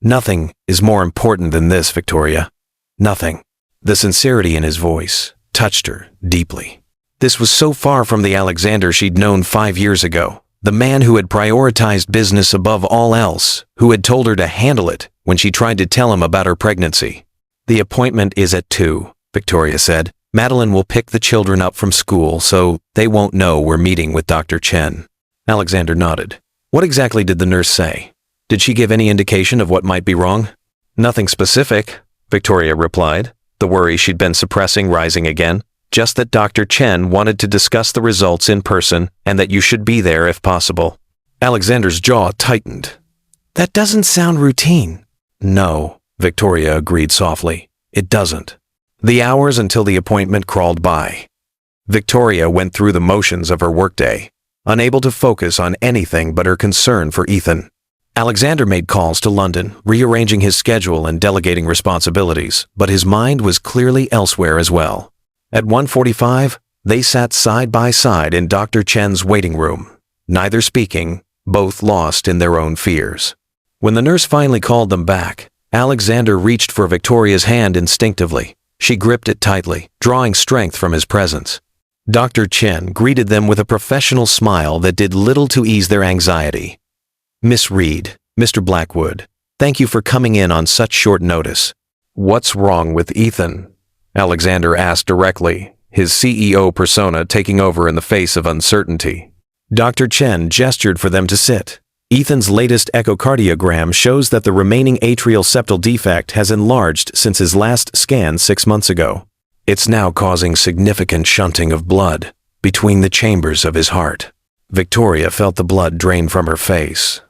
"Nothing is more important than this, Victoria. Nothing." The sincerity in his voice touched her deeply. This was so far from the Alexander she'd known 5 years ago, the man who had prioritized business above all else, who had told her to handle it when she tried to tell him about her pregnancy. "The appointment is at 2, Victoria said. "Madeline will pick the children up from school, so they won't know we're meeting with Dr. Chen." Alexander nodded. "What exactly did the nurse say? Did she give any indication of what might be wrong?" "Nothing specific," Victoria replied, the worry she'd been suppressing rising again. "Just that Dr. Chen wanted to discuss the results in person and that you should be there if possible." Alexander's jaw tightened. "That doesn't sound routine." "No," Victoria agreed softly. "It doesn't." The hours until the appointment crawled by. Victoria went through the motions of her workday, unable to focus on anything but her concern for Ethan. Alexander made calls to London, rearranging his schedule and delegating responsibilities, but his mind was clearly elsewhere as well. At 1:45, they sat side by side in Dr. Chen's waiting room, neither speaking, both lost in their own fears. When the nurse finally called them back, Alexander reached for Victoria's hand instinctively. She gripped it tightly, drawing strength from his presence. Dr. Chen greeted them with a professional smile that did little to ease their anxiety. "Miss Reed, Mr. Blackwood, thank you for coming in on such short notice." "What's wrong with Ethan?" Alexander asked directly, his CEO persona taking over in the face of uncertainty. Dr. Chen gestured for them to sit. Ethan's latest echocardiogram shows that the remaining atrial septal defect has enlarged since his last scan 6 months ago. It's now causing significant shunting of blood between the chambers of his heart. Victoria felt the blood drain from her face.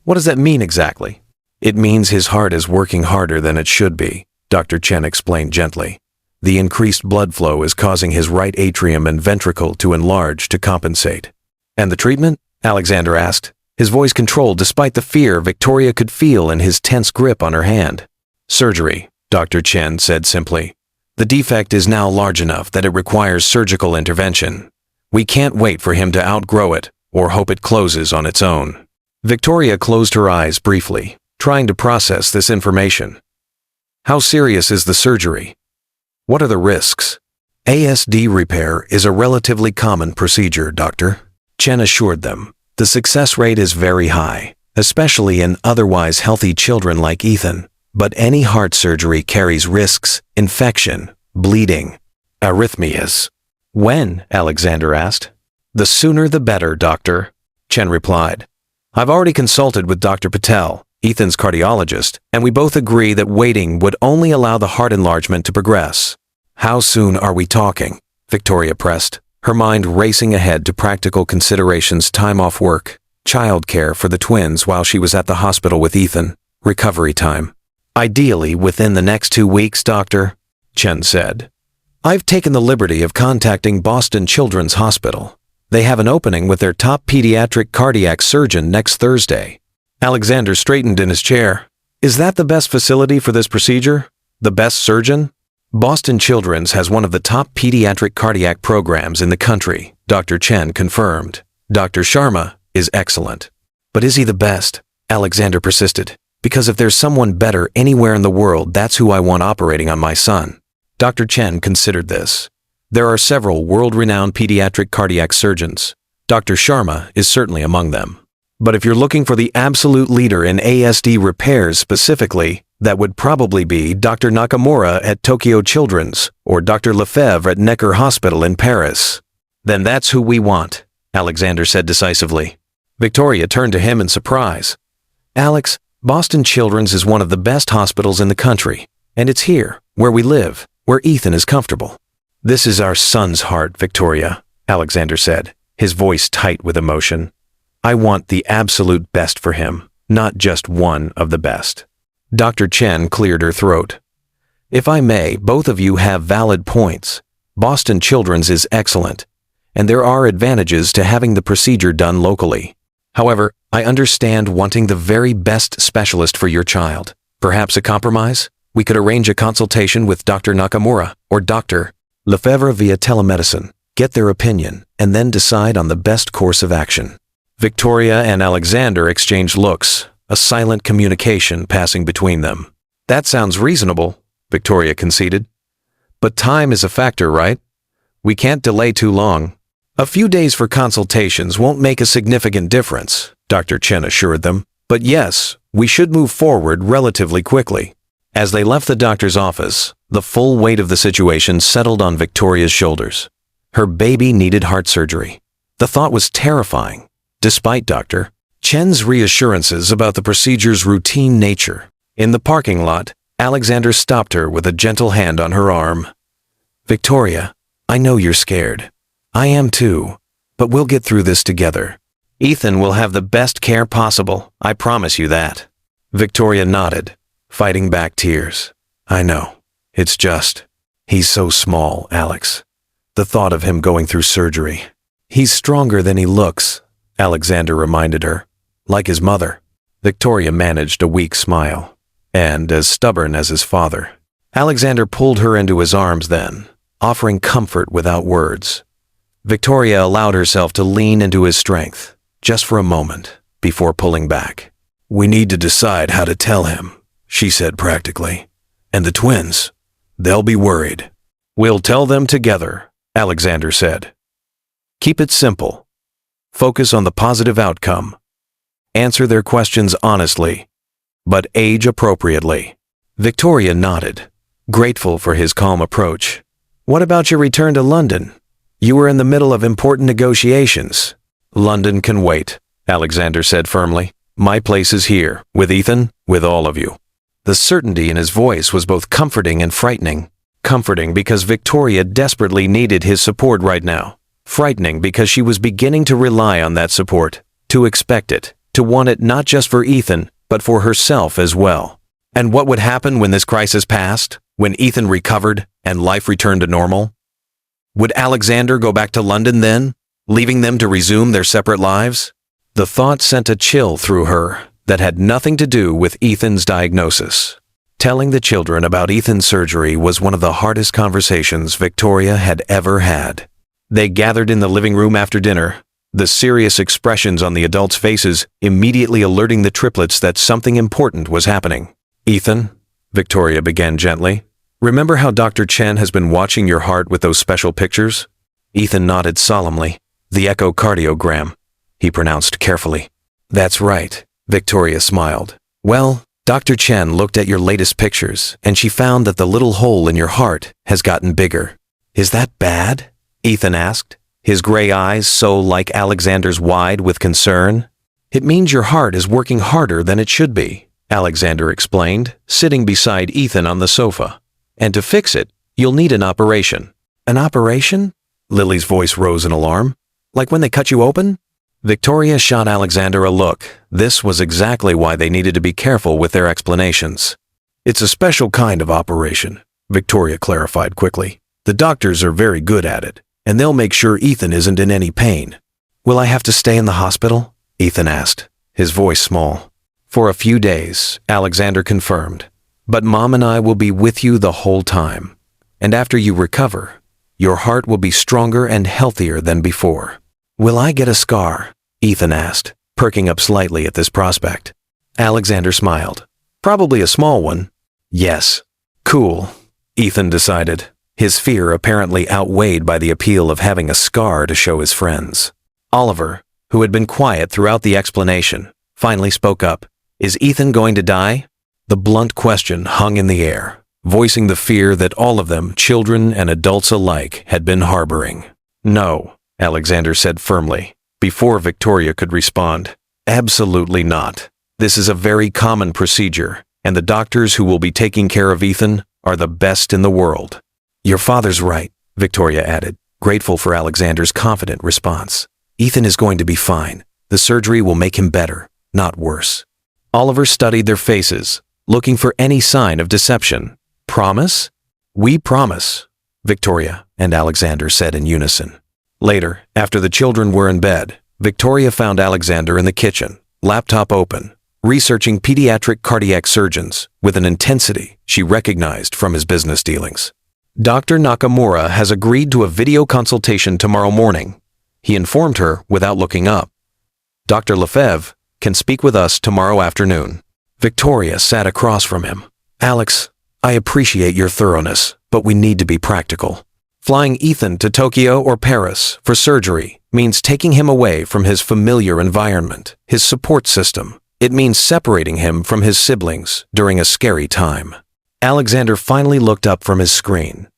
"What does that mean exactly?" "It means his heart is working harder than it should be," Dr. Chen explained gently. "The increased blood flow is causing his right atrium and ventricle to enlarge to compensate." "And the treatment?" Alexander asked, his voice controlled despite the fear Victoria could feel in his tense grip on her hand. "Surgery," Dr. Chen said simply. "The defect is now large enough that it requires surgical intervention. We can't wait for him to outgrow it or hope it closes on its own." Victoria closed her eyes briefly, trying to process this information. "How serious is the surgery? What are the risks?" ASD repair is a relatively common procedure, Doctor. Chen assured them. The success rate is very high, especially in otherwise healthy children like Ethan. But any heart surgery carries risks, infection, bleeding, arrhythmias. When? Alexander asked. The sooner the better, Doctor, Chen replied. I've already consulted with Dr. Patel, Ethan's cardiologist, and we both agree that waiting would only allow the heart enlargement to progress. How soon are we talking? Victoria pressed, her mind racing ahead to practical considerations: time off work, childcare for the twins while she was at the hospital with Ethan, recovery time. Ideally within the next 2 weeks, Doctor, Chen said. I've taken the liberty of contacting Boston Children's Hospital. They have an opening with their top pediatric cardiac surgeon next Thursday. Alexander straightened in his chair. Is that the best facility for this procedure? The best surgeon? Boston Children's has one of the top pediatric cardiac programs in the country, Dr. Chen confirmed. Dr. Sharma is excellent. But is he the best? Alexander persisted. Because if there's someone better anywhere in the world, that's who I want operating on my son. Dr. Chen considered this. There are several world-renowned pediatric cardiac surgeons. Dr. Sharma is certainly among them. But if you're looking for the absolute leader in ASD repairs specifically, that would probably be Dr. Nakamura at Tokyo Children's or Dr. Lefebvre at Necker Hospital in Paris. Then that's who we want, Alexander said decisively. Victoria turned to him in surprise. Alex, Boston Children's is one of the best hospitals in the country, and it's here, where we live, where Ethan is comfortable. This is our son's heart, Victoria, Alexander said, his voice tight with emotion. I want the absolute best for him, not just one of the best. Dr. Chen cleared her throat. If I may, both of you have valid points. Boston Children's is excellent, and there are advantages to having the procedure done locally. However, I understand wanting the very best specialist for your child. Perhaps a compromise? We could arrange a consultation with Dr. Nakamura or Dr. Lefebvre via telemedicine, get their opinion, and then decide on the best course of action. Victoria and Alexander exchanged looks, a silent communication passing between them. That sounds reasonable, Victoria conceded. But time is a factor, right? We can't delay too long. A few days for consultations won't make a significant difference, Dr. Chen assured them. But yes, we should move forward relatively quickly. As they left the doctor's office, the full weight of the situation settled on Victoria's shoulders. Her baby needed heart surgery. The thought was terrifying, despite Dr. Chen's reassurances about the procedure's routine nature. In the parking lot, Alexander stopped her with a gentle hand on her arm. Victoria, I know you're scared. I am too, but we'll get through this together. Ethan will have the best care possible, I promise you that. Victoria nodded, fighting back tears. I know. It's just, he's so small, Alex. The thought of him going through surgery. He's stronger than he looks, Alexander reminded her. Like his mother. Victoria managed a weak smile. And as stubborn as his father. Alexander pulled her into his arms then, offering comfort without words. Victoria allowed herself to lean into his strength, just for a moment, before pulling back. We need to decide how to tell him, she said practically. And the twins, they'll be worried. We'll tell them together, Alexander said. Keep it simple. Focus on the positive outcome. Answer their questions honestly, but age appropriately. Victoria nodded, grateful for his calm approach. What about your return to London? You were in the middle of important negotiations. London can wait, Alexander said firmly. My place is here, with Ethan, with all of you. The certainty in his voice was both comforting and frightening. Comforting because Victoria desperately needed his support right now. Frightening because she was beginning to rely on that support, to expect it, to want it not just for Ethan, but for herself as well. And what would happen when this crisis passed? When Ethan recovered and life returned to normal? Would Alexander go back to London then, leaving them to resume their separate lives? The thought sent a chill through her that had nothing to do with Ethan's diagnosis. Telling the children about Ethan's surgery was one of the hardest conversations Victoria had ever had. They gathered in the living room after dinner, the serious expressions on the adults' faces immediately alerting the triplets that something important was happening. Ethan, Victoria began gently, Remember how Dr. Chen has been watching your heart with those special pictures? Ethan nodded solemnly. The echocardiogram, he pronounced carefully. That's right, Victoria smiled. Well, Dr. Chen looked at your latest pictures, and she found that the little hole in your heart has gotten bigger. Is that bad? Ethan asked, his gray eyes so like Alexander's wide with concern. It means your heart is working harder than it should be, Alexander explained, sitting beside Ethan on the sofa. And to fix it, you'll need an operation. An operation? Lily's voice rose in alarm. Like when they cut you open? Victoria shot Alexander a look. This was exactly why they needed to be careful with their explanations. It's a special kind of operation, Victoria clarified quickly. The doctors are very good at it, and they'll make sure Ethan isn't in any pain. Will I have to stay in the hospital? Ethan asked, his voice small. For a few days, Alexander confirmed. But Mom and I will be with you the whole time. And after you recover, your heart will be stronger and healthier than before. Will I get a scar? Ethan asked, perking up slightly at this prospect. Alexander smiled. Probably a small one. Yes. Cool, Ethan decided, his fear apparently outweighed by the appeal of having a scar to show his friends. Oliver, who had been quiet throughout the explanation, finally spoke up. Is Ethan going to die? The blunt question hung in the air, voicing the fear that all of them, children and adults alike, had been harboring. No, Alexander said firmly, before Victoria could respond. Absolutely not. This is a very common procedure, and the doctors who will be taking care of Ethan are the best in the world. Your father's right, Victoria added, grateful for Alexander's confident response. Ethan is going to be fine. The surgery will make him better, not worse. Oliver studied their faces, looking for any sign of deception. Promise? We promise, Victoria and Alexander said in unison. Later, after the children were in bed, Victoria found Alexander in the kitchen, laptop open, researching pediatric cardiac surgeons with an intensity she recognized from his business dealings. Dr. Nakamura has agreed to a video consultation tomorrow morning, he informed her without looking up. Dr. Lefebvre can speak with us tomorrow afternoon. Victoria sat across from him. Alex, I appreciate your thoroughness, but we need to be practical. Flying Ethan to Tokyo or Paris for surgery means taking him away from his familiar environment, his support system. It means separating him from his siblings during a scary time. Alexander finally looked up from his screen.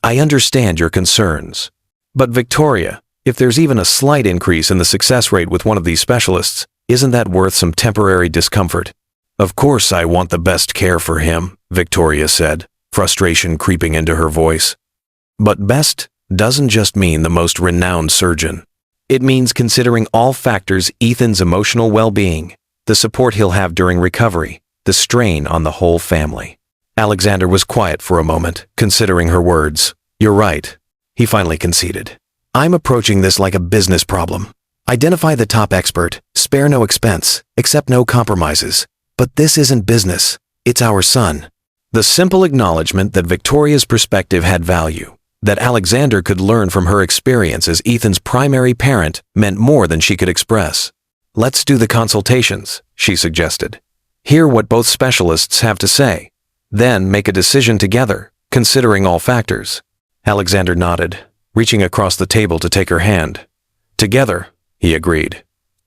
I understand your concerns. But Victoria, if there's even a slight increase in the success rate with one of these specialists, isn't that worth some temporary discomfort? Of course I want the best care for him, Victoria said, frustration creeping into her voice. But best doesn't just mean the most renowned surgeon. It means considering all factors: Ethan's emotional well-being, the support he'll have during recovery, the strain on the whole family. Alexander was quiet for a moment, considering her words. You're right, he finally conceded. I'm approaching this like a business problem. Identify the top expert, spare no expense, accept no compromises. But this isn't business, it's our son. The simple acknowledgement that Victoria's perspective had value, that Alexander could learn from her experience as Ethan's primary parent, meant more than she could express. Let's do the consultations, she suggested. Hear what both specialists have to say. Then make a decision together, considering all factors. Alexander nodded, reaching across the table to take her hand. Together, he agreed.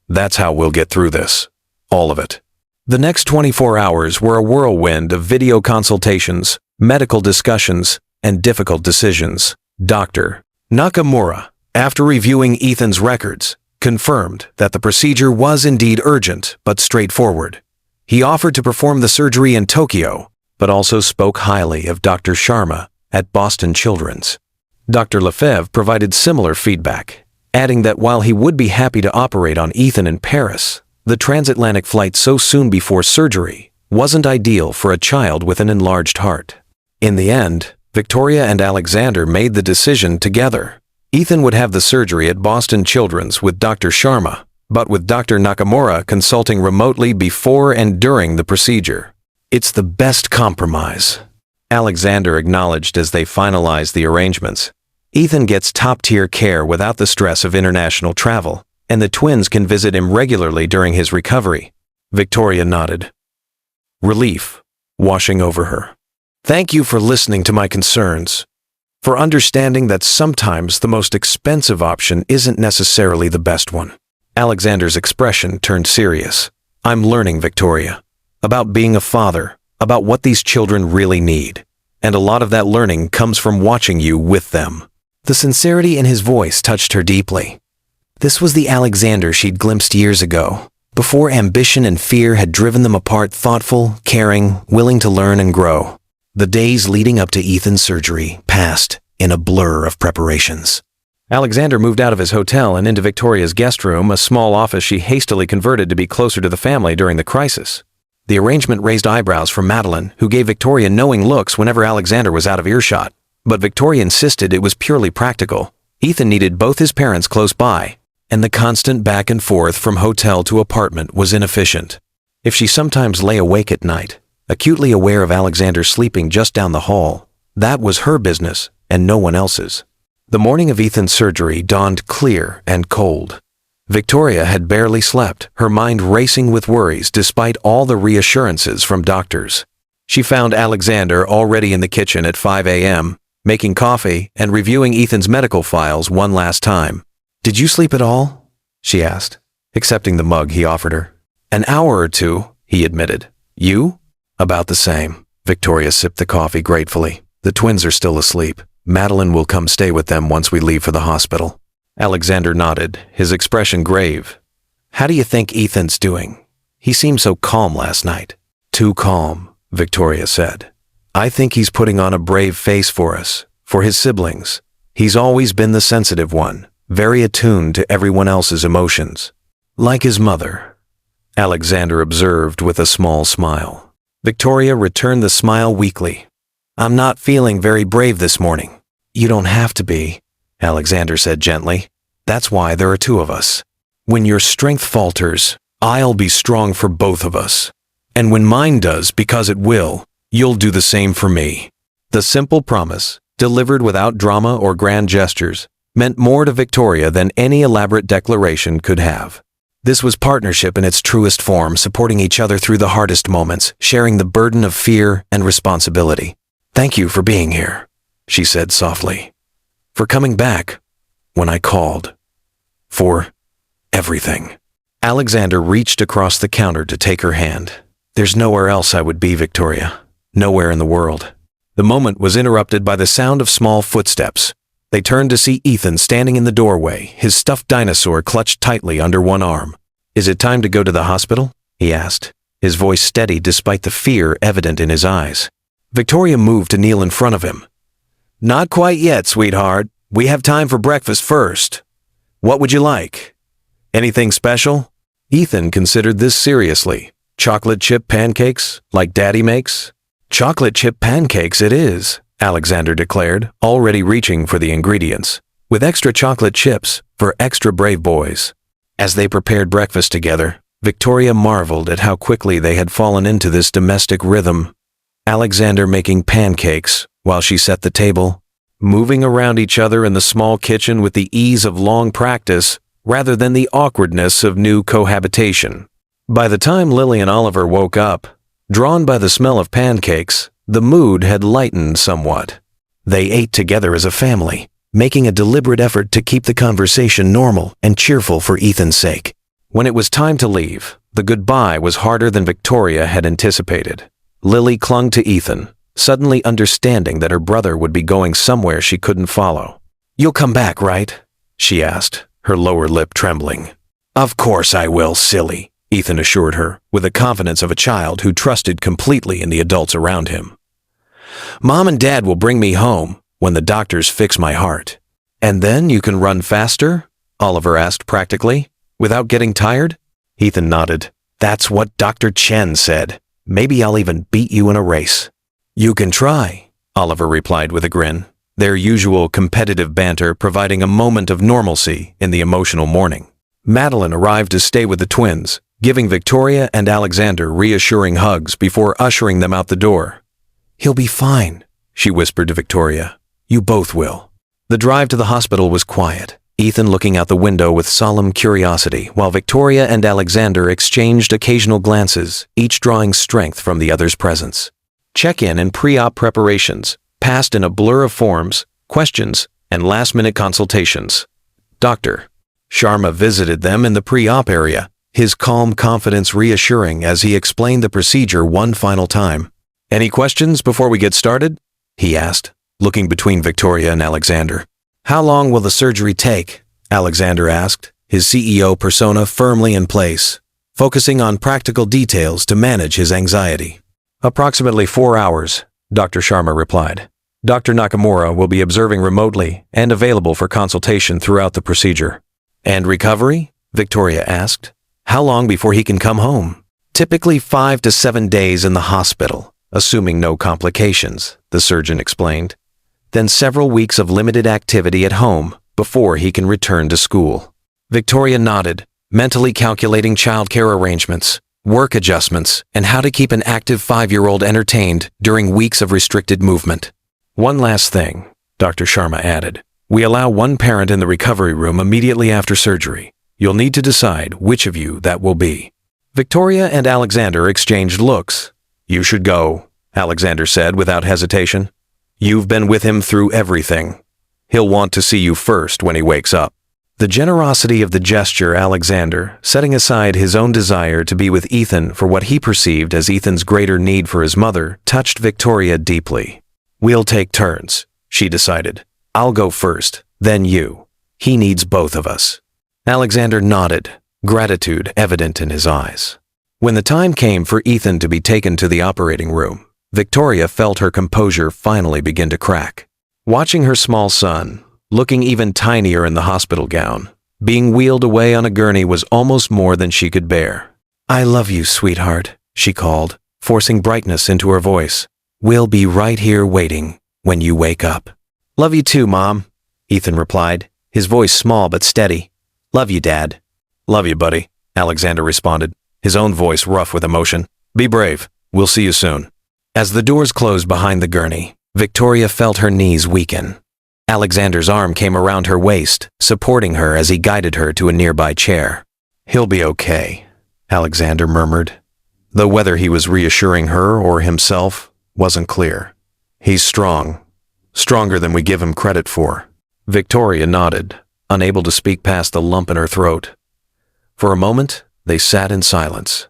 That's how we'll get through this. All of it. The next 24 hours were a whirlwind of video consultations, medical discussions, and difficult decisions. Dr. Nakamura, after reviewing Ethan's records, confirmed that the procedure was indeed urgent but straightforward. He offered to perform the surgery in Tokyo, but also spoke highly of Dr. Sharma at Boston Children's. Dr. Lefebvre provided similar feedback, adding that while he would be happy to operate on Ethan in Paris, the transatlantic flight so soon before surgery wasn't ideal for a child with an enlarged heart. In the end, Victoria and Alexander made the decision together. Ethan would have the surgery at Boston Children's with Dr. Sharma, but with Dr. Nakamura consulting remotely before and during the procedure. It's the best compromise, Alexander acknowledged as they finalized the arrangements. Ethan gets top-tier care without the stress of international travel, and the twins can visit him regularly during his recovery. Victoria nodded. Relief washing over her. Thank you for listening to my concerns, for understanding that sometimes the most expensive option isn't necessarily the best one." Alexander's expression turned serious. "I'm learning, Victoria, about being a father, about what these children really need. And a lot of that learning comes from watching you with them." The sincerity in his voice touched her deeply. This was the Alexander she'd glimpsed years ago, before ambition and fear had driven them apart, thoughtful, caring, willing to learn and grow. The days leading up to Ethan's surgery passed in a blur of preparations. Alexander moved out of his hotel and into Victoria's guest room, a small office she hastily converted to be closer to the family during the crisis. The arrangement raised eyebrows from Madeline, who gave Victoria knowing looks whenever Alexander was out of earshot. But Victoria insisted it was purely practical. Ethan needed both his parents close by, and the constant back and forth from hotel to apartment was inefficient. If she sometimes lay awake at night, acutely aware of Alexander sleeping just down the hall, that was her business and no one else's. The morning of Ethan's surgery dawned clear and cold. Victoria had barely slept, her mind racing with worries despite all the reassurances from doctors. She found Alexander already in the kitchen at 5 a.m., making coffee and reviewing Ethan's medical files one last time. "Did you sleep at all?" she asked, accepting the mug he offered her. "An hour or two," he admitted. "You?" "About the same." Victoria sipped the coffee gratefully. "The twins are still asleep. Madeline will come stay with them once we leave for the hospital." Alexander nodded, his expression grave. "How do you think Ethan's doing? He seemed so calm last night." "Too calm," Victoria said. "I think he's putting on a brave face for us, for his siblings. He's always been the sensitive one, very attuned to everyone else's emotions. Like his mother," Alexander observed with a small smile. Victoria returned the smile weakly. "I'm not feeling very brave this morning." "You don't have to be," Alexander said gently. "That's why there are two of us. When your strength falters, I'll be strong for both of us. And when mine does, because it will, you'll do the same for me." The simple promise, delivered without drama or grand gestures, meant more to Victoria than any elaborate declaration could have. This was partnership in its truest form, supporting each other through the hardest moments, sharing the burden of fear and responsibility. "Thank you for being here," she said softly. "For coming back when I called. For everything." Alexander reached across the counter to take her hand. "There's nowhere else I would be, Victoria. Nowhere in the world." The moment was interrupted by the sound of small footsteps. They turned to see Ethan standing in the doorway, his stuffed dinosaur clutched tightly under one arm. "Is it time to go to the hospital?" he asked, his voice steady despite the fear evident in his eyes. Victoria moved to kneel in front of him. "Not quite yet, sweetheart. We have time for breakfast first. What would you like? Anything special?" Ethan considered this seriously. "Chocolate chip pancakes, like Daddy makes?" "Chocolate chip pancakes it is," Alexander declared, already reaching for the ingredients. "With extra chocolate chips for extra brave boys." As they prepared breakfast together, Victoria marveled at how quickly they had fallen into this domestic rhythm. Alexander making pancakes while she set the table, moving around each other in the small kitchen with the ease of long practice rather than the awkwardness of new cohabitation. By the time Lily and Oliver woke up, drawn by the smell of pancakes, the mood had lightened somewhat. They ate together as a family, making a deliberate effort to keep the conversation normal and cheerful for Ethan's sake. When it was time to leave, the goodbye was harder than Victoria had anticipated. Lily clung to Ethan, suddenly understanding that her brother would be going somewhere she couldn't follow. "You'll come back, right?" she asked, her lower lip trembling. "Of course I will, silly," Ethan assured her, with the confidence of a child who trusted completely in the adults around him. "Mom and Dad will bring me home when the doctors fix my heart." "And then you can run faster?" Oliver asked practically, "without getting tired?" Ethan nodded. "That's what Dr. Chen said. Maybe I'll even beat you in a race." "You can try," Oliver replied with a grin, their usual competitive banter providing a moment of normalcy in the emotional morning. Madeline arrived to stay with the twins, giving Victoria and Alexander reassuring hugs before ushering them out the door. "He'll be fine," she whispered to Victoria. "You both will." The drive to the hospital was quiet, Ethan looking out the window with solemn curiosity, while Victoria and Alexander exchanged occasional glances, each drawing strength from the other's presence. check-in and pre-op preparations, passed in a blur of forms, questions, and last-minute consultations. Dr. Sharma visited them in the pre-op area, his calm confidence reassuring as he explained the procedure one final time. "Any questions before we get started?" he asked, looking between Victoria and Alexander. "How long will the surgery take?" Alexander asked, his CEO persona firmly in place, focusing on practical details to manage his anxiety. "Approximately 4 hours," Dr. Sharma replied. "Dr. Nakamura will be observing remotely and available for consultation throughout the procedure." "And recovery?" Victoria asked. "How long before he can come home?" "Typically 5 to 7 days in the hospital, assuming no complications," the surgeon explained. "Then several weeks of limited activity at home before he can return to school." Victoria nodded, mentally calculating childcare arrangements, work adjustments, and how to keep an active 5-year-old entertained during weeks of restricted movement. "One last thing," Dr. Sharma added. "We allow one parent in the recovery room immediately after surgery. You'll need to decide which of you that will be." Victoria and Alexander exchanged looks. "You should go," Alexander said without hesitation. "You've been with him through everything. He'll want to see you first when he wakes up." The generosity of the gesture, Alexander, setting aside his own desire to be with Ethan for what he perceived as Ethan's greater need for his mother, touched Victoria deeply. "We'll take turns," she decided. "I'll go first, then you. He needs both of us." Alexander nodded, gratitude evident in his eyes. When the time came for Ethan to be taken to the operating room, Victoria felt her composure finally begin to crack. Watching her small son, looking even tinier in the hospital gown, being wheeled away on a gurney was almost more than she could bear. "I love you, sweetheart," she called, forcing brightness into her voice. "We'll be right here waiting when you wake up." "Love you too, Mom," Ethan replied, his voice small but steady. "Love you, Dad." "Love you, buddy," Alexander responded, his own voice rough with emotion. "Be brave. We'll see you soon." As the doors closed behind the gurney, Victoria felt her knees weaken. Alexander's arm came around her waist, supporting her as he guided her to a nearby chair. "He'll be okay," Alexander murmured, though whether he was reassuring her or himself wasn't clear. "He's strong, stronger than we give him credit for." Victoria nodded, unable to speak past the lump in her throat. For a moment, they sat in silence,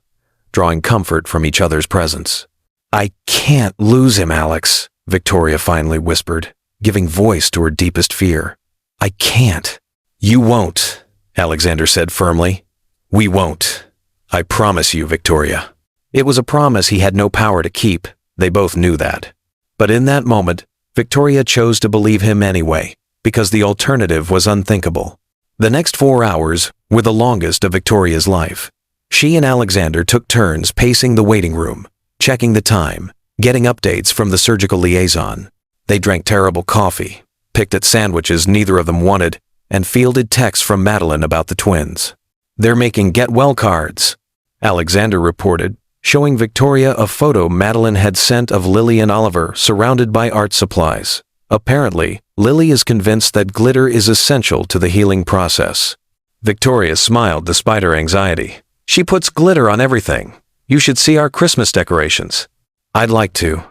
drawing comfort from each other's presence. "I can't lose him, Alex," Victoria finally whispered, giving voice to her deepest fear. "I can't." "You won't," Alexander said firmly. "We won't. I promise you, Victoria." It was a promise he had no power to keep. They both knew that. But in that moment, Victoria chose to believe him anyway, because the alternative was unthinkable. The next 4 hours were the longest of Victoria's life. She and Alexander took turns pacing the waiting room, checking the time, getting updates from the surgical liaison. They drank terrible coffee, picked at sandwiches neither of them wanted, and fielded texts from Madeline about the twins. "They're making get-well cards," Alexander reported, showing Victoria a photo Madeline had sent of Lily and Oliver surrounded by art supplies. Apparently, Lily is convinced that glitter is essential to the healing process. Victoria smiled despite her anxiety. "She puts glitter on everything. You should see our Christmas decorations." "I'd like to,"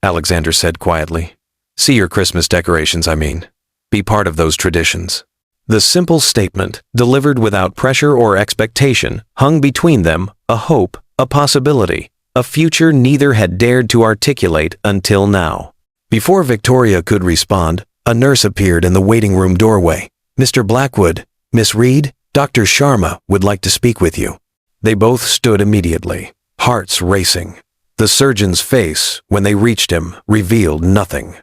Alexander said quietly. "See your Christmas decorations, I mean. Be part of those traditions." The simple statement, delivered without pressure or expectation, hung between them a hope, a possibility, a future neither had dared to articulate until now. Before Victoria could respond, a nurse appeared in the waiting room doorway. "Mr. Blackwood, Miss Reed, Dr. Sharma would like to speak with you." They both stood immediately, hearts racing. The surgeon's face, when they reached him, revealed nothing.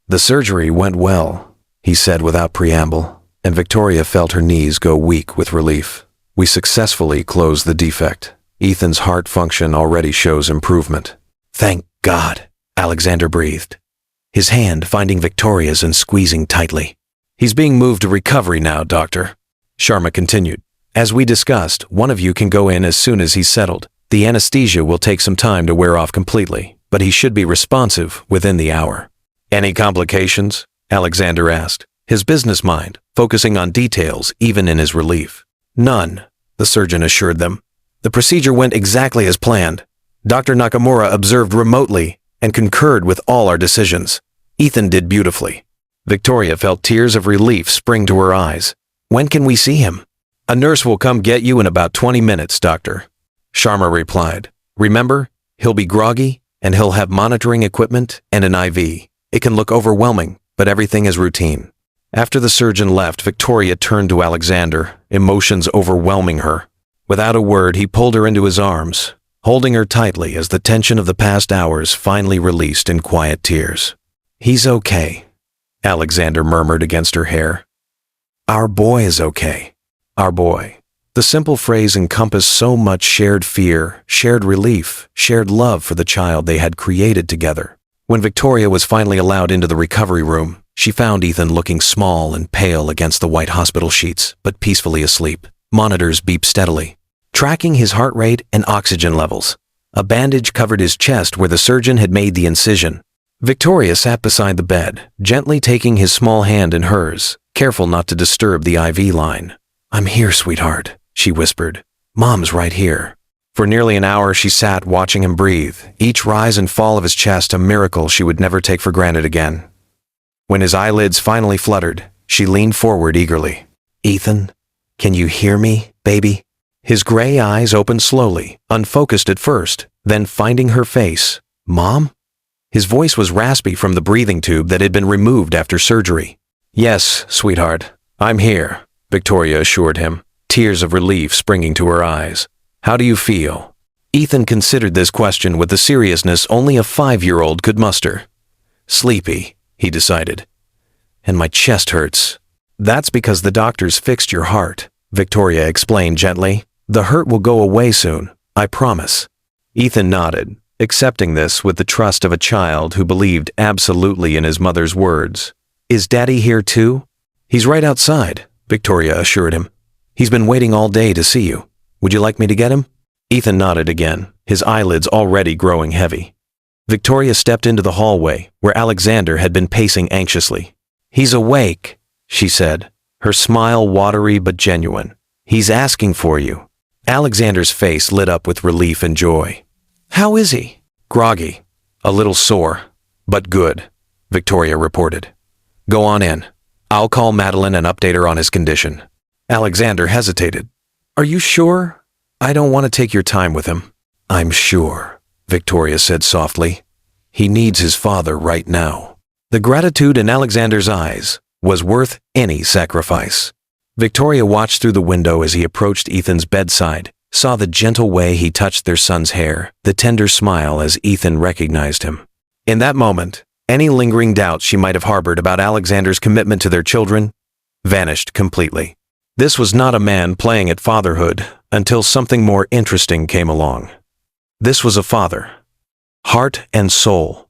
"The surgery went well," he said without preamble, and Victoria felt her knees go weak with relief. "We successfully closed the defect. Ethan's heart function already shows improvement." "Thank God," Alexander breathed, his hand finding Victoria's and squeezing tightly. "He's being moved to recovery now, Doctor," Sharma continued. "As we discussed, one of you can go in as soon as he's settled. The anesthesia will take some time to wear off completely, but he should be responsive within the hour." "Any complications?" Alexander asked, his business mind focusing on details even in his relief. "None," the surgeon assured them. "The procedure went exactly as planned. Dr. Nakamura observed remotely, and concurred with all our decisions. Ethan did beautifully. Victoria felt tears of relief spring to her eyes. When can we see him? A nurse will come get you in about 20 minutes, doctor. Sharma replied. Remember, he'll be groggy and he'll have monitoring equipment and an IV. It can look overwhelming, but everything is routine. After the surgeon left, Victoria turned to Alexander, emotions overwhelming her. Without a word, he pulled her into his arms, holding her tightly as the tension of the past hours finally released in quiet tears. He's okay, Alexander murmured against her hair. Our boy is okay. Our boy. The simple phrase encompassed so much shared fear, shared relief, shared love for the child they had created together. When Victoria was finally allowed into the recovery room, she found Ethan looking small and pale against the white hospital sheets, but peacefully asleep. Monitors beeped steadily, tracking his heart rate and oxygen levels. A bandage covered his chest where the surgeon had made the incision. Victoria sat beside the bed, gently taking his small hand in hers, careful not to disturb the IV line. I'm here, sweetheart, she whispered. Mom's right here. For nearly an hour she sat watching him breathe, each rise and fall of his chest a miracle she would never take for granted again. When his eyelids finally fluttered, she leaned forward eagerly. Ethan, can you hear me, baby? His gray eyes opened slowly, unfocused at first, then finding her face. Mom? His voice was raspy from the breathing tube that had been removed after surgery. Yes, sweetheart, I'm here, Victoria assured him, tears of relief springing to her eyes. How do you feel? Ethan considered this question with the seriousness only a 5-year-old could muster. Sleepy, he decided. And my chest hurts. That's because the doctors fixed your heart, Victoria explained gently. The hurt will go away soon, I promise. Ethan nodded, accepting this with the trust of a child who believed absolutely in his mother's words. Is Daddy here too? He's right outside, Victoria assured him. He's been waiting all day to see you. Would you like me to get him? Ethan nodded again, his eyelids already growing heavy. Victoria stepped into the hallway, where Alexander had been pacing anxiously. He's awake, she said, her smile watery but genuine. He's asking for you. Alexander's face lit up with relief and joy. How is he? Groggy. A little sore, but good, Victoria reported. Go on in. I'll call Madeline and update her on his condition. Alexander hesitated. Are you sure? I don't want to take your time with him. I'm sure, Victoria said softly. He needs his father right now. The gratitude in Alexander's eyes was worth any sacrifice. Victoria watched through the window as he approached Ethan's bedside, saw the gentle way he touched their son's hair, the tender smile as Ethan recognized him. In that moment, any lingering doubts she might have harbored about Alexander's commitment to their children vanished completely. This was not a man playing at fatherhood until something more interesting came along. This was a father, heart and soul,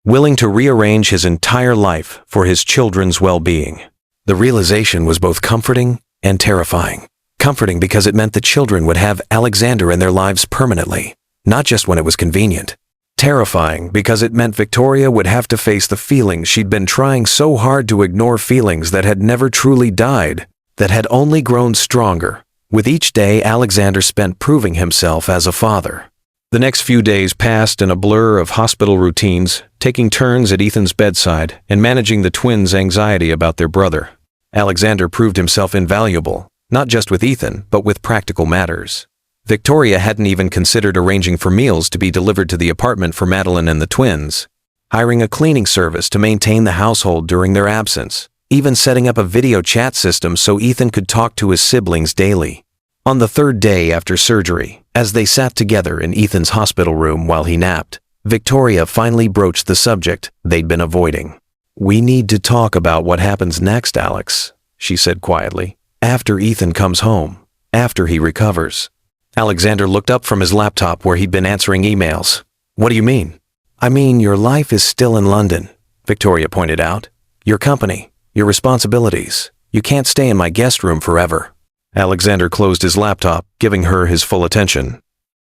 willing to rearrange his entire life for his children's well-being. The realization was both comforting and terrifying. Comforting because it meant the children would have Alexander in their lives permanently, not just when it was convenient. Terrifying because it meant Victoria would have to face the feelings she'd been trying so hard to ignore, feelings that had never truly died, that had only grown stronger. With each day Alexander spent proving himself as a father. The next few days passed in a blur of hospital routines, taking turns at Ethan's bedside and managing the twins' anxiety about their brother. Alexander proved himself invaluable, not just with Ethan, but with practical matters. Victoria hadn't even considered arranging for meals to be delivered to the apartment for Madeline and the twins, hiring a cleaning service to maintain the household during their absence, even setting up a video chat system so Ethan could talk to his siblings daily. On the third day after surgery, as they sat together in Ethan's hospital room while he napped, Victoria finally broached the subject they'd been avoiding. We need to talk about what happens next, Alex, she said quietly. After Ethan comes home, after he recovers. Alexander looked up from his laptop where he'd been answering emails. What do you mean? I mean, your life is still in London, Victoria pointed out. Your company, your responsibilities. You can't stay in my guest room forever. Alexander closed his laptop, giving her his full attention.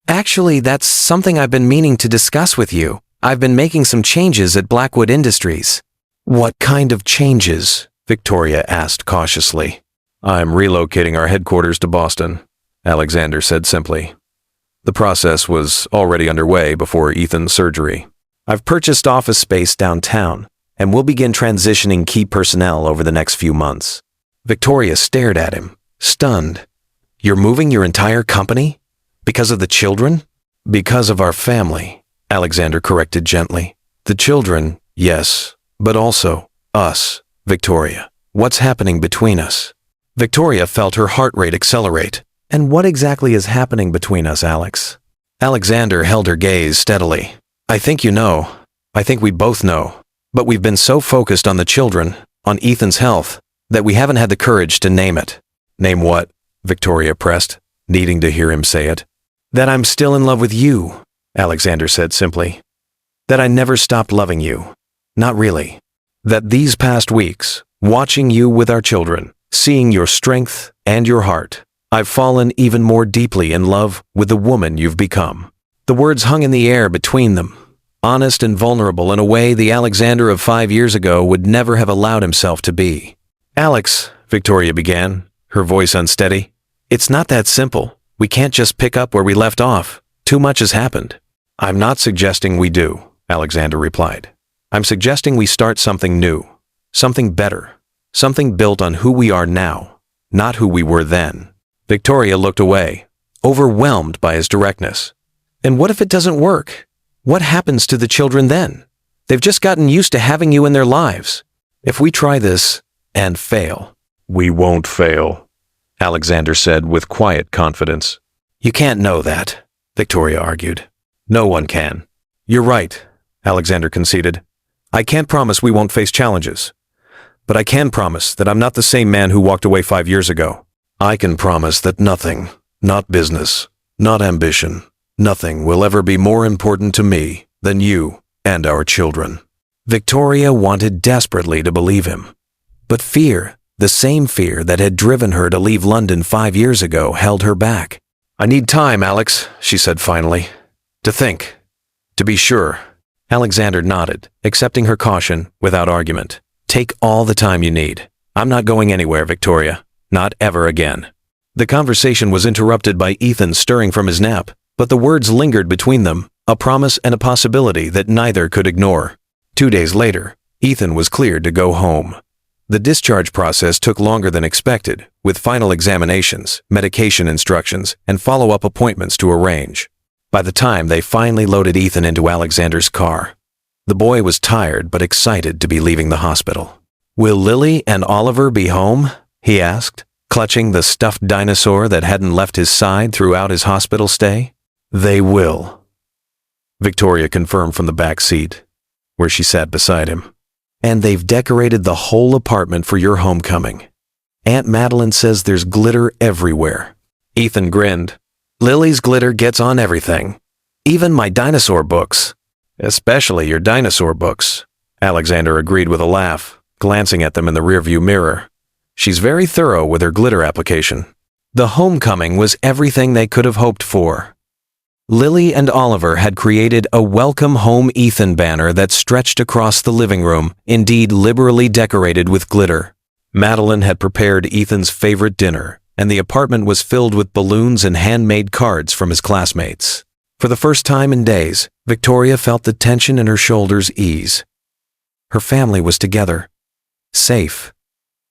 Actually, that's something I've been meaning to discuss with you. I've been making some changes at Blackwood Industries. What kind of changes? Victoria asked cautiously. I'm relocating our headquarters to Boston, Alexander said simply. The process was already underway before Ethan's surgery. I've purchased office space downtown, and we'll begin transitioning key personnel over the next few months. Victoria stared at him, stunned. You're moving your entire company? Because of the children? Because of our family, Alexander corrected gently. The children, yes, but also us, Victoria. What's happening between us? Victoria felt her heart rate accelerate. And what exactly is happening between us, Alex? Alexander held her gaze steadily. I think you know. I think we both know. But we've been so focused on the children, on Ethan's health, that we haven't had the courage to name it. Name what? Victoria pressed, needing to hear him say it. That I'm still in love with you, Alexander said simply. That I never stopped loving you. Not really. That these past weeks, watching you with our children, seeing your strength and your heart, I've fallen even more deeply in love with the woman you've become. The words hung in the air between them, honest and vulnerable in a way the Alexander of 5 years ago would never have allowed himself to be. Alex, Victoria began, her voice unsteady. It's not that simple. We can't just pick up where we left off. Too much has happened. I'm not suggesting we do, Alexander replied. I'm suggesting we start something new, something better, something built on who we are now, not who we were then. Victoria looked away, overwhelmed by his directness. And what if it doesn't work? What happens to the children then? They've just gotten used to having you in their lives. If we try this and fail. We won't fail, Alexander said with quiet confidence. You can't know that, Victoria argued. No one can. You're right, Alexander conceded. I can't promise we won't face challenges. But I can promise that I'm not the same man who walked away 5 years ago. I can promise that nothing, not business, not ambition, nothing will ever be more important to me than you and our children. Victoria wanted desperately to believe him. But fear, the same fear that had driven her to leave London 5 years ago, held her back. I need time, Alex, she said finally. To think. To be sure. Alexander nodded, accepting her caution without argument. Take all the time you need. I'm not going anywhere, Victoria. Not ever again. The conversation was interrupted by Ethan stirring from his nap, but the words lingered between them, a promise and a possibility that neither could ignore. 2 days later, Ethan was cleared to go home. The discharge process took longer than expected, with final examinations, medication instructions, and follow-up appointments to arrange. By the time they finally loaded Ethan into Alexander's car, the boy was tired but excited to be leaving the hospital. Will Lily and Oliver be home? He asked, clutching the stuffed dinosaur that hadn't left his side throughout his hospital stay. They will, Victoria confirmed from the back seat, where she sat beside him. And they've decorated the whole apartment for your homecoming. Aunt Madeline says there's glitter everywhere. Ethan grinned. Lily's glitter gets on everything. Even my dinosaur books. Especially your dinosaur books, Alexander agreed with a laugh, glancing at them in the rearview mirror. She's very thorough with her glitter application. The homecoming was everything they could have hoped for. Lily and Oliver had created a Welcome Home Ethan banner that stretched across the living room, indeed liberally decorated with glitter. Madeline had prepared Ethan's favorite dinner, and the apartment was filled with balloons and handmade cards from his classmates. For the first time in days, Victoria felt the tension in her shoulders ease. Her family was together, safe,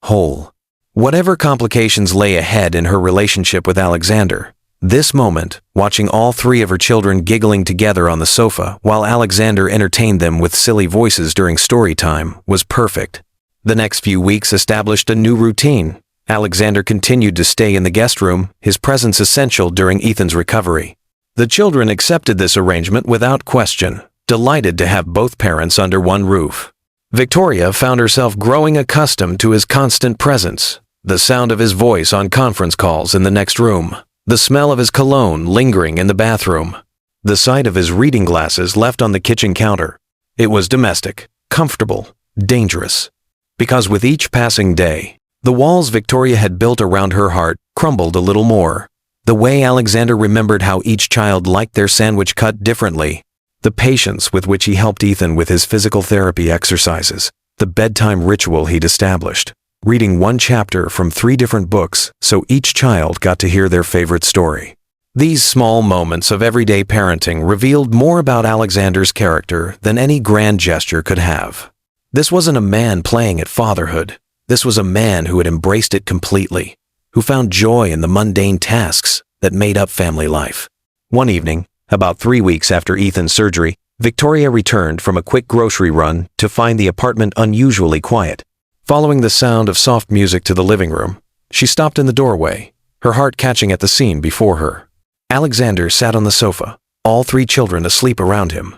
whole. Whatever complications lay ahead in her relationship with Alexander, this moment, watching all 3 of her children giggling together on the sofa while Alexander entertained them with silly voices during story time, was perfect. The next few weeks established a new routine. Alexander continued to stay in the guest room, his presence essential during Ethan's recovery. The children accepted this arrangement without question, delighted to have both parents under one roof. Victoria found herself growing accustomed to his constant presence, the sound of his voice on conference calls in the next room, the smell of his cologne lingering in the bathroom, the sight of his reading glasses left on the kitchen counter. It was domestic, comfortable, dangerous. Because with each passing day, the walls Victoria had built around her heart crumbled a little more. The way Alexander remembered how each child liked their sandwich cut differently, the patience with which he helped Ethan with his physical therapy exercises, the bedtime ritual he'd established, reading one chapter from 3 different books so each child got to hear their favorite story. These small moments of everyday parenting revealed more about Alexander's character than any grand gesture could have. This wasn't a man playing at fatherhood. This was a man who had embraced it completely, who found joy in the mundane tasks that made up family life. One evening, about 3 weeks after Ethan's surgery, Victoria returned from a quick grocery run to find the apartment unusually quiet. Following the sound of soft music to the living room, she stopped in the doorway, her heart catching at the scene before her. Alexander sat on the sofa, all 3 children asleep around him.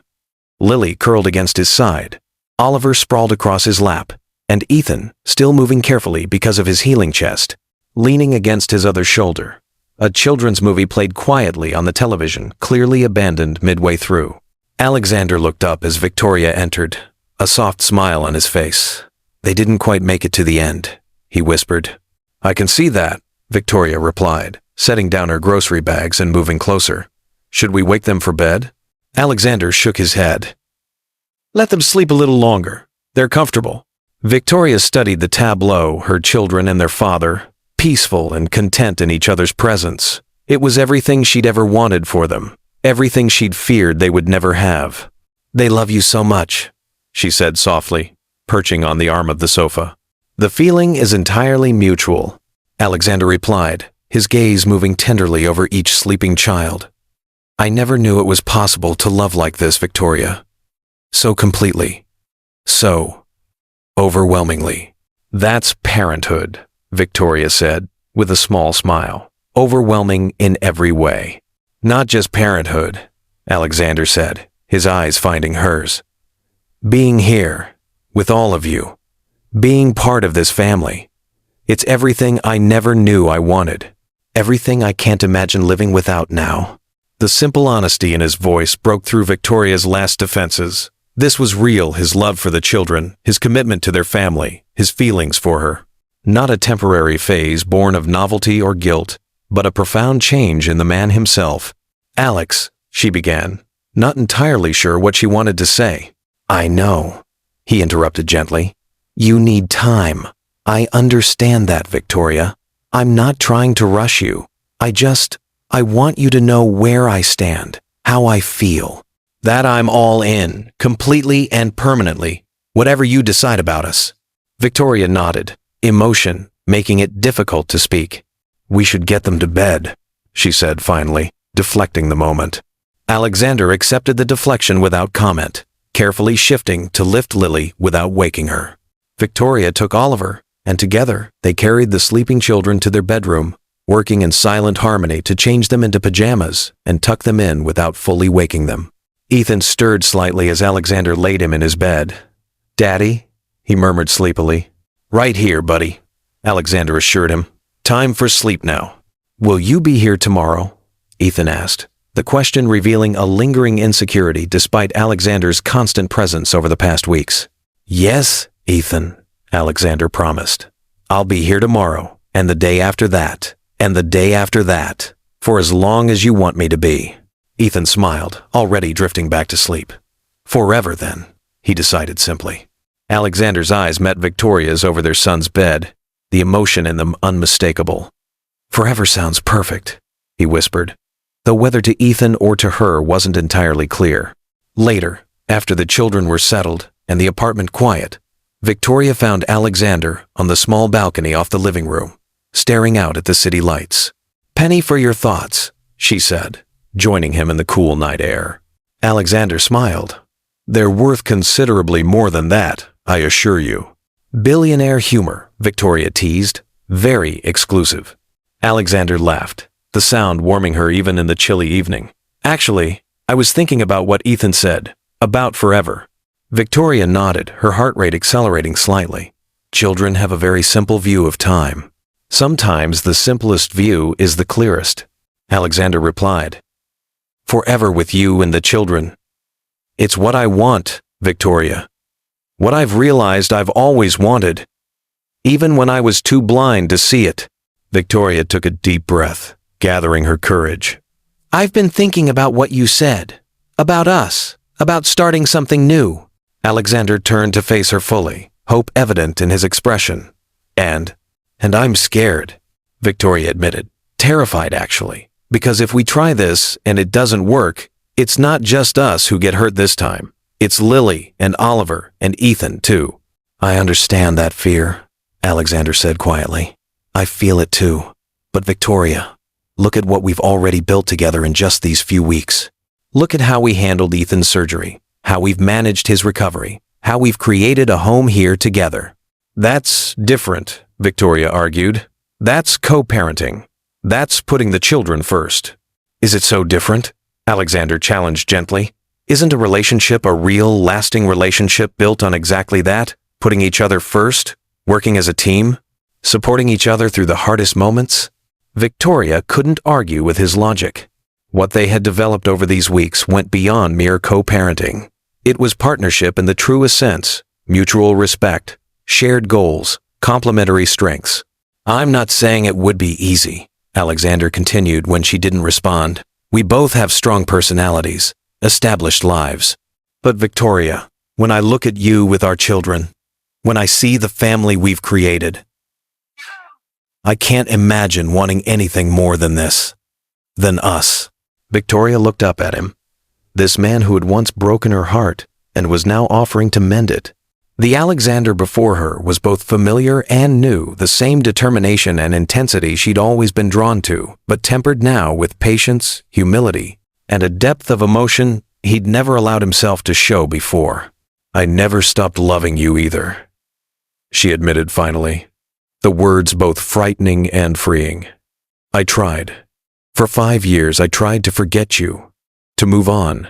Lily curled against his side, Oliver sprawled across his lap, and Ethan, still moving carefully because of his healing chest, leaning against his other shoulder. A children's movie played quietly on the television, clearly abandoned midway through. Alexander looked up as Victoria entered, a soft smile on his face. "They didn't quite make it to the end," he whispered. "I can see that," Victoria replied, setting down her grocery bags and moving closer. "Should we wake them for bed?" Alexander shook his head. "Let them sleep a little longer. They're comfortable." Victoria studied the tableau, her children and their father, peaceful and content in each other's presence. It was everything she'd ever wanted for them, everything she'd feared they would never have. "They love you so much," she said softly, perching on the arm of the sofa. "The feeling is entirely mutual," Alexander replied, his gaze moving tenderly over each sleeping child. "I never knew it was possible to love like this, Victoria. So completely. So overwhelmingly." "That's parenthood," Victoria said, with a small smile. "Overwhelming in every way." "Not just parenthood," Alexander said, his eyes finding hers. "Being here, with all of you. Being part of this family. It's everything I never knew I wanted. Everything I can't imagine living without now." The simple honesty in his voice broke through Victoria's last defenses. This was real, his love for the children, his commitment to their family, his feelings for her. Not a temporary phase born of novelty or guilt, but a profound change in the man himself. "Alex," she began, not entirely sure what she wanted to say. "I know," he interrupted gently. "You need time. I understand that, Victoria. I'm not trying to rush you. I want you to know where I stand, how I feel. That I'm all in, completely and permanently, whatever you decide about us." Victoria nodded, emotion making it difficult to speak. "We should get them to bed," she said finally, deflecting the moment. Alexander accepted the deflection without comment, carefully shifting to lift Lily without waking her. Victoria took Oliver, and together they carried the sleeping children to their bedroom, working in silent harmony to change them into pajamas and tuck them in without fully waking them. Ethan stirred slightly as Alexander laid him in his bed. "Daddy?" he murmured sleepily. "Right here, buddy," Alexander assured him. "Time for sleep now." "Will you be here tomorrow?" Ethan asked, the question revealing a lingering insecurity despite Alexander's constant presence over the past weeks. "Yes, Ethan," Alexander promised. "I'll be here tomorrow, and the day after that, and the day after that, for as long as you want me to be." Ethan smiled, already drifting back to sleep. "Forever, then," he decided simply. Alexander's eyes met Victoria's over their son's bed, the emotion in them unmistakable. "Forever sounds perfect," he whispered, though whether to Ethan or to her wasn't entirely clear. Later, after the children were settled and the apartment quiet, Victoria found Alexander on the small balcony off the living room, staring out at the city lights. "Penny for your thoughts," she said, joining him in the cool night air. Alexander smiled. "They're worth considerably more than that, I assure you." "Billionaire humor," Victoria teased. "Very exclusive." Alexander laughed, the sound warming her even in the chilly evening. "Actually, I was thinking about what Ethan said, about forever." Victoria nodded, her heart rate accelerating slightly. Children have a very simple view of time. "Sometimes the simplest view is the clearest," Alexander replied. "Forever with you and the children. It's what I want, Victoria. What I've realized I've always wanted, even when I was too blind to see it." Victoria took a deep breath, gathering her courage. "I've been thinking about what you said, about us, about starting something new." Alexander turned to face her fully, hope evident in his expression. And I'm scared," Victoria admitted, terrified actually, Because if we try this and it doesn't work, it's not just us who get hurt this time. It's Lily and Oliver and Ethan too. I understand that fear, Alexander said quietly. I feel it too. But Victoria, look at what we've already built together in just these few weeks. Look at how we handled Ethan's surgery, how we've managed his recovery, how we've created a home here together. That's different, Victoria argued. That's co-parenting. That's putting the children first. Is it so different? Alexander challenged gently. Isn't a relationship a real, lasting relationship built on exactly that? Putting each other first? Working as a team? Supporting each other through the hardest moments? Victoria couldn't argue with his logic. What they had developed over these weeks went beyond mere co-parenting. It was partnership in the truest sense, mutual respect, shared goals, complementary strengths. I'm not saying it would be easy, Alexander continued when she didn't respond. We both have strong personalities, established lives. But Victoria, when I look at you with our children, when I see the family we've created, I can't imagine wanting anything more than this, than us. Victoria looked up at him. This man who had once broken her heart and was now offering to mend it. The Alexander before her was both familiar and new, the same determination and intensity she'd always been drawn to, but tempered now with patience, humility, and a depth of emotion he'd never allowed himself to show before. I never stopped loving you either, she admitted finally, the words both frightening and freeing. I tried. For 5 years I tried to forget you, to move on.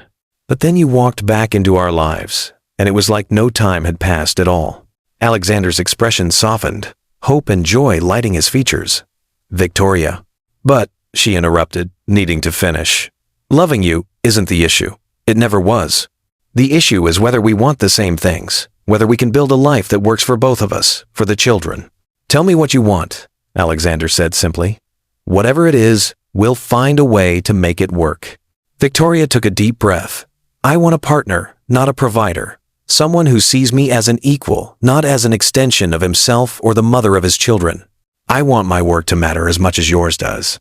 But then you walked back into our lives, and it was like no time had passed at all. Alexander's expression softened, hope and joy lighting his features. Victoria. But, she interrupted, needing to finish. Loving you isn't the issue. It never was. The issue is whether we want the same things, whether we can build a life that works for both of us, for the children. Tell me what you want, Alexander said simply. Whatever it is, we'll find a way to make it work. Victoria took a deep breath. I want a partner, not a provider. Someone who sees me as an equal, not as an extension of himself or the mother of his children. I want my work to matter as much as yours does.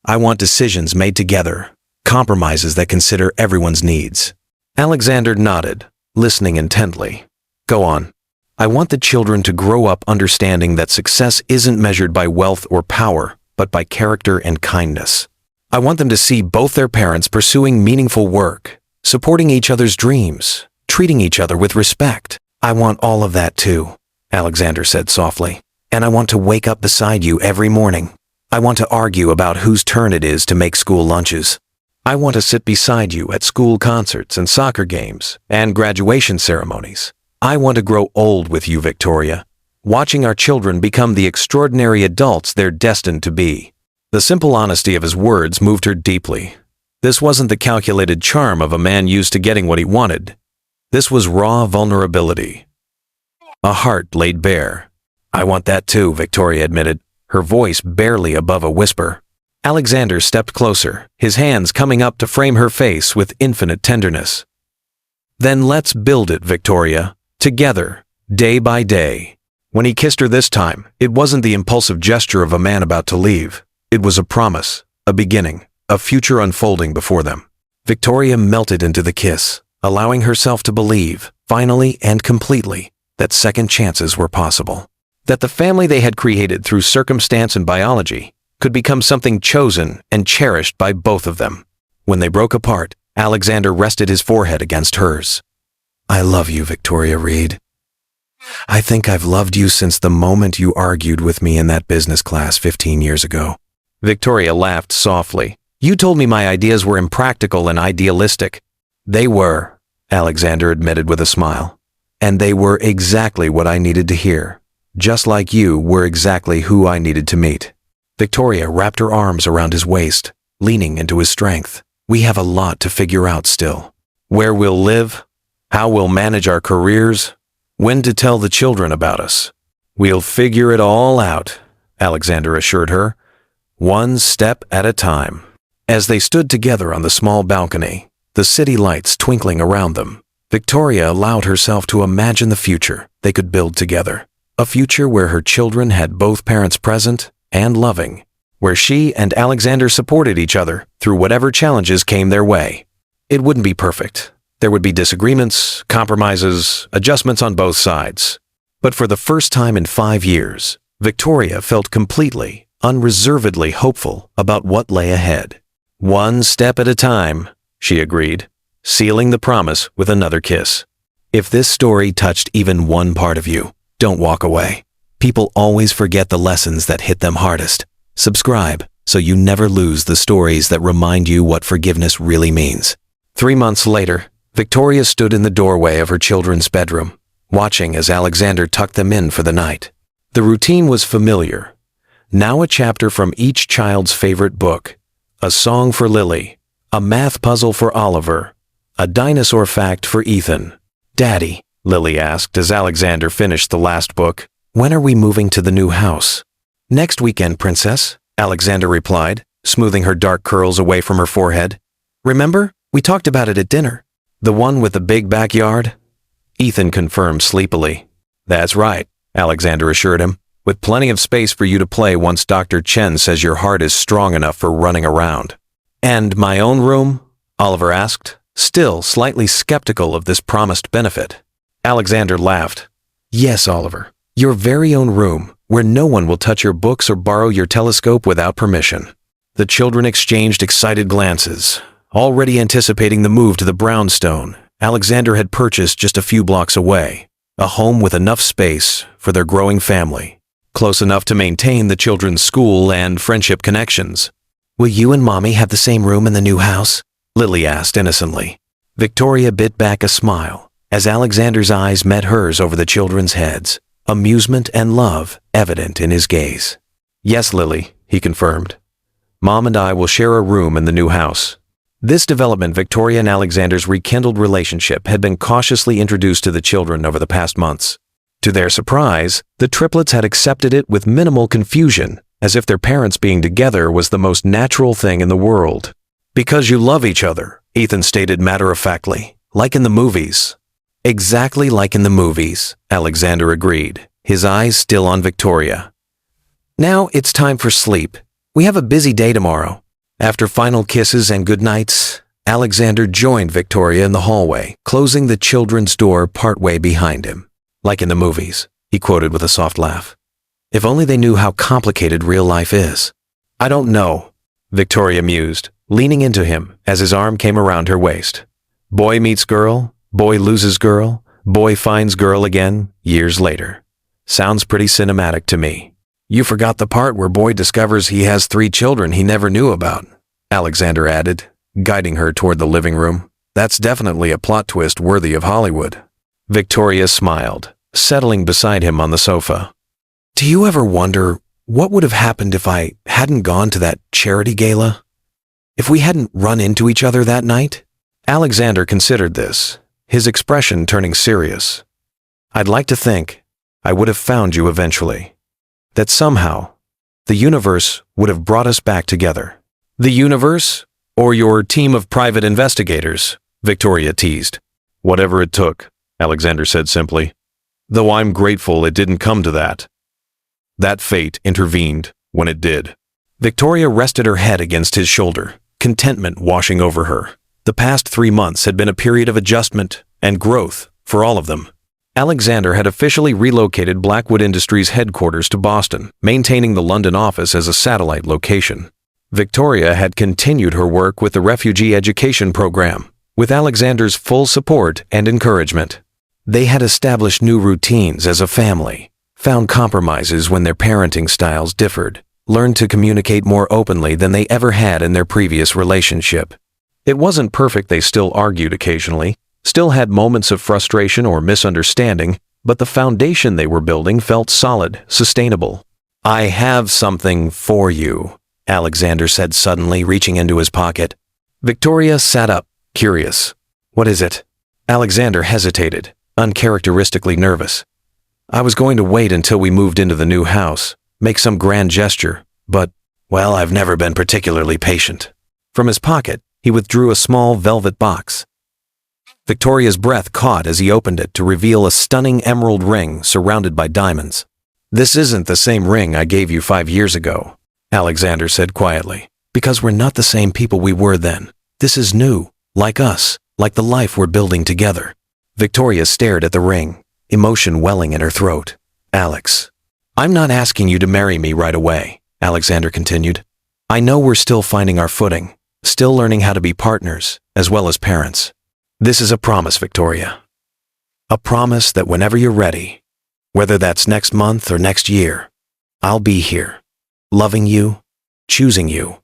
I want decisions made together, compromises that consider everyone's needs. Alexander nodded, listening intently. Go on. I want the children to grow up understanding that success isn't measured by wealth or power, but by character and kindness. I want them to see both their parents pursuing meaningful work, supporting each other's dreams, treating each other with respect. I want all of that too, Alexander said softly. And I want to wake up beside you every morning. I want to argue about whose turn it is to make school lunches. I want to sit beside you at school concerts and soccer games and graduation ceremonies. I want to grow old with you, Victoria, watching our children become the extraordinary adults they're destined to be. The simple honesty of his words moved her deeply. This wasn't the calculated charm of a man used to getting what he wanted. This was raw vulnerability. A heart laid bare. I want that too, Victoria admitted, her voice barely above a whisper. Alexander stepped closer, his hands coming up to frame her face with infinite tenderness. Then let's build it, Victoria, together, day by day. When he kissed her this time, it wasn't the impulsive gesture of a man about to leave. It was a promise, a beginning, a future unfolding before them. Victoria melted into the kiss, allowing herself to believe, finally and completely, that second chances were possible. That the family they had created through circumstance and biology could become something chosen and cherished by both of them. When they broke apart, Alexander rested his forehead against hers. I love you, Victoria Reed. I think I've loved you since the moment you argued with me in that business class 15 years ago. Victoria laughed softly. You told me my ideas were impractical and idealistic. They were, Alexander admitted with a smile. And they were exactly what I needed to hear. Just like you were exactly who I needed to meet. Victoria wrapped her arms around his waist, leaning into his strength. We have a lot to figure out still. Where we'll live, how we'll manage our careers, when to tell the children about us. We'll figure it all out, Alexander assured her, one step at a time. As they stood together on the small balcony, the city lights twinkling around them, Victoria allowed herself to imagine the future they could build together. A future where her children had both parents present and loving, where she and Alexander supported each other through whatever challenges came their way. It wouldn't be perfect. There would be disagreements, compromises, adjustments on both sides. But for the first time in 5 years, Victoria felt completely, unreservedly hopeful about what lay ahead. One step at a time, she agreed, sealing the promise with another kiss. If this story touched even one part of you, don't walk away. People always forget the lessons that hit them hardest. Subscribe so you never lose the stories that remind you what forgiveness really means. 3 months later, Victoria stood in the doorway of her children's bedroom, watching as Alexander tucked them in for the night. The routine was familiar. Now a chapter from each child's favorite book, a song for Lily, a math puzzle for Oliver, a dinosaur fact for Ethan. "Daddy," Lily asked as Alexander finished the last book, "when are we moving to the new house?" "Next weekend, Princess," Alexander replied, smoothing her dark curls away from her forehead. "Remember, we talked about it at dinner. The one with the big backyard?" Ethan confirmed sleepily. "That's right," Alexander assured him, "with plenty of space for you to play once Dr. Chen says your heart is strong enough for running around." "And my own room?" Oliver asked, still slightly skeptical of this promised benefit. Alexander laughed. "Yes, Oliver, your very own room, where no one will touch your books or borrow your telescope without permission." The children exchanged excited glances. Already anticipating the move to the brownstone Alexander had purchased just a few blocks away, a home with enough space for their growing family, close enough to maintain the children's school and friendship connections. "Will you and Mommy have the same room in the new house?" Lily asked innocently. Victoria bit back a smile as Alexander's eyes met hers over the children's heads, amusement and love evident in his gaze. "Yes, Lily," he confirmed. "Mom and I will share a room in the new house." This development, Victoria and Alexander's rekindled relationship, had been cautiously introduced to the children over the past months. To their surprise, the triplets had accepted it with minimal confusion, as if their parents being together was the most natural thing in the world. "Because you love each other," Ethan stated matter-of-factly, "like in the movies." "Exactly like in the movies," Alexander agreed, his eyes still on Victoria. "Now it's time for sleep. We have a busy day tomorrow." After final kisses and goodnights, Alexander joined Victoria in the hallway, closing the children's door partway behind him. "Like in the movies," he quoted with a soft laugh. "If only they knew how complicated real life is." "I don't know," Victoria mused, leaning into him as his arm came around her waist. Boy meets girl, boy loses girl, boy finds girl again, years later. Sounds pretty cinematic to me. "You forgot the part where boy discovers he has 3 children he never knew about," Alexander added, guiding her toward the living room. "That's definitely a plot twist worthy of Hollywood." Victoria smiled, settling beside him on the sofa. "Do you ever wonder what would have happened if I hadn't gone to that charity gala? If we hadn't run into each other that night?" Alexander considered this, his expression turning serious. "I'd like to think I would have found you eventually. That somehow, the universe would have brought us back together." "The universe? Or your team of private investigators?" Victoria teased. "Whatever it took," Alexander said simply. "Though I'm grateful it didn't come to that. That fate intervened when it did." Victoria rested her head against his shoulder, contentment washing over her. The past 3 months had been a period of adjustment and growth for all of them. Alexander had officially relocated Blackwood Industries' headquarters to Boston, maintaining the London office as a satellite location. Victoria had continued her work with the refugee education program, with Alexander's full support and encouragement. They had established new routines as a family, found compromises when their parenting styles differed, learned to communicate more openly than they ever had in their previous relationship. It wasn't perfect, they still argued occasionally, still had moments of frustration or misunderstanding, but the foundation they were building felt solid, sustainable. "I have something for you," Alexander said suddenly, reaching into his pocket. Victoria sat up, curious. "What is it?" Alexander hesitated, uncharacteristically nervous. "I was going to wait until we moved into the new house, make some grand gesture, but, well, I've never been particularly patient." From his pocket, he withdrew a small velvet box. Victoria's breath caught as he opened it to reveal a stunning emerald ring surrounded by diamonds. "This isn't the same ring I gave you 5 years ago," Alexander said quietly. Because we're not the same people we were then. This is new, like us, like the life we're building together. Victoria stared at the ring, emotion welling in her throat. Alex, I'm not asking you to marry me right away, Alexander continued. I know we're still finding our footing, still learning how to be partners, as well as parents. This is a promise, Victoria. A promise that whenever you're ready, whether that's next month or next year, I'll be here, loving you, choosing you,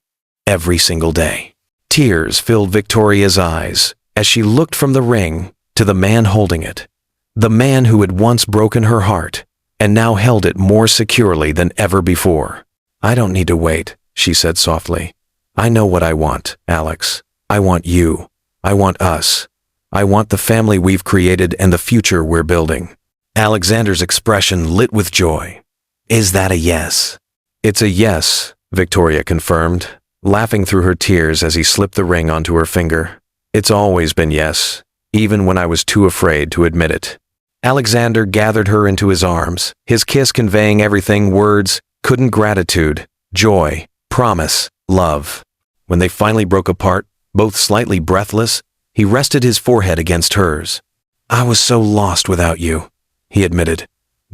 every single day. Tears filled Victoria's eyes as she looked from the ring to the man holding it, the man who had once broken her heart and now held it more securely than ever before. I don't need to wait, she said softly. I know what I want, Alex. I want you. I want us. I want the family we've created and the future we're building. Alexander's expression lit with joy. Is that a yes? It's a yes, Victoria confirmed, laughing through her tears as he slipped the ring onto her finger. It's always been yes, even when I was too afraid to admit it. Alexander gathered her into his arms, his kiss conveying everything words couldn't: gratitude, joy, promise, love. When they finally broke apart, both slightly breathless, he rested his forehead against hers. I was so lost without you, he admitted,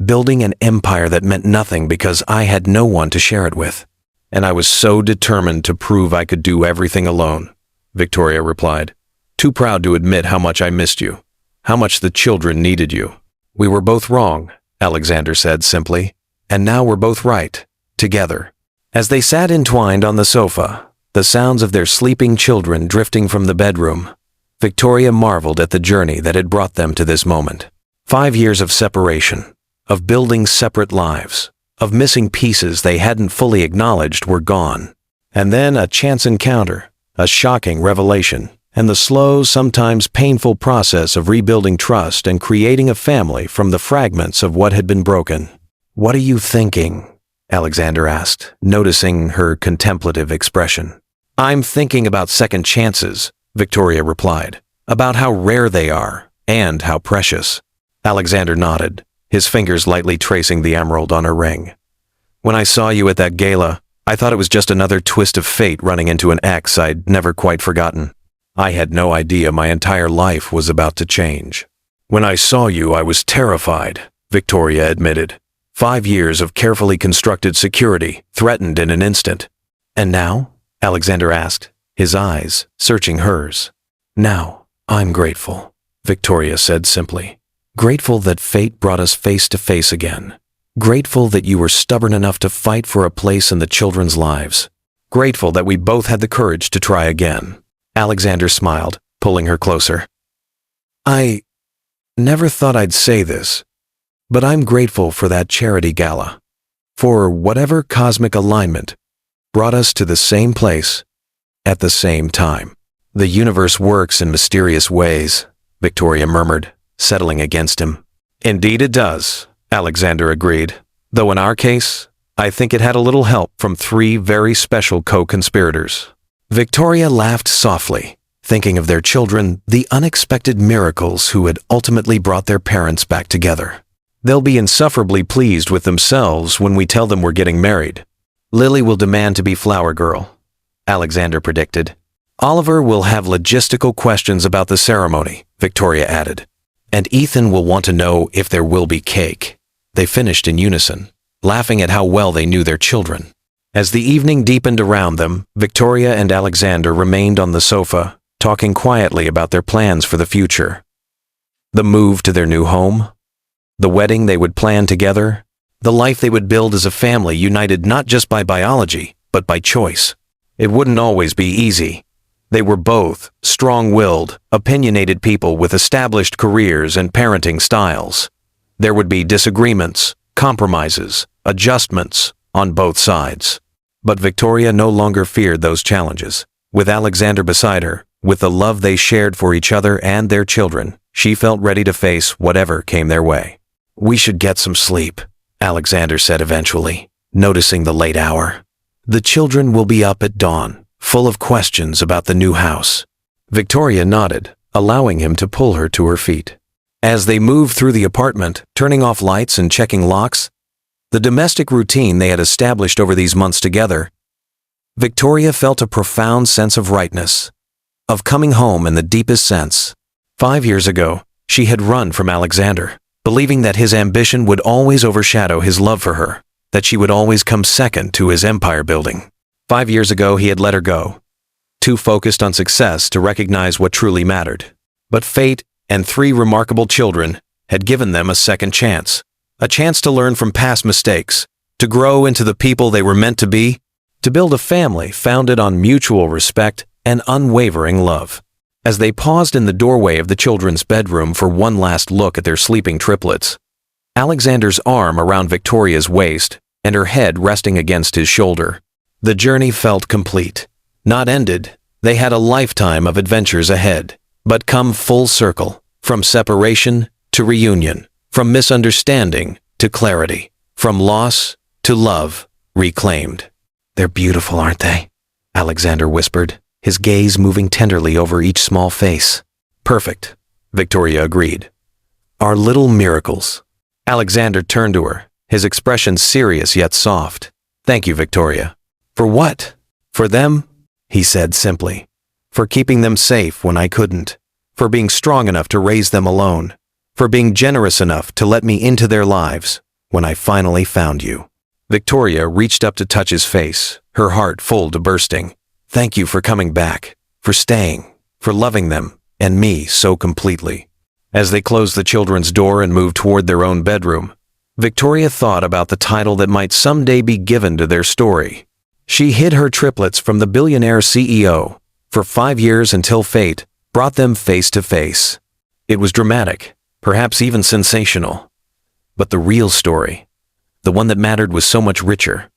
building an empire that meant nothing because I had no one to share it with. And I was so determined to prove I could do everything alone, Victoria replied, too proud to admit how much I missed you, how much the children needed you. We were both wrong, Alexander said simply, and now we're both right, together. As they sat entwined on the sofa, the sounds of their sleeping children drifting from the bedroom, Victoria marveled at the journey that had brought them to this moment. 5 years of separation, of building separate lives, of missing pieces they hadn't fully acknowledged were gone. And then a chance encounter, a shocking revelation, and the slow, sometimes painful process of rebuilding trust and creating a family from the fragments of what had been broken. What are you thinking? Alexander asked, noticing her contemplative expression. I'm thinking about second chances, Victoria replied, about how rare they are and how precious. Alexander nodded, his fingers lightly tracing the emerald on her ring. When I saw you at that gala, I thought it was just another twist of fate running into an ex I'd never quite forgotten. I had no idea my entire life was about to change. When I saw you, I was terrified, Victoria admitted. 5 years of carefully constructed security threatened in an instant. And now? Alexander asked, his eyes searching hers. Now, I'm grateful, Victoria said simply. Grateful that fate brought us face to face again. Grateful that you were stubborn enough to fight for a place in the children's lives. Grateful that we both had the courage to try again. Alexander smiled, pulling her closer. I never thought I'd say this, but I'm grateful for that charity gala. For whatever cosmic alignment brought us to the same place at the same time. The universe works in mysterious ways, Victoria murmured, settling against him. Indeed it does, Alexander agreed, though in our case, I think it had a little help from 3 very special co-conspirators. Victoria laughed softly, thinking of their children, the unexpected miracles who had ultimately brought their parents back together. They'll be insufferably pleased with themselves when we tell them we're getting married. Lily will demand to be flower girl, Alexander predicted. Oliver will have logistical questions about the ceremony, Victoria added. And Ethan will want to know if there will be cake. They finished in unison, laughing at how well they knew their children. As the evening deepened around them, Victoria and Alexander remained on the sofa, talking quietly about their plans for the future. The move to their new home, the wedding they would plan together, the life they would build as a family united not just by biology, but by choice. It wouldn't always be easy. They were both strong-willed, opinionated people with established careers and parenting styles. There would be disagreements, compromises, adjustments on both sides. But Victoria no longer feared those challenges. With Alexander beside her, with the love they shared for each other and their children, she felt ready to face whatever came their way. We should get some sleep, Alexander said eventually, noticing the late hour. The children will be up at dawn, full of questions about the new house. Victoria nodded, allowing him to pull her to her feet. As they moved through the apartment, turning off lights and checking locks, the domestic routine they had established over these months together Victoria felt a profound sense of rightness, of coming home in the deepest sense. 5 years ago, she had run from Alexander, believing that his ambition would always overshadow his love for her, that she would always come second to his empire building. 5 years ago, he had let her go, too focused on success to recognize what truly mattered. But fate and 3 remarkable children had given them a second chance, a chance to learn from past mistakes, to grow into the people they were meant to be, to build a family founded on mutual respect and unwavering love. As they paused in the doorway of the children's bedroom for one last look at their sleeping triplets, Alexander's arm around Victoria's waist and her head resting against his shoulder, the journey felt complete. Not ended, they had a lifetime of adventures ahead, but come full circle, from separation to reunion, from misunderstanding to clarity, from loss to love reclaimed. "They're beautiful, aren't they?" Alexander whispered, his gaze moving tenderly over each small face. "Perfect," Victoria agreed. "Our little miracles." Alexander turned to her, his expression serious yet soft. "Thank you, Victoria." "For what?" "For them," he said simply. "For keeping them safe when I couldn't. For being strong enough to raise them alone. For being generous enough to let me into their lives when I finally found you." Victoria reached up to touch his face, her heart full to bursting. "Thank you for coming back, for staying, for loving them, and me so completely." As they closed the children's door and moved toward their own bedroom, Victoria thought about the title that might someday be given to their story. She hid her triplets from the billionaire CEO for 5 years until fate brought them face to face. It was dramatic, perhaps even sensational. But the real story, the one that mattered, was so much richer,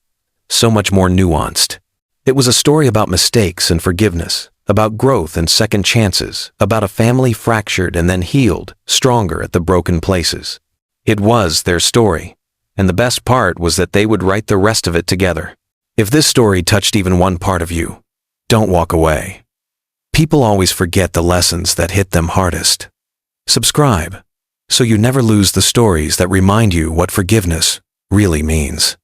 so much more nuanced. It was a story about mistakes and forgiveness, about growth and second chances, about a family fractured and then healed, stronger at the broken places. It was their story, and the best part was that they would write the rest of it together. If this story touched even one part of you, don't walk away. People always forget the lessons that hit them hardest. Subscribe, so you never lose the stories that remind you what forgiveness really means.